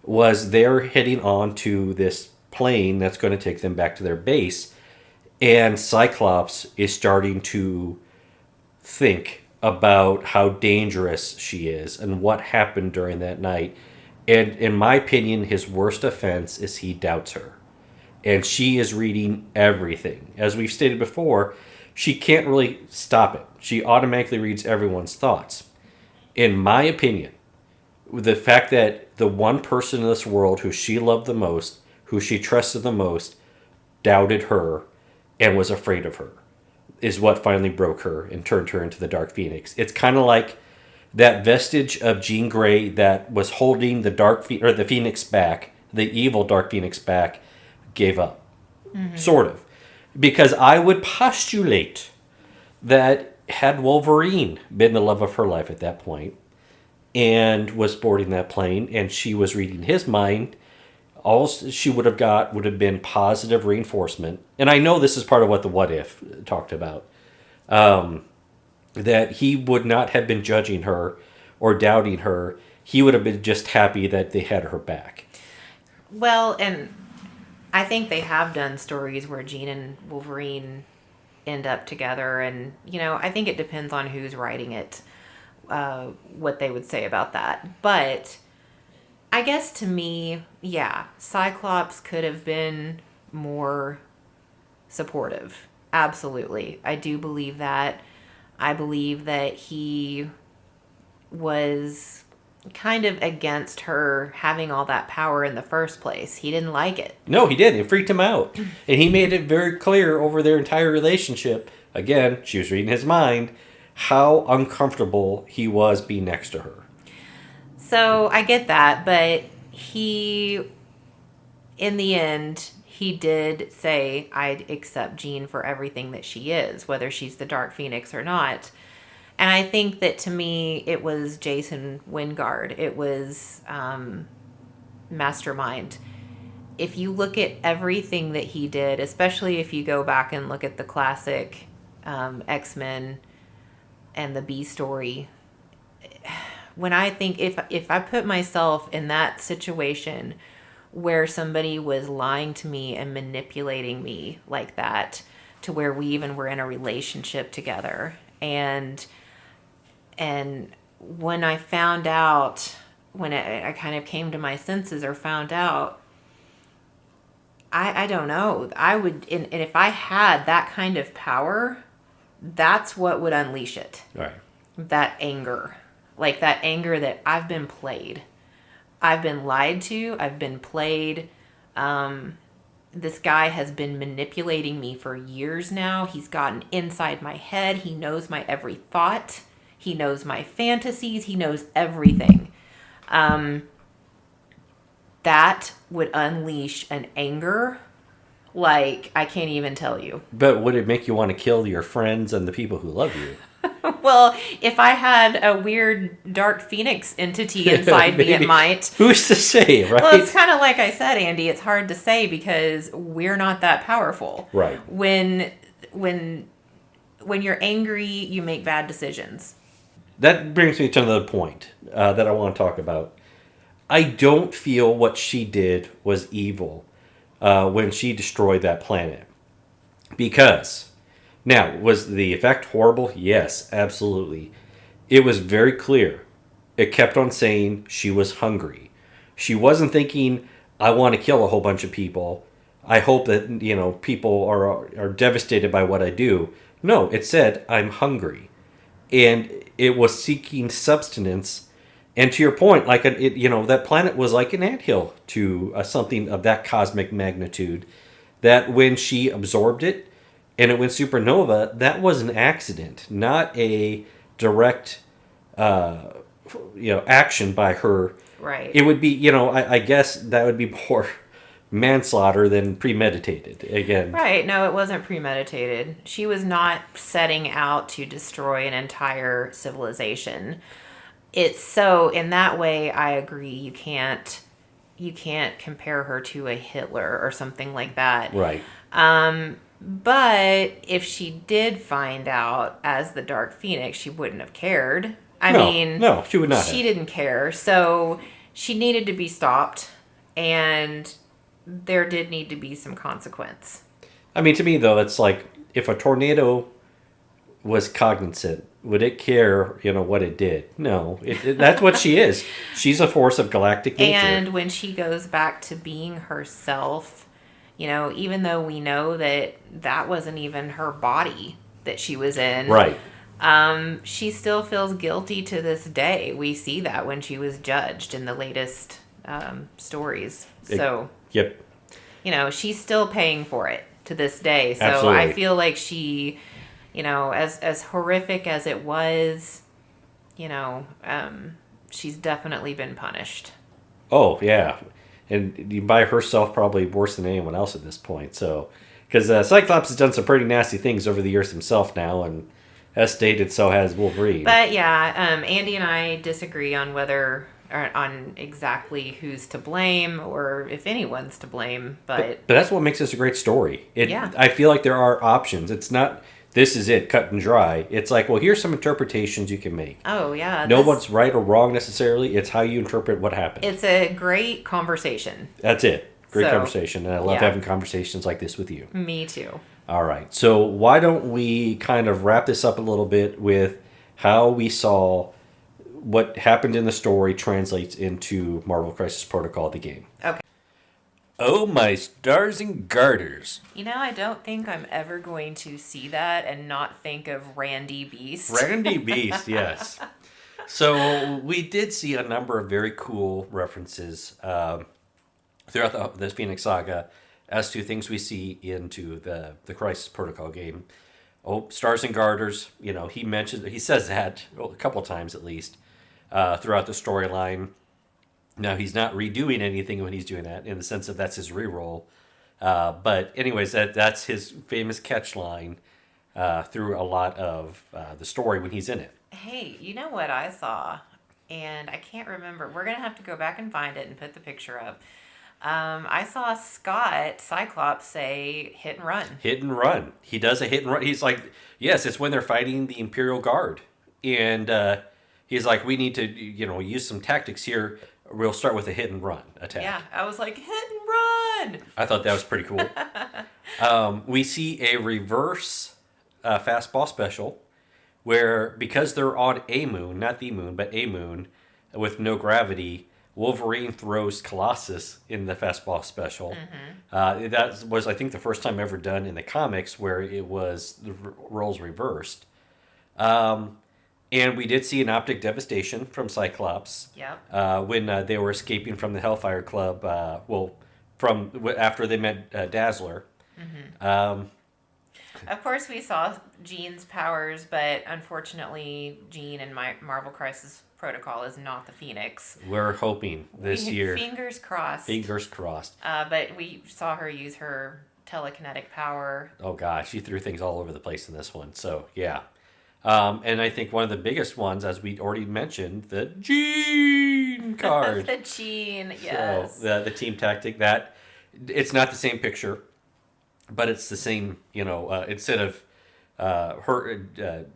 was they're heading on to this plane that's going to take them back to their base, and Cyclops is starting to think about how dangerous she is and what happened during that night. And in my opinion, his worst offense is he doubts her. And she is reading everything. As we've stated before, she can't really stop it. She automatically reads everyone's thoughts. In my opinion, the fact that the one person in this world who she loved the most, who she trusted the most, doubted her and was afraid of her, is what finally broke her and turned her into the Dark Phoenix. It's kind of like that vestige of Jean Grey that was holding the Phoenix back, the evil Dark Phoenix back, gave up. Mm-hmm. Sort of. Because I would postulate that had Wolverine been the love of her life at that point and was boarding that plane and she was reading his mind, all she would have got would have been positive reinforcement. And I know this is part of what the What If talked about. That he would not have been judging her or doubting her. He would have been just happy that they had her back. Well, and I think they have done stories where Jean and Wolverine end up together, and I think it depends on who's writing it, what they would say about that. But I guess to me, yeah, Cyclops could have been more supportive. Absolutely. I do believe that. I believe that he was kind of against her having all that power in the first place. He didn't like it. No, he didn't. It freaked him out. And he made it very clear over their entire relationship. Again, she was reading his mind, how uncomfortable he was being next to her. So I get that, but he, in the end, he did say, I'd accept Jean for everything that she is, whether she's the Dark Phoenix or not. And I think that to me, it was Jason Wingard. It was Mastermind. If you look at everything that he did, especially if you go back and look at the classic X-Men and the B story, when I think, if I put myself in that situation where somebody was lying to me and manipulating me like that, to where we even were in a relationship together, and when I found out, when I kind of came to my senses or found out, I don't know. I would, and if I had that kind of power, that's what would unleash it. Right. That anger. Like that anger that I've been played. I've been lied to. I've been played. This guy has been manipulating me for years now. He's gotten inside my head. He knows my every thought. He knows my fantasies. He knows everything. That would unleash an anger like I can't even tell you. But would it make you want to kill your friends and the people who love you? Well, if I had a weird Dark Phoenix entity inside me, it might. Who's to say, right? Well, it's kind of like I said, Andy. It's hard to say because we're not that powerful. Right. When you're angry, you make bad decisions. That brings me to another point that I want to talk about. I don't feel what she did was evil when she destroyed that planet. Because, now, was the effect horrible? Yes, absolutely. It was very clear. It kept on saying she was hungry. She wasn't thinking, I want to kill a whole bunch of people. I hope that, people are devastated by what I do. No, it said, I'm hungry. And it was seeking substance. And to your point, like that planet was like an anthill to something of that cosmic magnitude. That when she absorbed it and it went supernova, that was an accident, not a direct, action by her. Right. It would be, I guess that would be more manslaughter than premeditated. Again. Right. No, it wasn't premeditated. She was not setting out to destroy an entire civilization. It's so, in that way, I agree. You can't compare her to a Hitler or something like that. Right. But if she did find out as the Dark Phoenix, she wouldn't have cared. No, she would not. She didn't care. So she needed to be stopped, and there did need to be some consequence. I mean, to me, though, it's like if a tornado was cognizant, would it care, what it did? No. That's what she is. She's a force of galactic nature. And when she goes back to being herself, even though we know that wasn't even her body that she was in. Right. She still feels guilty to this day. We see that when she was judged in the latest stories. So, yep. She's still paying for it to this day. So Absolutely. I feel like she, as horrific as it was, she's definitely been punished. Oh, yeah. And by herself, probably worse than anyone else at this point. So, because Cyclops has done some pretty nasty things over the years himself now, and as stated, so has Wolverine. But yeah, Andy and I disagree on on exactly who's to blame or if anyone's to blame. But that's what makes this a great story. Yeah. I feel like there are options. It's not, this is it, cut and dry. It's like, well, here's some interpretations you can make. Oh, yeah. No one's right or wrong necessarily. It's how you interpret what happened. It's a great conversation. That's it. Great So, conversation, and I love yeah, having conversations like this with you. me too. All right, so why don't we kind of wrap this up a little bit with how we saw what happened in the story translates into Marvel Crisis Protocol, the game. Okay. Oh, my stars and garters. You know, I don't think I'm ever going to see that and not think of Randy Beast. Randy Beast, yes. So we did see a number of very cool references throughout the Phoenix Saga as to things we see into the Crisis Protocol game. Oh, stars and garters. You know, he says that a couple times at least throughout the storyline. Now he's not redoing anything when he's doing that, in the sense of that's his reroll. But anyways, that's his famous catch line through a lot of the story when he's in it. Hey, you know what I saw? And I can't remember. We're going to have to go back and find it and put the picture up. I saw Scott Cyclops say hit and run. Hit and run. He does a hit and run. He's like, yes, it's when they're fighting the Imperial Guard. And he's like, we need to, use some tactics here. We'll start with a hit and run attack. Yeah, I was like, hit and run. I thought that was pretty cool. We see a reverse fastball special where, because they're on a moon, not the moon, but a moon with no gravity, Wolverine throws Colossus in the fastball special. Mm-hmm. That was, I think, the first time ever done in the comics where it was the roles reversed. And we did see an optic devastation from Cyclops. Yep. When they were escaping from the Hellfire Club. After they met Dazzler. Mm-hmm. Of course, we saw Jean's powers, but unfortunately, Jean in Marvel Crisis Protocol is not the Phoenix. We're hoping this year. Fingers crossed. Fingers crossed. But we saw her use her telekinetic power. Oh gosh, she threw things all over the place in this one. So yeah. And I think one of the biggest ones, as we already mentioned, the Jean card. The Jean, yes. So the team tactic, that it's not the same picture, but it's the same. Instead of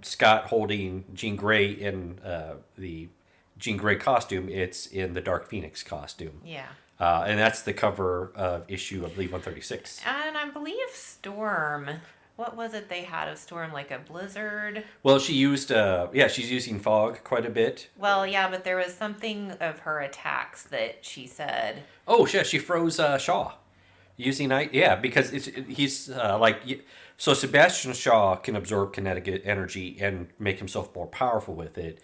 Scott holding Jean Grey in the Jean Grey costume, it's in the Dark Phoenix costume. Yeah. And that's the cover of issue, I believe, 136. And I believe Storm. What was it they had of Storm? Like a blizzard? Well, she used, she's using fog quite a bit. Well, yeah, but there was something of her attacks that she said. Oh, yeah, she froze Shaw. Using because so Sebastian Shaw can absorb kinetic energy and make himself more powerful with it,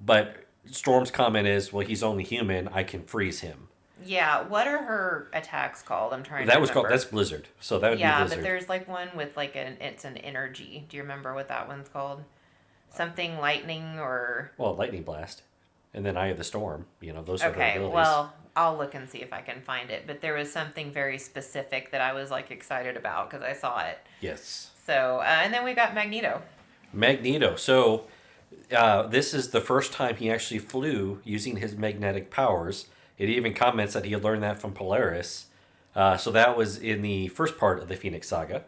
but Storm's comment is, well, he's only human, I can freeze him. Yeah, what are her attacks called? I'm trying to remember. That's Blizzard. So that would be Blizzard. Yeah, but there's like one with like it's an energy. Do you remember what that one's called? Something lightning or... Well, Lightning Blast. And then Eye of the Storm. Those are her abilities. Okay, well, I'll look and see if I can find it. But there was something very specific that I was like excited about because I saw it. Yes. So, and then we got Magneto. Magneto. So, this is the first time he actually flew using his magnetic powers. It even comments that he had learned that from Polaris. So that was in the first part of the Phoenix Saga.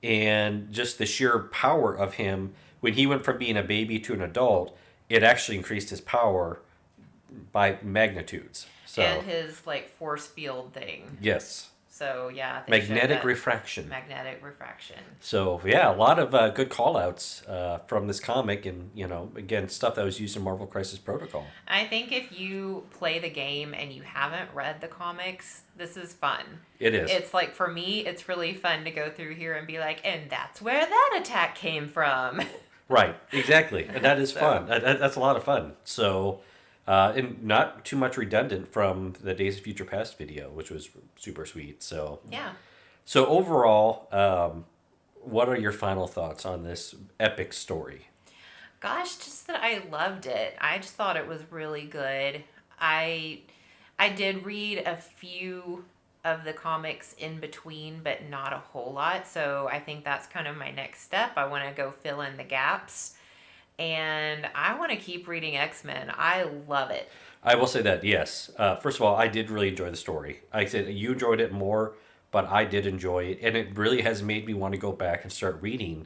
And just the sheer power of him, when he went from being a baby to an adult, it actually increased his power by magnitudes. So, and his like force field thing. Yes. So yeah, magnetic refraction. Magnetic refraction. So yeah, a lot of good call-outs from this comic, and again, stuff that was used in Marvel Crisis Protocol. I think if you play the game and you haven't read the comics, this is fun. It is. It's like, for me, it's really fun to go through here and be like, and that's where that attack came from. Right, exactly, and that is fun. That's a lot of fun. So. And not too much redundant from the Days of Future Past video, which was super sweet. So yeah. So overall, what are your final thoughts on this epic story? Gosh, just that I loved it. I just thought it was really good. I did read a few of the comics in between, but not a whole lot. So I think that's kind of my next step. I want to go fill in the gaps. And I want to keep reading X-Men. I love it. I will say that, yes. First of all, I did really enjoy the story. I said you enjoyed it more, but I did enjoy it. And it really has made me want to go back and start reading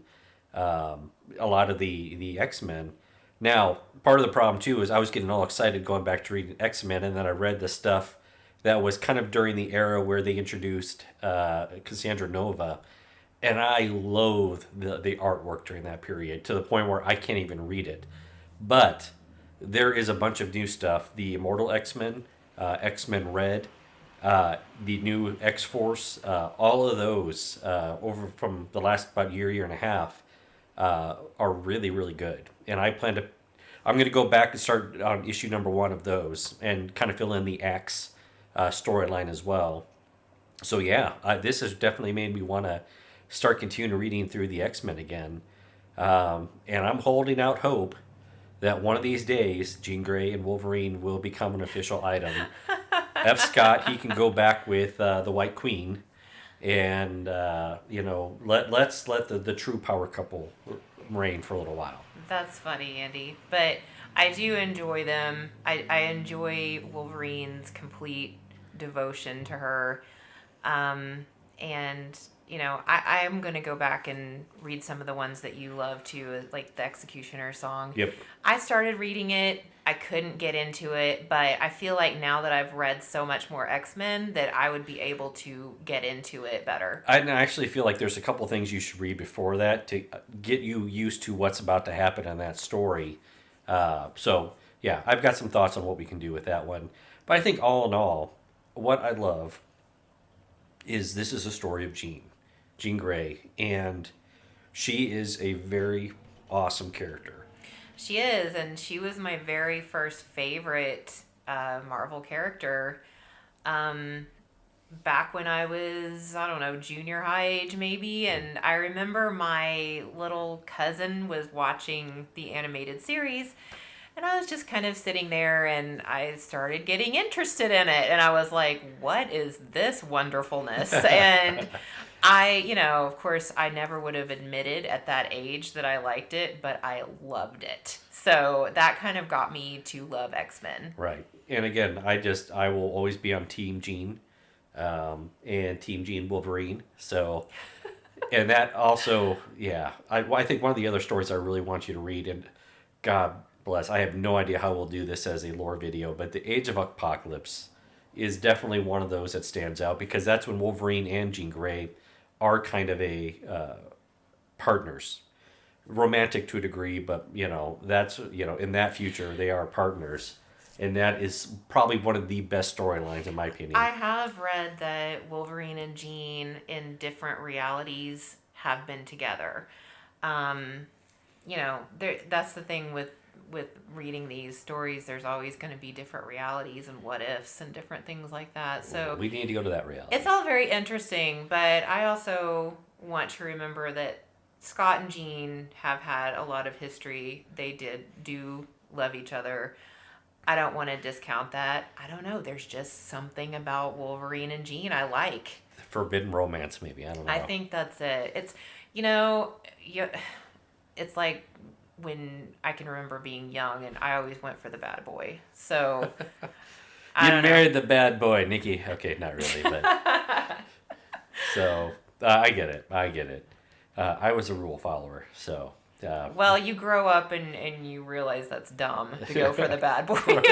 a lot of the X-Men. Now, part of the problem, too, is I was getting all excited going back to reading X-Men, and then I read the stuff that was kind of during the era where they introduced Cassandra Nova, and I loathe the artwork during that period to the point where I can't even read it. But there is a bunch of new stuff. The Immortal X-Men, X-Men Red, the new X-Force, all of those over from the last about year and a half are really, really good. And I'm going to go back and start on issue number 1 of those and kind of fill in the X storyline as well. So yeah, this has definitely made me want to start continuing reading through the X-Men again. And I'm holding out hope that one of these days, Jean Grey and Wolverine will become an official item. F. Scott, he can go back with the White Queen, and let's let the true power couple reign for a little while. That's funny, Andy. But I do enjoy them. I enjoy Wolverine's complete devotion to her. And, I am going to go back and read some of the ones that you love too, like the Executioner song. Yep. I started reading it. I couldn't get into it, but I feel like now that I've read so much more X-Men that I would be able to get into it better. I actually feel like there's a couple things you should read before that to get you used to what's about to happen in that story. So, yeah, I've got some thoughts on what we can do with that one. But I think all in all, what I love is this is a story of Jean Grey, and she is a very awesome character. She is, and she was my very first favorite Marvel character. Back when I was, I don't know, junior high age maybe, and I remember my little cousin was watching the animated series, and I was just kind of sitting there, and I started getting interested in it, and I was like, what is this wonderfulness? And of course, I never would have admitted at that age that I liked it, but I loved it. So that kind of got me to love X-Men. Right. And again, I will always be on Team Jean, and Team Jean Wolverine. So, and that also, yeah, I think one of the other stories I really want you to read, and God bless, I have no idea how we'll do this as a lore video, but the Age of Apocalypse is definitely one of those that stands out, because that's when Wolverine and Jean Grey are kind of a partners, romantic to a degree, but that's in that future they are partners, and that is probably one of the best storylines in my opinion. I have read that Wolverine and Jean in different realities have been together. That's the thing with reading these stories. There's always going to be different realities and what ifs and different things like that. So we need to go to that reality. It's all very interesting, but I also want to remember that Scott and Jean have had a lot of history. They do love each other. I don't want to discount that. I don't know. There's just something about Wolverine and Jean I like. Forbidden romance, maybe. I don't know. I think that's it. It's, it's like when I can remember being young and I always went for the bad boy. So you married the bad boy, Nikki. Okay, not really, but so I get it. I was a rule follower, so. Well, you grow up and you realize that's dumb to go for the bad boy.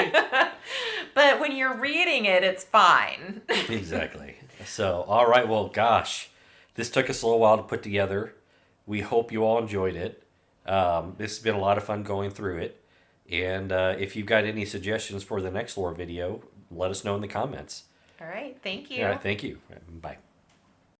But when you're reading it, it's fine. Exactly. So, all right. Well, gosh, this took us a little while to put together. We hope you all enjoyed it. This has been a lot of fun going through it. And if you've got any suggestions for the next lore video, let us know in the comments. All right. Thank you. All right. Thank you. Bye.